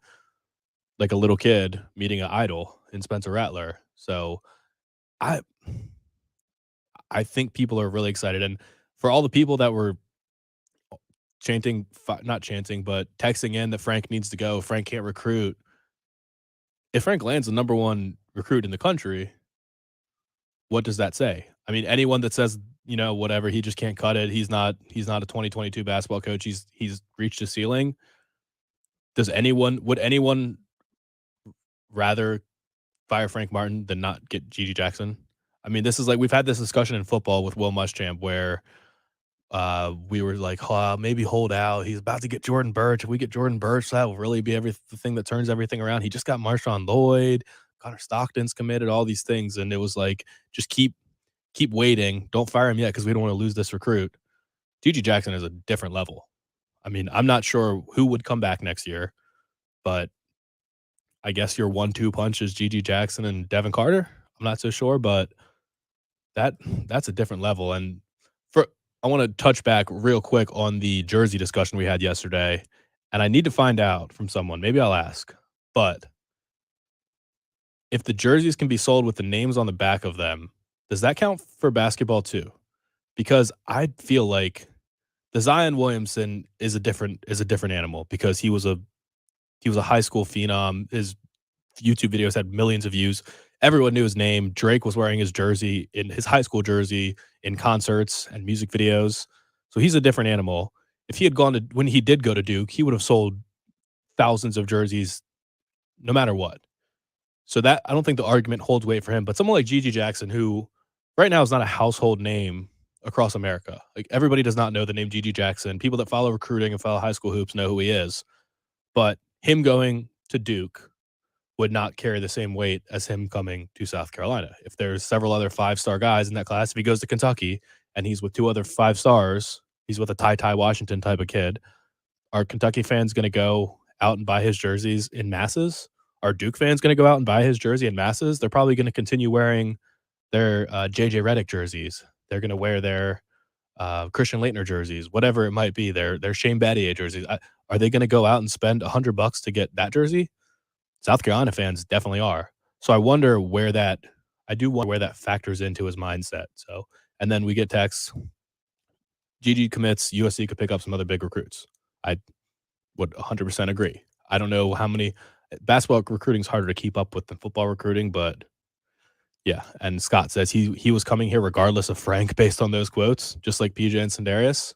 little kid meeting an idol in Spencer Rattler. So I think people are really excited. And for all the people that were not chanting, but texting in that Frank needs to go, Frank can't recruit. If Frank lands the number one recruit in the country, what does that say? I mean, anyone that says, whatever, he just can't cut it. He's not a 2022 basketball coach. He's reached a ceiling. Would anyone rather fire Frank Martin than not get Gigi Jackson? I mean, this is like, we've had this discussion in football with Will Muschamp where we were like, maybe hold out. He's about to get Jordan Birch. If we get Jordan Birch, that will really be the thing that turns everything around. He just got Marshawn Lloyd. Connor Stockton's committed, all these things. And it was like, just keep waiting. Don't fire him yet because we don't want to lose this recruit. Gigi Jackson is a different level. I mean, I'm not sure who would come back next year, but I guess your 1-2 punch is Gigi Jackson and Devin Carter. I'm not so sure, but that's a different level. And I want to touch back real quick on the jersey discussion we had yesterday, and I need to find out from someone. Maybe I'll ask, but if the jerseys can be sold with the names on the back of them, does that count for basketball too? Because I feel like the Zion Williamson is a different animal because he was a high school phenom. His YouTube videos had millions of views. Everyone knew his name. Drake was wearing his jersey, in his high school jersey, in concerts and music videos. So he's a different animal. If he had when he did go to Duke, he would have sold thousands of jerseys no matter what. So that, I don't think the argument holds weight for him. But someone like Gigi Jackson, who right now is not a household name across America. Like, everybody does not know the name Gigi Jackson. People that follow recruiting and follow high school hoops know who he is. But him going to Duke would not carry the same weight as him coming to South Carolina. If there's several other 5-star guys in that class, if he goes to Kentucky and he's with 2 other 5 stars, he's with a Ty Washington type of kid, are Kentucky fans going to go out and buy his jerseys in masses? Are Duke fans going to go out and buy his jersey in masses? They're probably going to continue wearing their JJ Redick jerseys. They're going to wear their Christian Laettner jerseys, whatever it might be, their Shane Battier jerseys. Are they going to go out and spend $100 to get that jersey? South Carolina fans definitely are. So I wonder where that factors into his mindset. So, and then we get texts, GG commits, USC could pick up some other big recruits. would 100% agree. I don't know how many basketball recruiting is harder to keep up with than football recruiting, but yeah. And Scott says he was coming here regardless of Frank based on those quotes, just like PJ and Sendarius.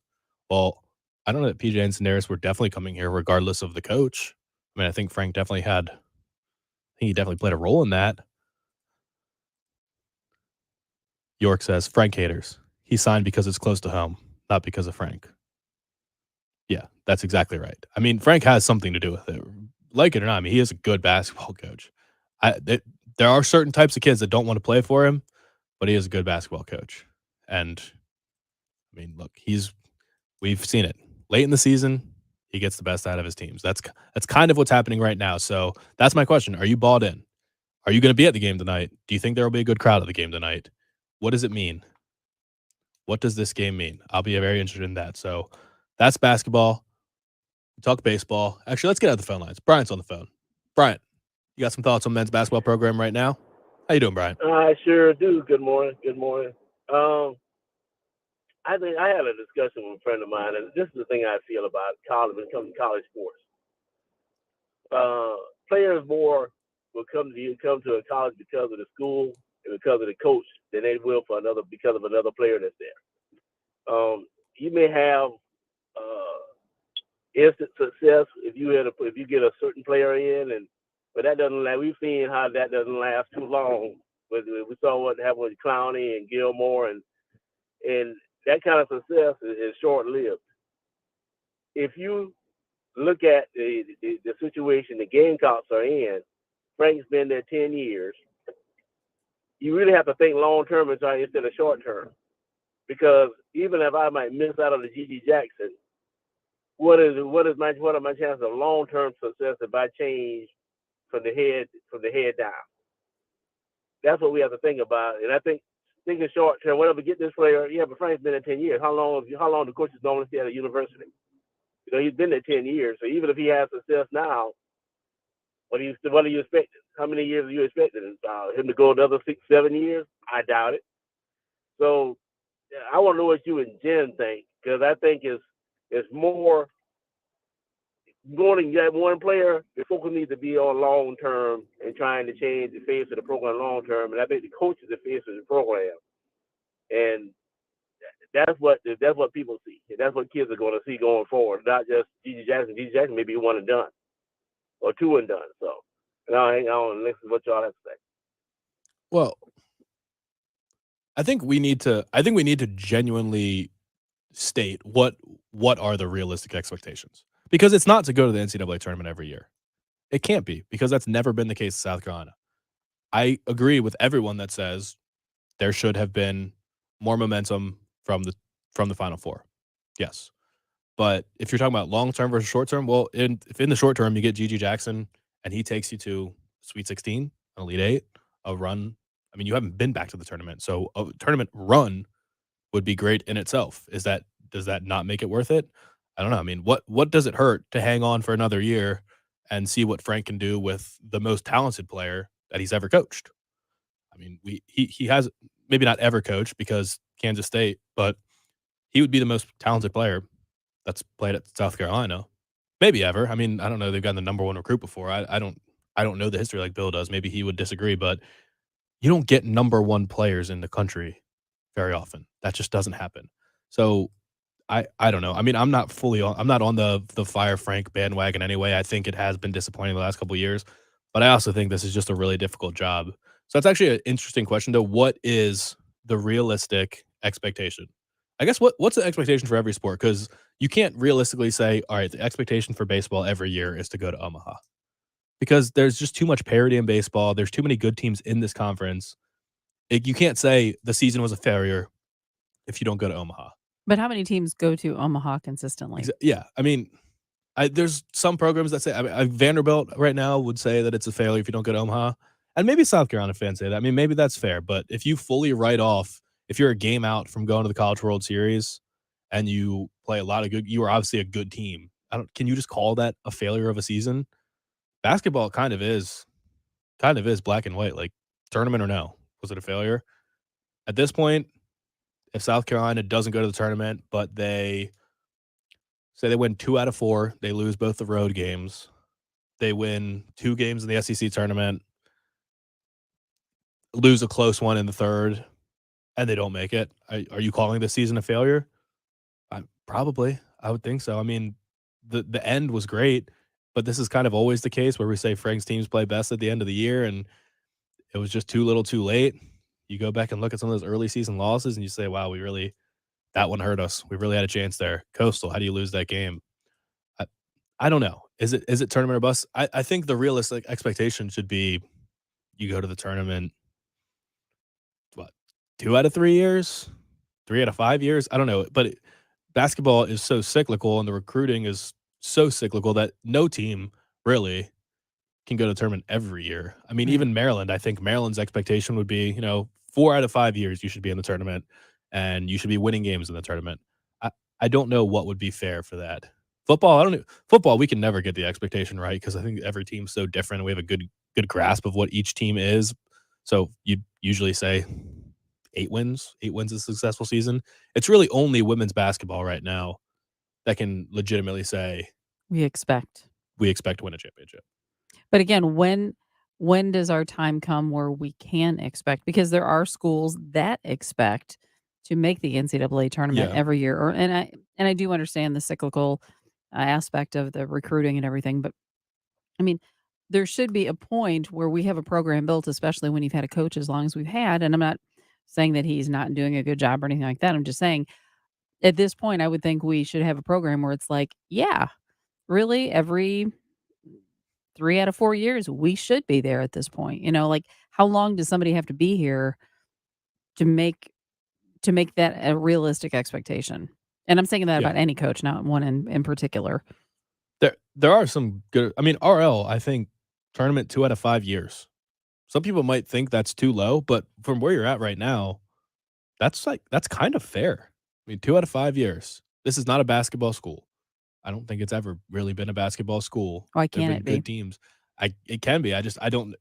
Well, I don't know that PJ and Sendarius were definitely coming here regardless of the coach. I mean, I think Frank definitely he definitely played a role in that. York says, Frank haters. He signed because it's close to home, not because of Frank. Yeah, that's exactly right. I mean, Frank has something to do with it. Like it or not, I mean, he is a good basketball coach. There are certain types of kids that don't want to play for him, but he is a good basketball coach. And, I mean, look, we've seen it. Late in the season, he gets the best out of his teams. That's kind of what's happening right now. So that's my question. Are you bought in? Are you going to be at the game tonight? Do you think there will be a good crowd at the game tonight? What does it mean? What does this game mean? I'll be very interested in that. So that's basketball. We talk baseball. Actually, let's get out the phone lines. Bryant's on the phone. Bryant, you got some thoughts on men's basketball program right now? How you doing, Bryant? I sure do. Good morning. Good morning. I think I had a discussion with a friend of mine, and this is the thing I feel about college when it comes to college sports. Players more will come to a college because of the school and because of the coach than they will because of another player that's there. You may have instant success if you get a certain player in, but that doesn't last. We've seen how that doesn't last too long. We saw what happened with Clowney and Gilmore, and that kind of success is short-lived. If you look at the situation the Gamecocks are in, Frank's been there 10 years. You really have to think long-term instead of short-term, because even if I might miss out on the G.G. Jackson, what are my chances of long-term success if I change from the head down? That's what we have to think about. And I think thinking short-term, whatever, get this player. Yeah, but Frank's been there 10 years. How long do coaches normally stay at a university? You know, he's been there 10 years. So even if he has success now, what are you expecting? How many years are you expecting? Him to go another 6, 7 years? I doubt it. So I want to know what you and Jen think, because I think it's more going to get one player. The focus needs to be on long term and trying to change the face of the program long term. And I think the coach is the face of the program, and that's what people see. And that's what kids are going to see going forward. Not just G.G. Jackson. G.G. Jackson may be one and done, or two and done. So, and I'll hang on and listen to what y'all have to say. Well, I think we need to genuinely state what are the realistic expectations, because it's not to go to the NCAA tournament every year. It can't be, because that's never been the case in South Carolina. I agree with everyone that says there should have been more momentum from the Final Four. Yes. But if you're talking about long-term versus short-term, well, if in the short term you get G.G. Jackson and he takes you to Sweet 16, an Elite 8, a run. I mean, you haven't been back to the tournament, so a tournament run would be great in itself. Does that not make it worth it? I don't know. I mean, what does it hurt to hang on for another year and see what Frank can do with the most talented player that he's ever coached? I mean, he has maybe not ever coached, because Kansas State, but he would be the most talented player that's played at South Carolina, maybe ever. I mean, I don't know. They've gotten the number one recruit before. I don't know the history like Bill does. Maybe he would disagree, but you don't get number one players in the country very often. That just doesn't happen. So I don't know. I mean, I'm not on the Fire Frank bandwagon anyway. I think it has been disappointing the last couple of years, but I also think this is just a really difficult job. So that's actually an interesting question, though. What is the realistic expectation? I guess what's the expectation for every sport? Because you can't realistically say, all right, the expectation for baseball every year is to go to Omaha, because there's just too much parity in baseball. There's too many good teams in this conference. You can't say the season was a failure if you don't go to Omaha. But how many teams go to Omaha consistently? Yeah, I mean, there's some programs that say, Vanderbilt right now would say that it's a failure if you don't go to Omaha. And maybe South Carolina fans say that. I mean, maybe that's fair. But if you fully write off, if you're a game out from going to the College World Series and you play you are obviously a good team. Can you just call that a failure of a season? Basketball kind of is black and white, like tournament or no. Was it a failure? At this point, if South Carolina doesn't go to the tournament, but they say they win 2 out of 4, they lose both the road games, they win 2 games in the SEC tournament, lose a close one in the third, and they don't make it. Are you calling this season a failure? Probably. I would think so. I mean, the end was great, but this is kind of always the case where we say Frank's teams play best at the end of the year, and it was just too little too late. You go back and look at some of those early season losses, and you say, wow, that one hurt us. We really had a chance there. Coastal, how do you lose that game? I don't know. Is it tournament or bust? I think the realistic expectation should be you go to the tournament, what, 2 out of 3 years? 3 out of 5 years? I don't know. But basketball is so cyclical and the recruiting is so cyclical that no team really can go to the tournament every year. I mean, even Maryland, I think Maryland's expectation would be, 4 out of 5 years you should be in the tournament and you should be winning games in the tournament. I don't know what would be fair for that. Football, we can never get the expectation right because I think every team's so different. We have a good grasp of what each team is. So you usually say 8 wins. 8 wins is a successful season. It's really only women's basketball right now that can legitimately say We expect. to win a championship. But again, when does our time come where we can expect? Because there are schools that expect to make the NCAA tournament Yeah. every year, and I do understand the cyclical aspect of the recruiting and everything. But I mean, there should be a point where we have a program built, especially when you've had a coach as long as we've had. And I'm not saying that he's not doing a good job or anything like that. I'm just saying at this point, I would think we should have a program where it's like, yeah, really every 3 out of 4 years, we should be there at this point. Like how long does somebody have to be here to make that a realistic expectation? And I'm saying that Yeah. about any coach, not one in particular. There are some good. I mean, RL, I think tournament 2 out of 5 years. Some people might think that's too low, but from where you're at right now, that's kind of fair. I mean, 2 out of 5 years. This is not a basketball school. I don't think it's ever really been a basketball school. Why There've can't been it be? good teams. It can be. I don't.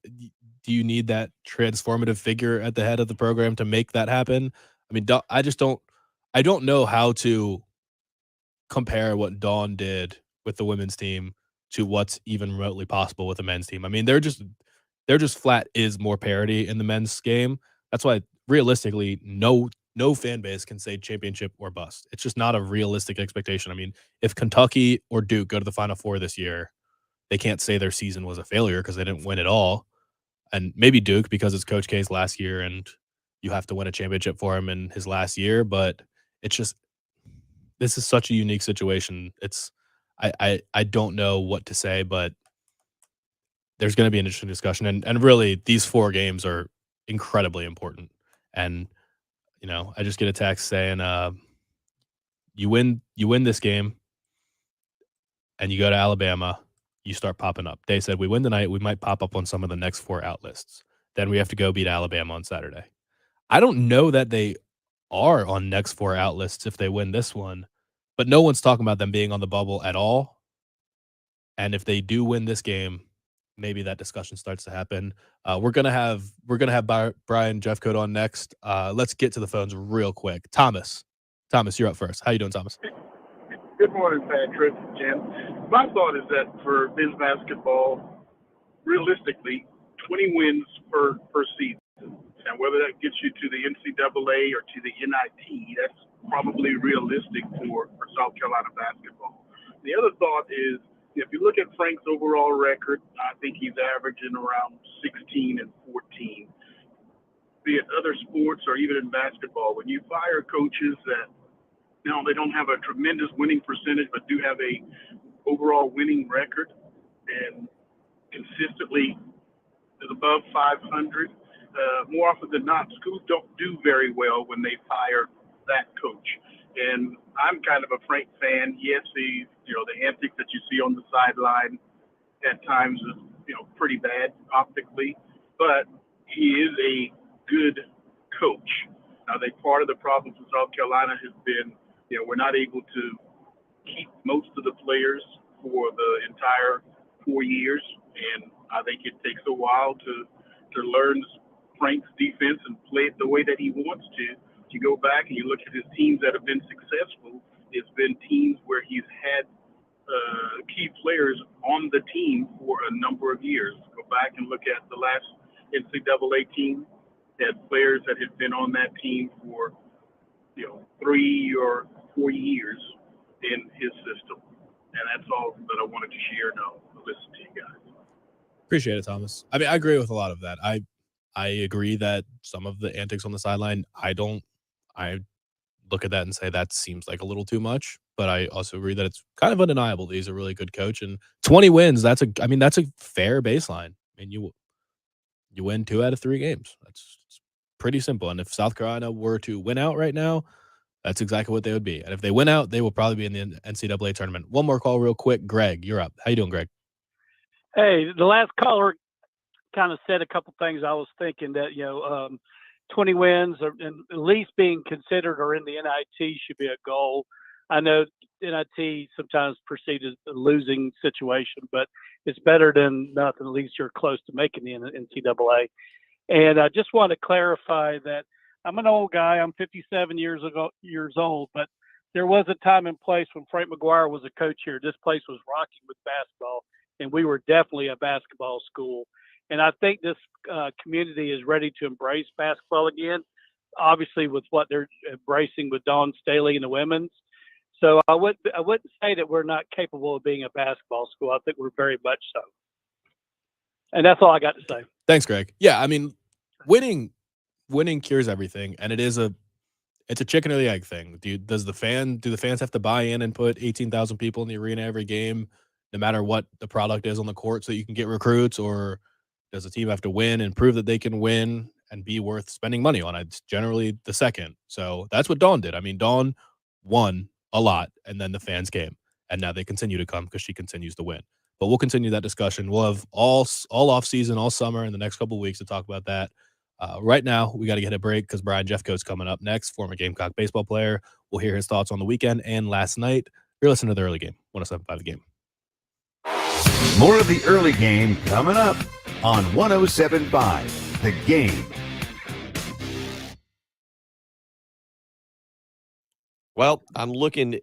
Do you need that transformative figure at the head of the program to make that happen? I mean, I just don't. I don't know how to compare what Dawn did with the women's team to what's even remotely possible with the men's team. I mean, they're just flat is more parity in the men's game. That's why realistically, no fan base can say championship or bust. It's just not a realistic expectation. I mean, if Kentucky or Duke go to the Final Four this year, they can't say their season was a failure because they didn't win at all. And maybe Duke because it's Coach K's last year and you have to win a championship for him in his last year. But it's just, this is such a unique situation. I don't know what to say, but there's going to be an interesting discussion. And really, these 4 games are incredibly important. And, I just get a text saying, you win this game and you go to Alabama, you start popping up. They said, we win tonight, we might pop up on some of the next 4 out lists. Then we have to go beat Alabama on Saturday. I don't know that they are on next 4 out lists if they win this one, but no one's talking about them being on the bubble at all. And if they do win this game, maybe that discussion starts to happen. We're gonna have Brian Jeffcoat on next. Let's get to the phones real quick. Thomas, you're up first. How you doing, Thomas? Good morning, Patrick, Jim. My thought is that for men's basketball, realistically, 20 wins per season. And whether that gets you to the NCAA or to the NIT, that's probably realistic for South Carolina basketball. The other thought is, if you look at Frank's overall record, I think he's averaging around 16 and 14. Be it other sports or even in basketball, when you fire coaches that they don't have a tremendous winning percentage, but do have a overall winning record and consistently is above 500. More often than not, schools don't do very well when they fire that coach. And I'm kind of a Frank fan. Yes, the antics that you see on the sideline at times is pretty bad optically, but he is a good coach. Now, part of the problem for South Carolina has been we're not able to keep most of the players for the entire 4 years, and I think it takes a while to learn Frank's defense and play it the way that he wants to. You go back and you look at his teams that have been successful, it's been teams where he's had key players on the team for a number of years. Go back and look at the last NCAA team. Had players that had been on that team for 3 or 4 years in his system. And that's all that I wanted to share. Now, listen to you guys. Appreciate it, Thomas. I mean, I agree with a lot of that. I agree that some of the antics on the sideline, I look at that and say that seems like a little too much. But I also agree that it's kind of undeniable that he's a really good coach. And 20 wins, that's a fair baseline. I mean, you win 2 out of 3 games. It's pretty simple. And if South Carolina were to win out right now, that's exactly what they would be. And if they win out, they will probably be in the NCAA tournament. One more call real quick. Greg, you're up. How you doing, Greg? Hey, the last caller kind of said a couple things. I was thinking that, 20 wins or at least being considered or in the NIT should be a goal. I know NIT sometimes perceived as a losing situation, but it's better than nothing. At least you're close to making the NCAA. And I just want to clarify that I'm an old guy. I'm 57 years old, but there was a time and place when Frank McGuire was a coach here. This place was rocking with basketball, and we were definitely a basketball school. And I think this community is ready to embrace basketball again, obviously with what they're embracing with Dawn Staley and the women's. So I wouldn't say that we're not capable of being a basketball school. I think we're very much so. And that's all I got to say. Thanks, Greg. Yeah, I mean, winning cures everything, and it's a chicken or the egg thing. Do the fans have to buy in and put 18,000 people in the arena every game, no matter what the product is on the court, so you can get recruits, or does the team have to win and prove that they can win and be worth spending money on? It's generally the second. So that's what Dawn did. I mean, Dawn won a lot, and then the fans came, and now they continue to come because she continues to win. But we'll continue that discussion. We'll have all off season, all summer, in the next couple of weeks to talk about that. Right now, we got to get a break because Brian Jeffcoat's coming up next, former Gamecock baseball player. We'll hear his thoughts on the weekend and last night. You're listening to The Early Game, 107.5 The Game. More of The Early Game coming up on 107.5 The Game. Well, I'm looking.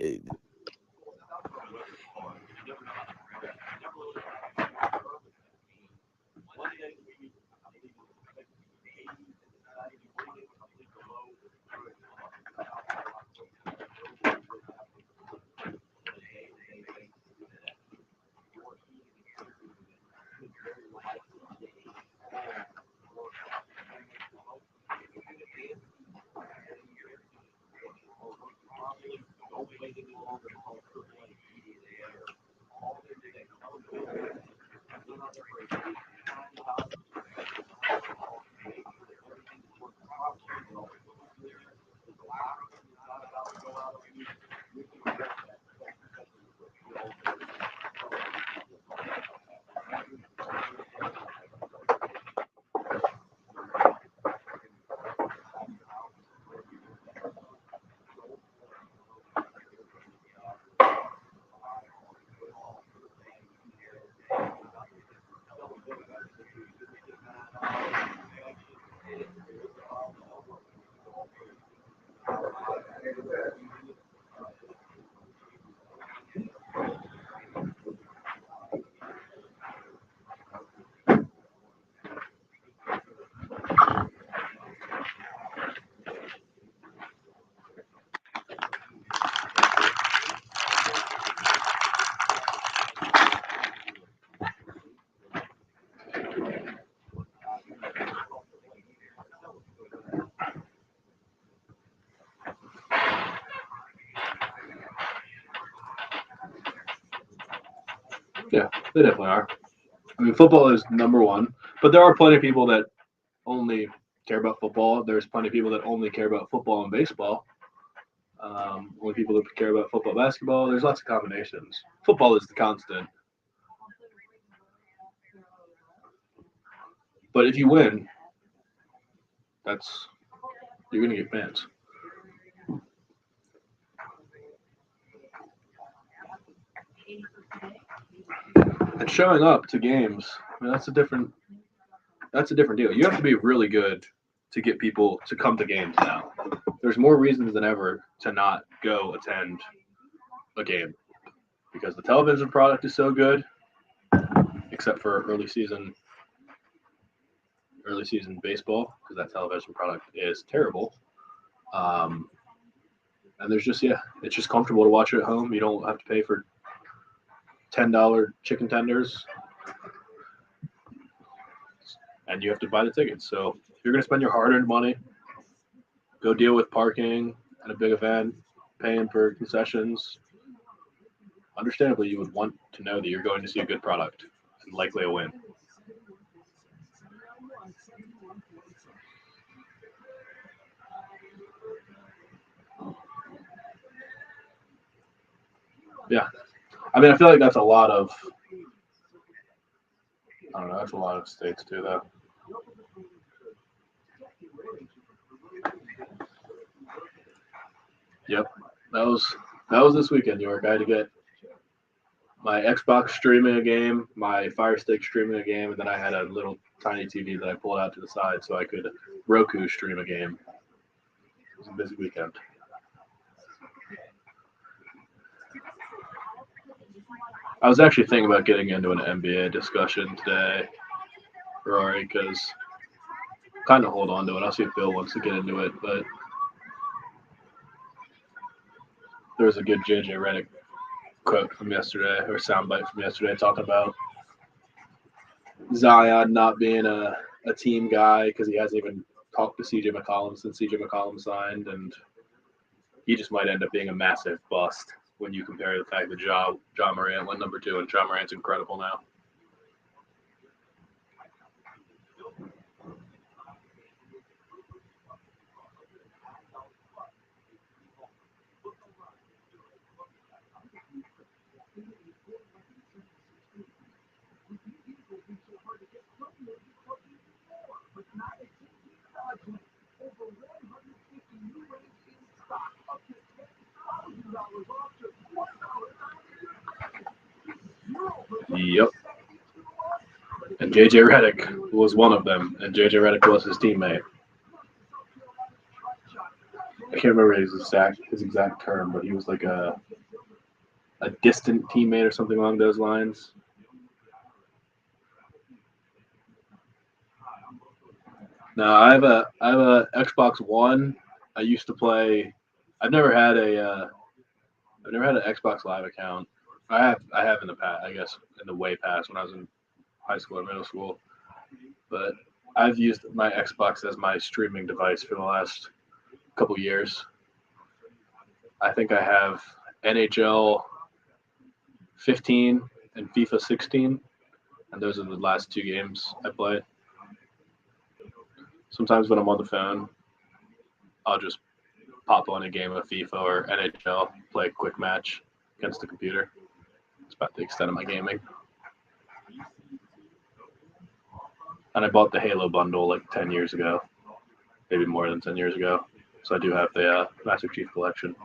Yeah, they definitely are. I mean, football is number one, but there are plenty of people that only care about football. There's plenty of people that only care about football and baseball. Only people that care about football, basketball. There's lots of combinations. Football is the constant. But if you win, you're going to get fans. And showing up to games, I mean, that's a different deal. You have to be really good to get people to come to games now. There's more reasons than ever to not go attend a game because the television product is so good, except for early season baseball, because that television product is terrible. And there's just, it's just comfortable to watch it at home. You don't have to pay for $10 chicken tenders, and you have to buy the tickets. So if you're going to spend your hard-earned money, go deal with parking at a big event, paying for concessions. Understandably, you would want to know that you're going to see a good product and likely a win. Yeah. I mean, I feel like that's a lot of, that's a lot of states too, though. Yep. That was this weekend, New York. I had to get my Xbox streaming a game, my Fire Stick streaming a game, and then I had a little tiny TV that I pulled out to the side so I could Roku stream a game. It was a busy weekend. I was actually thinking about getting into an NBA discussion today, Rory, because kind of hold on to it. I'll see if Bill wants to get into it, but there was a good JJ Redick quote from yesterday, or soundbite from yesterday, talking about Zion not being a team guy because he hasn't even talked to CJ McCollum since CJ McCollum signed, and he just might end up being a massive bust when you compare the fact that John Morant went number 2, and John Morant's incredible now. Yep. And JJ Redick was one of them, and JJ Redick was his teammate. I can't remember his exact term, but he was like a distant teammate or something along those lines. No, I have a Xbox One. I used to play. I've never had an Xbox Live account. I have in the past, I guess, in the way past when I was in high school or middle school. But I've used my Xbox as my streaming device for the last couple years. I think I have NHL 15 and FIFA 16, and those are the last 2 games I play. Sometimes when I'm on the phone, I'll just pop on a game of FIFA or NHL, play a quick match against the computer. It's about the extent of my gaming. And I bought the Halo bundle like 10 years ago, maybe more than 10 years ago. So I do have the Master Chief Collection.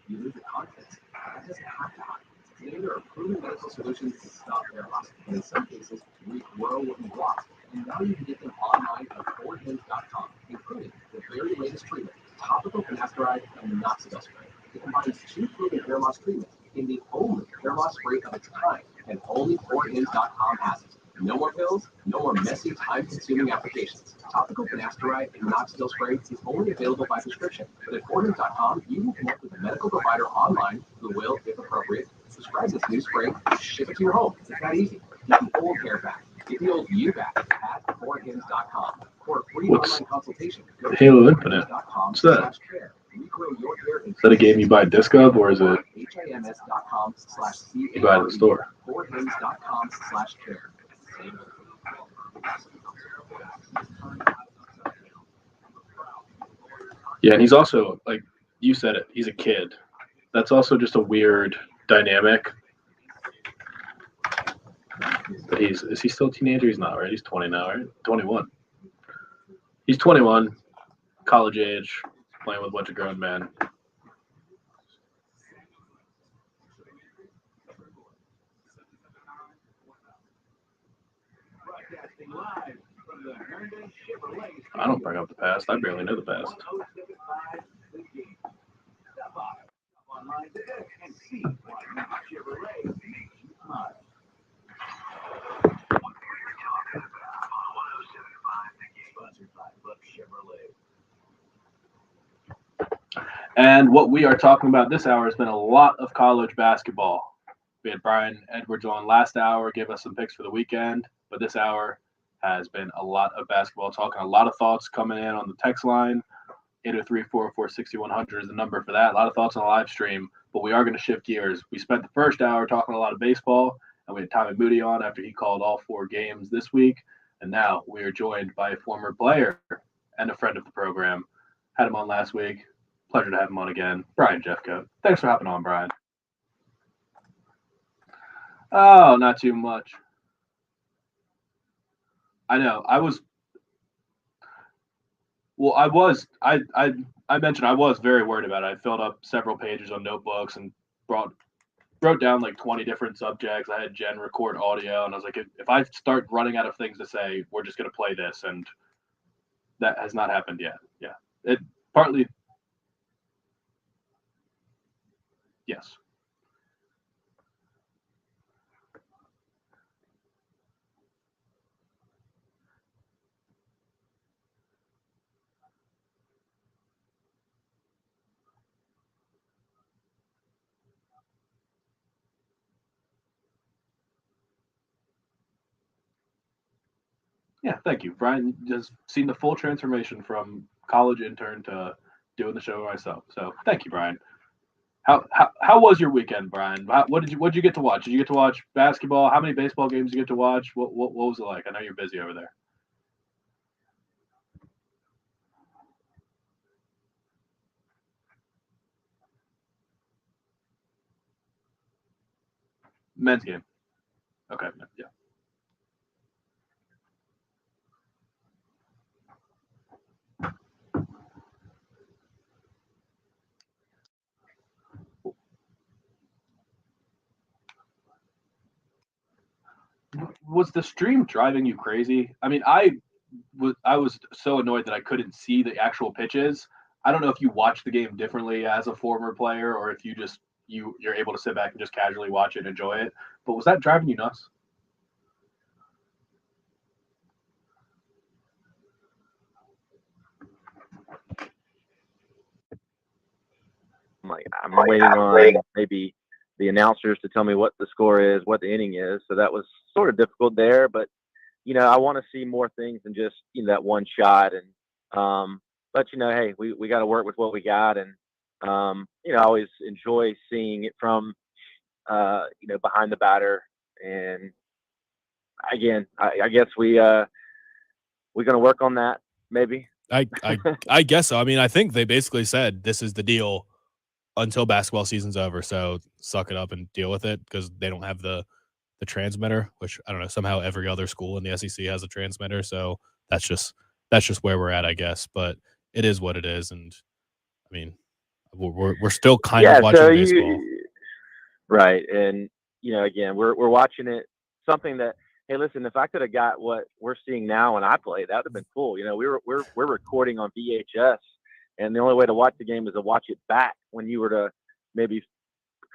You lose the confidence. That doesn't have to happen. Today, there are proven medical solutions to stop hair loss, and in some cases, regrow what you've lost. And now you can get them online at fourhands.com, including the very latest treatment, topical finasteride and minoxidil spray. It combines 2 proven hair loss treatments in the only hair loss spray of its kind, and only fourhands.com has it. No more pills, no more messy, time-consuming applications. Topical finasteride and minoxidil spray is only available by prescription. But at fourhands.com, you can connect with a medical provider online who will, if appropriate, prescribe this new spray and ship it to your home. It's that easy. Get the old hair back. Get the old you back at fourhands.com. For a free online consultation, go to Halo Infinite? What's that? Is that a game you buy disc of, or is it you buy at the store? Fourhands.com/care. Yeah, and he's also, like you said it, he's a kid. That's also just a weird dynamic. But is he still a teenager? He's not, right? He's 20 now, right? 21. He's 21, college age, playing with a bunch of grown men. I don't bring up the past. I barely know the past. And what we are talking about this hour has been a lot of college basketball. We had Brian Edwards on last hour, give us some picks for the weekend, but this hour has been a lot of basketball, talking a lot of thoughts coming in on the text line. 803-404-6100 is the number for that. A lot of thoughts on the live stream, but we are going to shift gears. We spent the first hour talking a lot of baseball, and we had Tommy Moody on after he called all 4 games this week. And now we are joined by a former player and a friend of the program. Had him on last week. Pleasure to have him on again. Brian Jeffcoat. Thanks for hopping on, Brian. Oh, not too much. I know. I mentioned I was very worried about it. I filled up several pages on notebooks and wrote down like 20 different subjects. I had Jen record audio, and I was like, if I start running out of things to say, we're just going to play this, and that has not happened yet. Yeah, it partly. Yes. Yeah, thank you. Brian just seen the full transformation from college intern to doing the show myself. So thank you, Brian. How was your weekend, Brian? What did you get to watch? Did you get to watch basketball? How many baseball games did you get to watch? What was it like? I know you're busy over there. Men's game. Okay, yeah. Was the stream driving you crazy? I mean, I was so annoyed that I couldn't see the actual pitches. I don't know if you watch the game differently as a former player, or if you're able to sit back and just casually watch it and enjoy it. But was that driving you nuts? I'm waiting on maybe the announcers to tell me what the score is, what the inning is. So that was sort of difficult there, but I want to see more things than just that one shot. And but hey, we got to work with what we got, and I always enjoy seeing it from behind the batter. And again, I guess we're gonna work on that maybe. I guess so. I mean, I think they basically said this is the deal until basketball season's over. So suck it up and deal with it, because they don't have the transmitter, which I don't know, somehow every other school in the SEC has a transmitter. So that's just where we're at, I guess. But it is what it is, and I mean, we're still kind of watching baseball. Right. And again, we're watching it. Something that, hey, listen, if I could have got what we're seeing now when I played, that would have been cool. We're recording on VHS, and the only way to watch the game is to watch it back when you were to maybe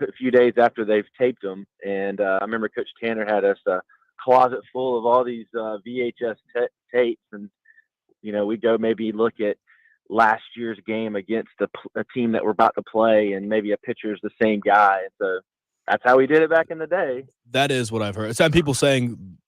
a few days after they've taped them. And I remember Coach Tanner had us a closet full of all these VHS tapes, and we'd go maybe look at last year's game against a team that we're about to play, and maybe a pitcher's the same guy. So that's how we did it back in the day. That is what I've heard. Some people saying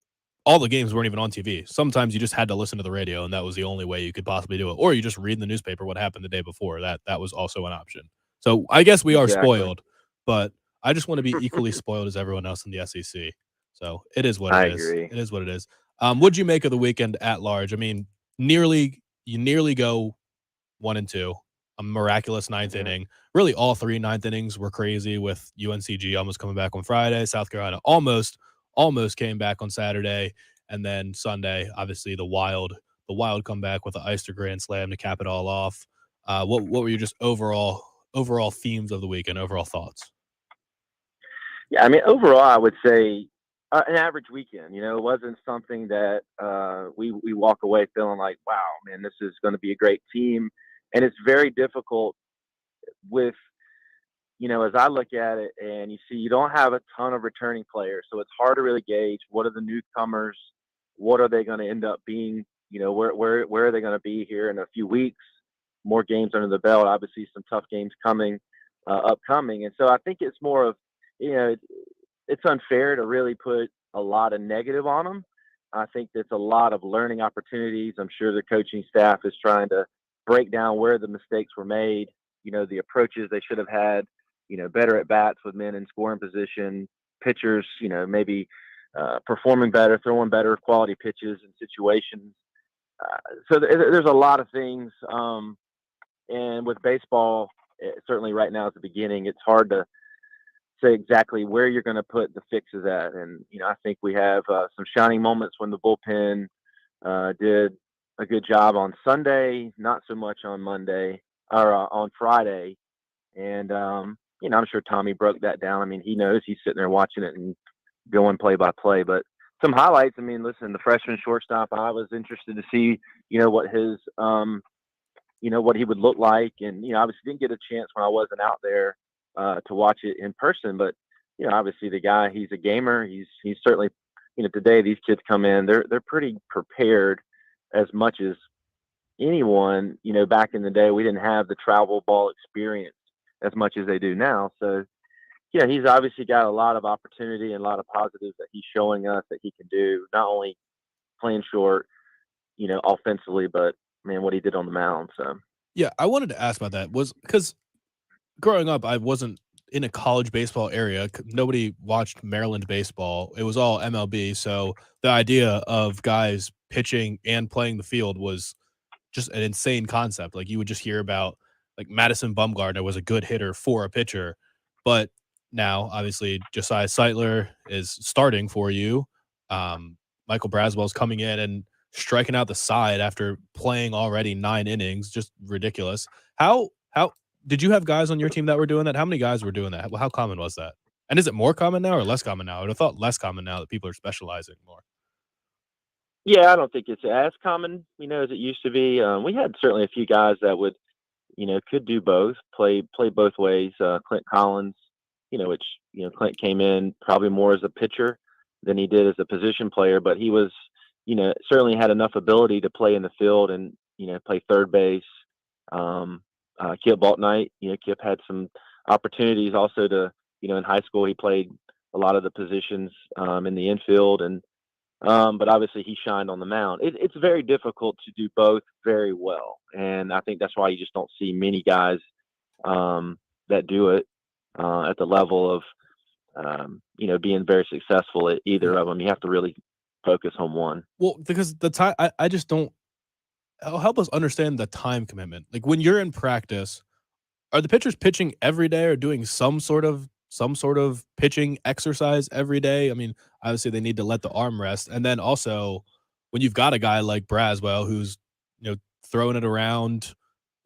all the games weren't even on TV. Sometimes you just had to listen to the radio, and that was the only way you could possibly do it. Or you just read in the newspaper what happened the day before. That was also an option. So I guess we are spoiled, but I just want to be equally spoiled as everyone else in the SEC. So it is what it is. I agree. It is what it is. What'd you make of the weekend at large? I mean, you nearly go 1-2. A miraculous ninth inning. Really, all 3 ninth innings were crazy, with UNCG almost coming back on Friday. South Carolina almost came back on Saturday, and then Sunday, obviously the wild comeback with the Eyster grand slam to cap it all off. What were your just overall themes of the weekend? Overall thoughts? Yeah, I mean, overall, I would say an average weekend. It wasn't something that we walk away feeling like, wow, man, this is going to be a great team. And it's very difficult with, as I look at it, and you see, you don't have a ton of returning players, so it's hard to really gauge what are the newcomers, what are they going to end up being, where are they going to be here in a few weeks, more games under the belt, obviously some tough games upcoming. And so I think it's more of, it's unfair to really put a lot of negative on them. I think there's a lot of learning opportunities. I'm sure the coaching staff is trying to break down where the mistakes were made, the approaches they should have had, better at bats with men in scoring position, pitchers, maybe performing better, throwing better quality pitches and situations. So there's a lot of things. And with baseball, certainly right now at the beginning, it's hard to say exactly where you're going to put the fixes at. And, I think we have some shining moments when the bullpen did a good job on Sunday, not so much on Monday or on Friday. And, I'm sure Tommy broke that down. I mean, he knows, he's sitting there watching it and going play by play, but some highlights. I mean, listen, the freshman shortstop, I was interested to see, what his, what he would look like. And, obviously didn't get a chance when I wasn't out there to watch it in person, but, obviously the guy, he's a gamer. He's certainly, today these kids come in, they're pretty prepared as much as anyone. Back in the day, we didn't have the travel ball experience as much as they do now. So, he's obviously got a lot of opportunity and a lot of positives that he's showing us that he can do, not only playing short, offensively, but man, what he did on the mound. So, Yeah, I wanted to ask about that was because growing up, I wasn't in a college baseball area. Nobody watched Maryland baseball. It was all MLB. So the idea of guys pitching and playing the field was just an insane concept. Like you would just hear about like Madison Bumgarner was a good hitter for a pitcher, but now obviously Josiah Seitler is starting for you. Michael Braswell's coming in and striking out the side after playing already 9 innings, just ridiculous. How did you have guys on your team that were doing that? How many guys were doing that? How common was that? And is it more common now or less common now? I would have thought less common now that people are specializing more. yeah, I don't think it's as common, as it used to be. We had certainly a few guys that would, could do both, play both ways. Clint Collins, which, Clint came in probably more as a pitcher than he did as a position player, but he was, certainly had enough ability to play in the field and, play third base. Kip Baltnight, Kip had some opportunities also to, in high school, he played a lot of the positions in the infield, and but obviously he shined on the mound. It's very difficult to do both very well, and I think that's why you just don't see many guys that do it at the level of being very successful at either of them. You have to really focus on one. Well, because the time, I just don't. Help us understand the time commitment. Like when you're in practice, are the pitchers pitching every day or doing some sort of pitching exercise every day? I mean, obviously they need to let the arm rest. And then also when you've got a guy like Braswell who's, throwing it around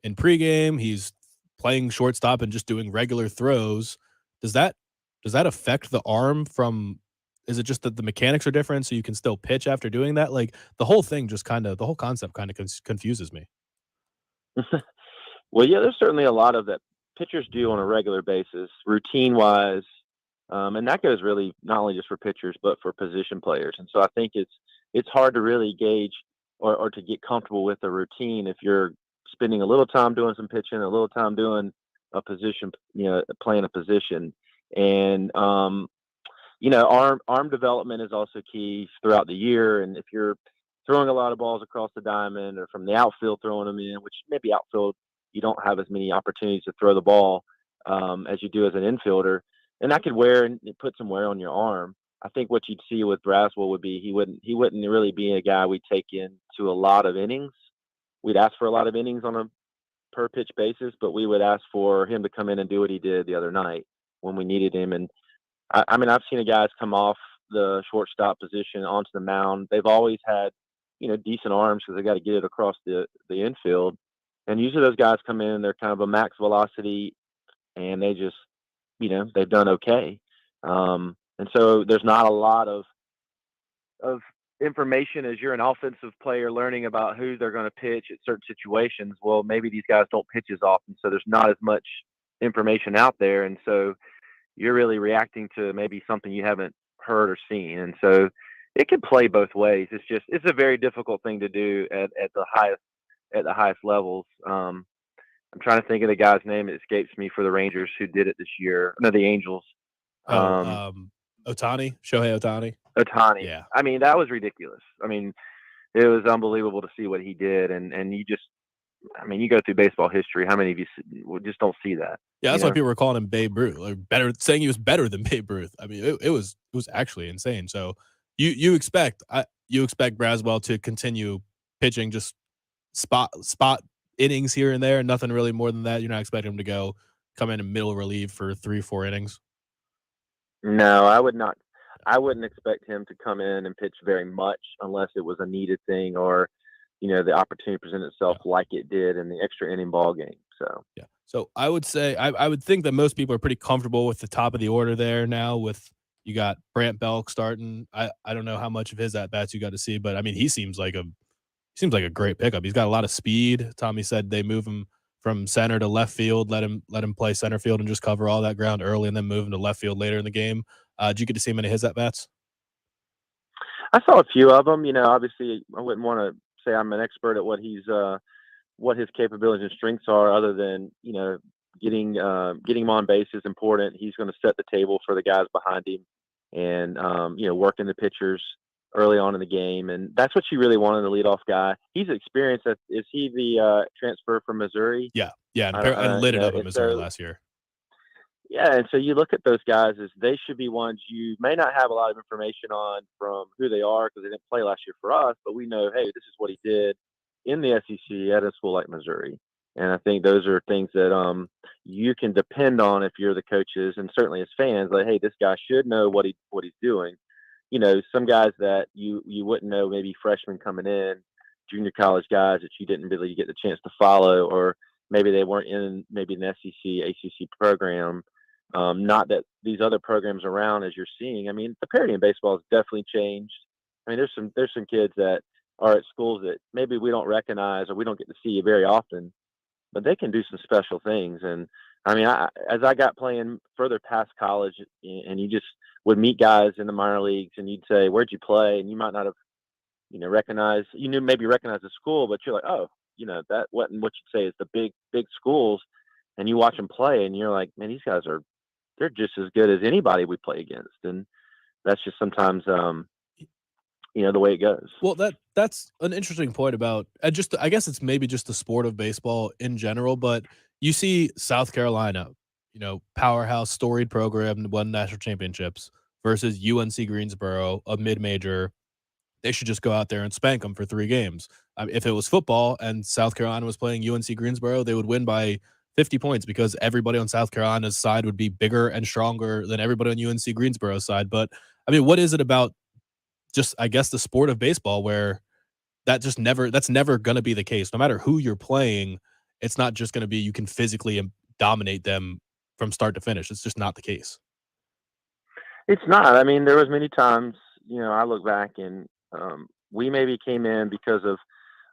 in pregame, he's playing shortstop and just doing regular throws. Does that affect the arm from, is it just that the mechanics are different so you can still pitch after doing that? Like the whole thing just the whole concept kind of confuses me. Well, yeah, there's certainly a lot of that pitchers do on a regular basis, routine wise. And that goes really not only just for pitchers, but for position players. And so I think it's hard to really gauge or to get comfortable with the routine if you're spending a little time doing some pitching, a little time doing a position, playing a position. And, arm development is also key throughout the year. And if you're throwing a lot of balls across the diamond or from the outfield throwing them in, which maybe outfield, you don't have as many opportunities to throw the ball as you do as an infielder. And that could put some wear on your arm. I think what you'd see with Braswell would be he wouldn't really be a guy we'd take into a lot of innings. We'd ask for a lot of innings on a per pitch basis, but we would ask for him to come in and do what he did the other night when we needed him. And I mean, I've seen guys come off the shortstop position onto the mound. They've always had, decent arms because they got to get it across the infield. And usually those guys come in, they're kind of a max velocity, and they just, they've done okay. And so there's not a lot of of information as you're an offensive player learning about who they're going to pitch at certain situations. Well, maybe these guys don't pitch as often, so there's not as much information out there, and so you're really reacting to maybe something you haven't heard or seen, and so it can play both ways. It's a very difficult thing to do at the highest levels. I'm trying to think of the guy's name. It escapes me for the Rangers who did it this year. No, the Angels. Ohtani, Shohei Ohtani. Ohtani. Yeah. I mean, that was ridiculous. I mean, it was unbelievable to see what he did, and you just, I mean, you go through baseball history. How many of you just don't see that? Yeah, that's why people were calling him Babe Ruth, like saying he was better than Babe Ruth. I mean, it was actually insane. So you expect Braswell to continue pitching just spot innings here and there, nothing really more than that. You're not expecting him to come in and middle relief for 3-4 innings. No, I would not. I wouldn't expect him to come in and pitch very much unless it was a needed thing or, the opportunity presented itself like it did in the extra inning ball game. So yeah. So I would say I would think that most people are pretty comfortable with the top of the order there now. With you got Brant Belk starting. I don't know how much of his at bats you got to see, but I mean he seems like a great pickup. He's got a lot of speed. Tommy said they move him from center to left field, let him play center field and just cover all that ground early, and then move him to left field later in the game. Did you get to see many of his at bats? I saw a few of them. Obviously, I wouldn't want to say I'm an expert at what his capabilities and strengths are, other than getting him on base is important. He's going to set the table for the guys behind him, and working the pitchers early on in the game, and that's what you really want in the leadoff guy. He's experienced. Is he the transfer from Missouri? Yeah, and lit it up in Missouri last year. Yeah, and so you look at those guys as they should be ones you may not have a lot of information on from who they are because they didn't play last year for us, but we know, hey, this is what he did in the SEC at a school like Missouri. And I think those are things that you can depend on if you're the coaches and certainly as fans. Like, hey, this guy should know what he's doing. Some guys that you wouldn't know, maybe freshmen coming in, junior college guys that you didn't really get the chance to follow, or maybe they weren't in maybe an SEC, ACC program. Not that these other programs around, as you're seeing. I mean, the parity in baseball has definitely changed. I mean, there's some kids that are at schools that maybe we don't recognize or we don't get to see very often, but they can do some special things. And I mean, as I got playing further past college, and you just would meet guys in the minor leagues, and you'd say, "Where'd you play?" And you might not have, recognize the school, but you're like, "Oh, that wasn't what you'd say is the big schools." And you watch them play, and you're like, "Man, these guys they're just as good as anybody we play against." And that's just sometimes, the way it goes. Well, that's an interesting point about I guess it's maybe just the sport of baseball in general, but you see South Carolina, powerhouse, storied program, won national championships versus UNC Greensboro, a mid-major. They should just go out there and spank them for 3 games. If it was football and South Carolina was playing UNC Greensboro, they would win by 50 points because everybody on South Carolina's side would be bigger and stronger than everybody on UNC Greensboro's side. But I mean, what is it about just, I guess, the sport of baseball where that's never going to be the case? No matter who you're playing, it's not just going to be you can physically dominate them from start to finish. It's just not the case. It's not. I mean, there was many times, I look back and we maybe came in because of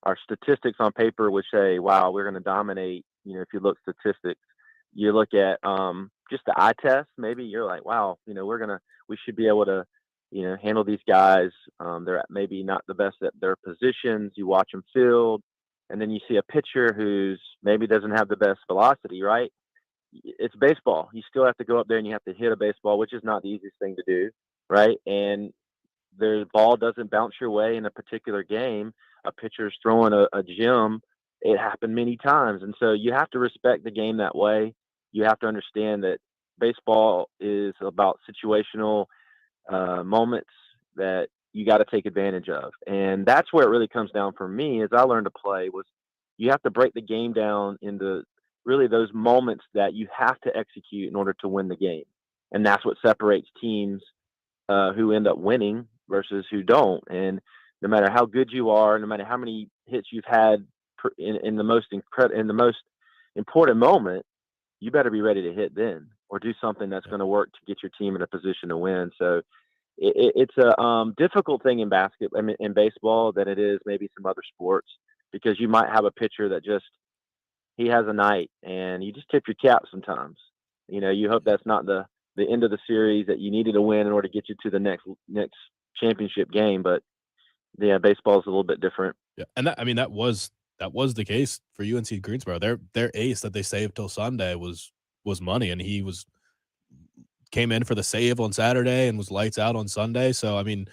our statistics on paper would say, wow, we're going to dominate. If you look statistics, you look at just the eye test, maybe you're like, wow, we should be able to, handle these guys. They're maybe not the best at their positions. You watch them field, and then you see a pitcher who's maybe doesn't have the best velocity, right? It's baseball. You still have to go up there and you have to hit a baseball, which is not the easiest thing to do, right? And the ball doesn't bounce your way in a particular game. A pitcher's throwing a gem. It happened many times. And so you have to respect the game that way. You have to understand that baseball is about situational moments that you got to take advantage of. And that's where it really comes down for me as I learned to play was you have to break the game down into really those moments that you have to execute in order to win the game. And that's what separates teams who end up winning versus who don't. And no matter how good you are, no matter how many hits you've had in the most important moment, you better be ready to hit then or do something that's going to work to get your team in a position to win. So it's a difficult thing in in baseball than it is maybe some other sports, because you might have a pitcher that just, he has a night and you just tip your cap sometimes. You hope that's not the end of the series that you needed to win in order to get you to the next championship game. But yeah, baseball is a little bit different. Yeah, and that was the case for UNC Greensboro. Their ace that they saved till Sunday was money, and he came in for the save on Saturday and was lights out on Sunday. So I mean,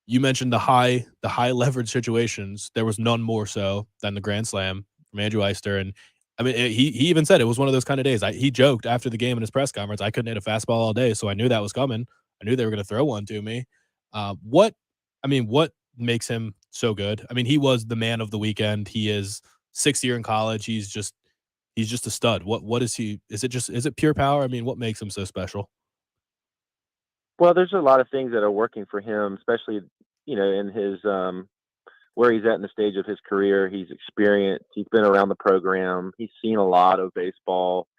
you mentioned the high leverage situations. There was none more so than the grand slam from Andrew Eister, and I mean, he even said it was one of those kind of days. He joked after the game in his press conference, I couldn't hit a fastball all day, so I knew that was coming. I knew they were going to throw one to me. What makes him so good? I mean, he was the man of the weekend. He is 6th year in college. He's just a stud. What is he? Is it pure power? I mean, what makes him so special? Well, there's a lot of things that are working for him, especially, in his where he's at in the stage of his career. He's experienced. He's been around the program. He's seen a lot of baseball.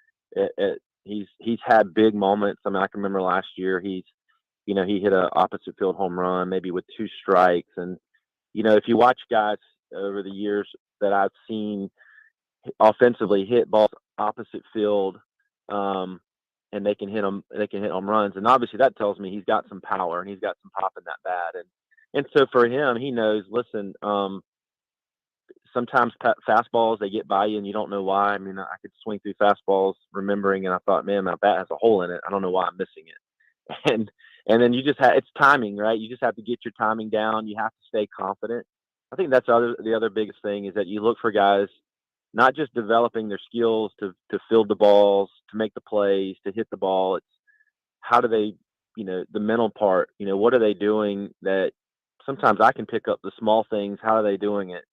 He's had big moments. I mean, I can remember last year he hit a opposite field home run, maybe with 2 strikes. And, if you watch guys over the years that I've seen offensively hit balls opposite field, and they can hit home runs. And obviously that tells me he's got some power and he's got some pop in that bat. And so for him, he knows, listen, sometimes fastballs, they get by you and you don't know why. I mean, I could swing through fastballs remembering, and I thought, man, my bat has a hole in it. I don't know why I'm missing it. And then you just it's timing, right? You just have to get your timing down. You have to stay confident. I think that's the other biggest thing, is that you look for guys not just developing their skills to field the balls, to make the plays, to hit the ball. It's how do they, the mental part, what are they doing that sometimes I can pick up the small things. How are they doing it?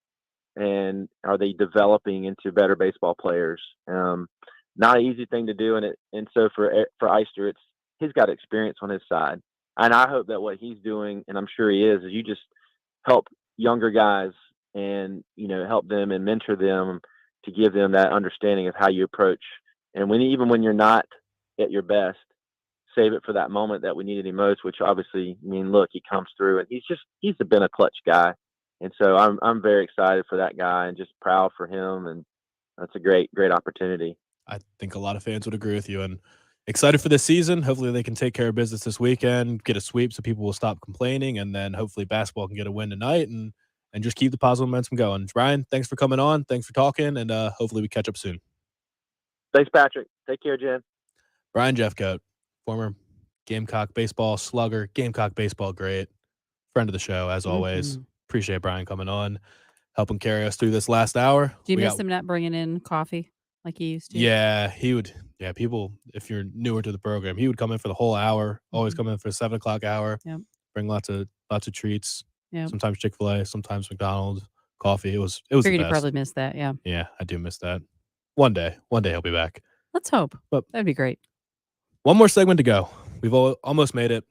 And are they developing into better baseball players? Not an easy thing to do. And so for Eister, he's got experience on his side. And I hope that what he's doing, and I'm sure he is you just help younger guys and, help them and mentor them to give them that understanding of how you approach. And even when you're not at your best, save it for that moment that we needed him most, which obviously, look, he comes through, and he's been a clutch guy. And so I'm very excited for that guy and just proud for him. And that's a great opportunity. I think a lot of fans would agree with you, and excited for this season. Hopefully they can take care of business this weekend, get a sweep so people will stop complaining, and then hopefully basketball can get a win tonight and just keep the positive momentum going. Brian, thanks for coming on. Thanks for talking, and hopefully we catch up soon. Thanks, Patrick. Take care, Jen. Brian Jeffcoat, former Gamecock baseball slugger, Gamecock baseball great, friend of the show, as always. Appreciate Brian coming on, helping carry us through this last hour. Do you miss him not bringing in coffee like he used to? Yeah, he would. Yeah, people, if you're newer to the program, he would come in for the whole hour, always come in for the 7 o'clock hour, bring lots of treats, sometimes Chick-fil-A, sometimes McDonald's, coffee. It was Figured the you best. probably missed that, yeah. Yeah, I do miss that. One day he'll be back. Let's hope. But that'd be great. One more segment to go. We've almost made it.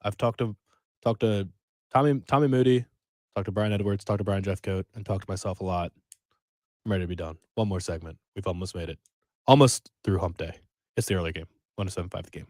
I've talked to Tommy Moody, talked to Brian Edwards, talked to Brian Jeffcoat, and talked to myself a lot. I'm ready to be done. One more segment. We've almost made it. Almost through hump day. It's the early game. 107.5 The Game.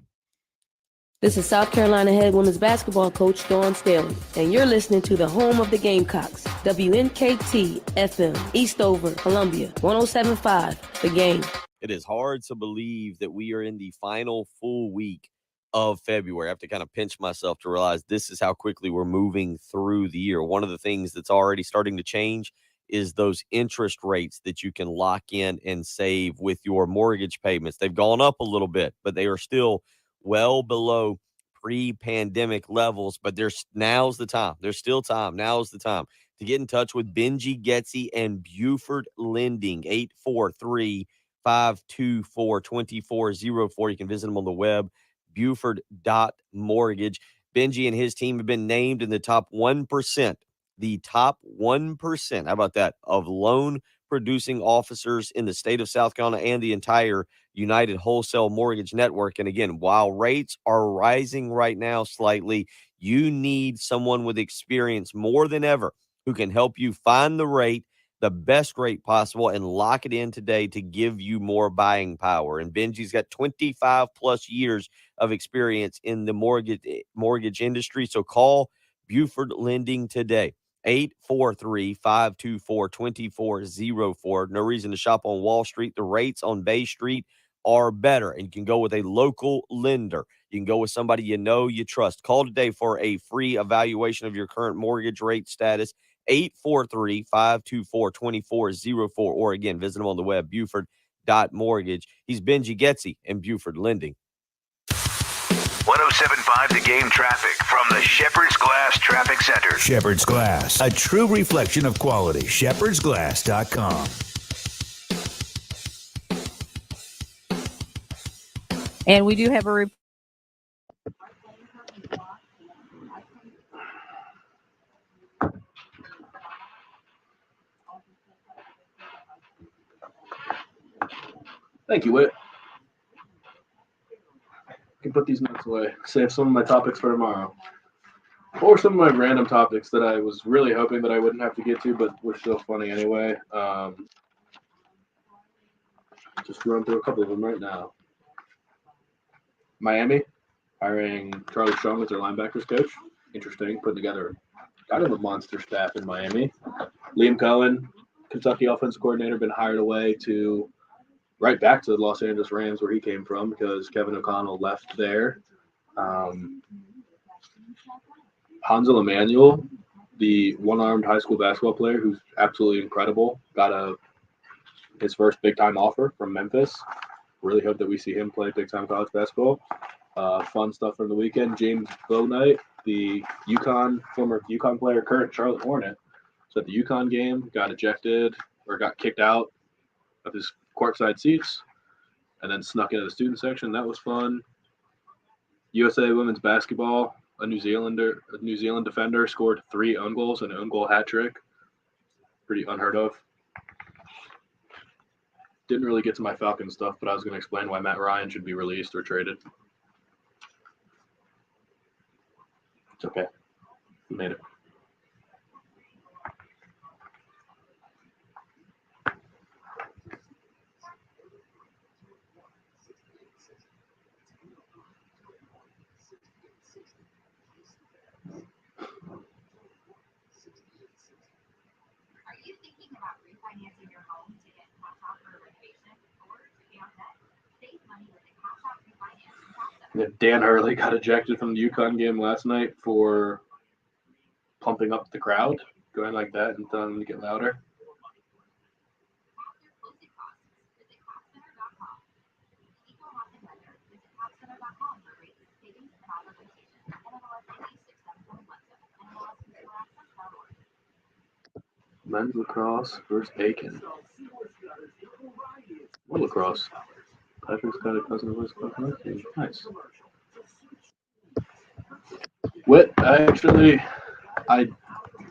This is South Carolina head women's basketball coach Dawn Staley, and you're listening to the home of the Gamecocks, WNKT FM, Eastover, Columbia, 107.5 The Game. It is hard to believe that we are in the final full week of February. I have to kind of pinch myself to realize this is how quickly we're moving through the year. One of the things that's already starting to change is those interest rates that you can lock in and save with your mortgage payments. They've gone up a little bit, but they are still well below pre-pandemic levels. But now's the time. There's still time. Now's the time to get in touch with Benji Getsy and Buford Lending, 843-524-2404. You can visit them on the web, buford.mortgage. Benji and his team have been named in the top 1%. The top 1%, how about that, of loan producing officers in the state of South Carolina and the entire United Wholesale Mortgage Network. And again, while rates are rising right now slightly, you need someone with experience more than ever who can help you find the rate the best rate possible and lock it in today to give you more buying power. And Benji's got 25 plus years of experience in the mortgage industry. So call Buford Lending today. 843-524-2404. No reason to shop on Wall Street. The rates on Bay Street are better, and you can go with a local lender. You can go with somebody you know, you trust. Call today for a free evaluation of your current mortgage rate status. 843-524-2404. Or again, visit them on the web, Buford.mortgage. He's Benji Getzy and Buford Lending. 107.5 The Game traffic from the Shepherd's Glass Traffic Center. Shepherd's Glass, a true reflection of quality. shepherdsglass.com. And we do have a Thank you, Whit. I can put these notes away. Save some of my topics for tomorrow. Or some of my random topics that I was really hoping that I wouldn't have to get to, but were still funny anyway. Just run through a couple of them right now. Miami hiring Charlie Strong as their linebackers coach. Interesting. Putting together kind of a monster staff in Miami. Liam Cohen, Kentucky offensive coordinator, been hired away to right back to the Los Angeles Rams where he came from because Kevin O'Connell left there. Hansel Emmanuel, the one-armed high school basketball player who's absolutely incredible, got his first big-time offer from Memphis. Really hope that we see him play big-time college basketball. Fun stuff from the weekend. James Bouknight, the former UConn player, current Charlotte Hornet, so at the UConn game, got ejected or got kicked out of his courtside seats and then snuck into the student section. That was fun. USA women's basketball, a New Zealand defender scored 3 own goals and an own goal hat trick. Pretty unheard of. Didn't really get to my Falcons stuff, but I was going to explain why Matt Ryan should be released or traded. It's okay. We made it. Dan Hurley got ejected from the UConn game last night for pumping up the crowd, going like that and telling them to get louder. Men's lacrosse versus Aiken. What lacrosse? Patrick's got a cousin of his cousin. Nice. Whit, I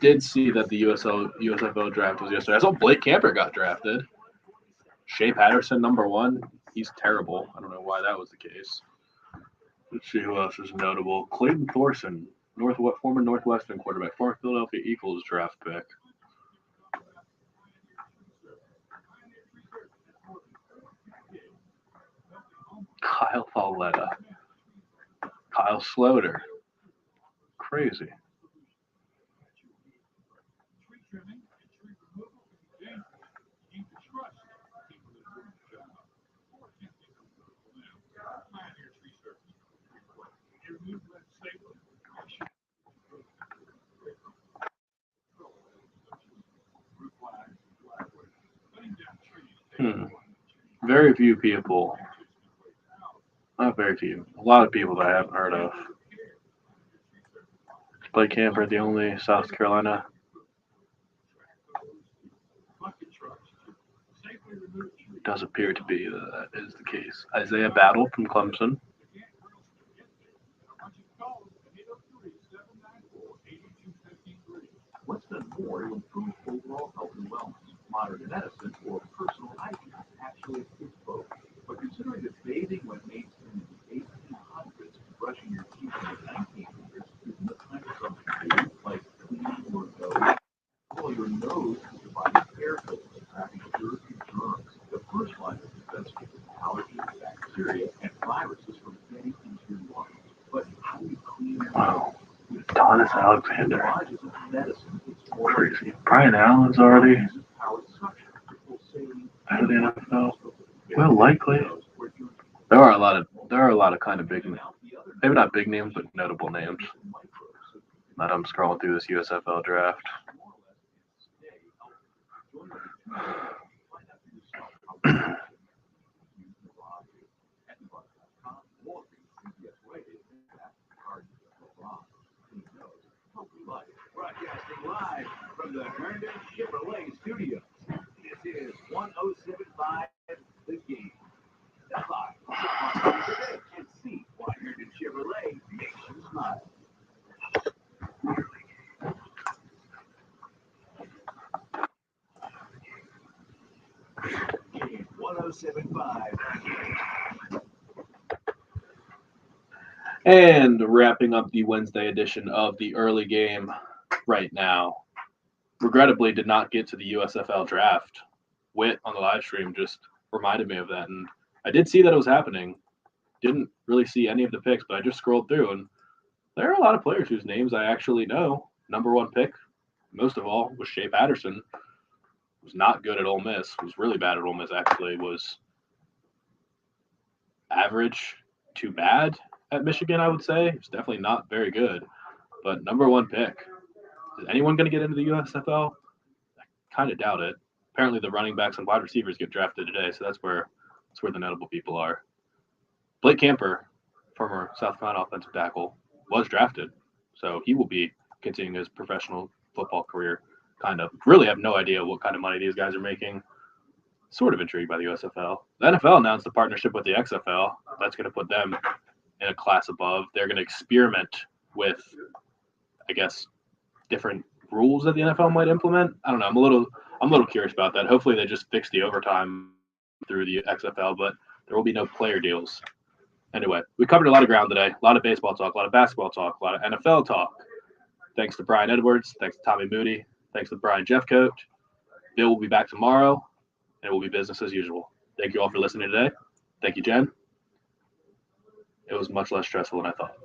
did see that the USFL draft was yesterday. I saw Blake Camper got drafted. Shea Patterson, #1. He's terrible. I don't know why that was the case. Let's see who else is notable. Clayton Thorson, former Northwestern quarterback, former Philadelphia Eagles draft pick. Kyle Pauletta. Kyle Sloter. Crazy. Very few people. Not very few. A lot of people that I haven't heard of. Blake Camper, the only South Carolina. It does appear to be that is the case. Isaiah Battle from Clemson. What's done more to improve overall health and wellness? Modern medicine or personal hygiene? Actually, it's both. But considering that bathing when mainstream in the 1800s and brushing your teeth in the 1900s isn't the time for something new, like cleaning your nose. Well, your nose is divided hair Let's keep allergies, bacteria, and viruses from getting into your water. But how do you clean your water? Thomas Alexander. Rodgers of medicine, it's more Crazy. Brian Allen's already out of the NFL. Well, likely. There are a lot of kind of big, maybe not big names, but notable names that I'm scrolling through this USFL draft. Broadcasting live from the Herndon Chevrolet Studios. This is 1075 The Game. Stop by, shop online today, and see why Herndon Chevrolet makes you smile. 1075. And wrapping up the Wednesday edition of the early game right now. Regrettably, did not get to the USFL draft. Whit on the live stream just reminded me of that. And I did see that it was happening. Didn't really see any of the picks, but I just scrolled through, and there are a lot of players whose names I actually know. Number one pick, most of all, was Shea Patterson. Was not good at Ole Miss. Was really bad at Ole Miss, actually. Was average to bad at Michigan, I would say. It's definitely not very good, but number one pick. Is anyone going to get into the USFL? I kind of doubt it. Apparently the running backs and wide receivers get drafted today, so that's where the notable people are. Blake Camper, former South Carolina offensive tackle, was drafted, so he will be continuing his professional football career, kind of. Really have no idea what kind of money these guys are making. Sort of intrigued by the USFL. The NFL announced a partnership with the XFL. That's going to put them in a class above. They're going to experiment with, I guess, different rules that the NFL might implement. I don't know. I'm a little curious about that. Hopefully they just fix the overtime through the XFL, but there will be no player deals. Anyway, we covered a lot of ground today. A lot of baseball talk, a lot of basketball talk, a lot of NFL talk. Thanks to Brian Edwards. Thanks to Tommy Moody. Thanks to Brian Jeffcoat. Bill will be back tomorrow, and it will be business as usual. Thank you all for listening today. Thank you, Jen. It was much less stressful than I thought.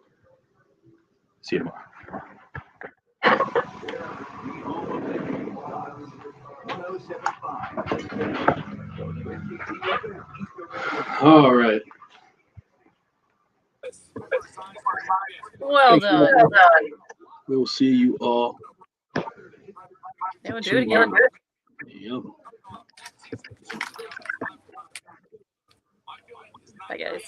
See you tomorrow. All right. Well done. We will see you all. They will do it again. Yep. Bye, guys.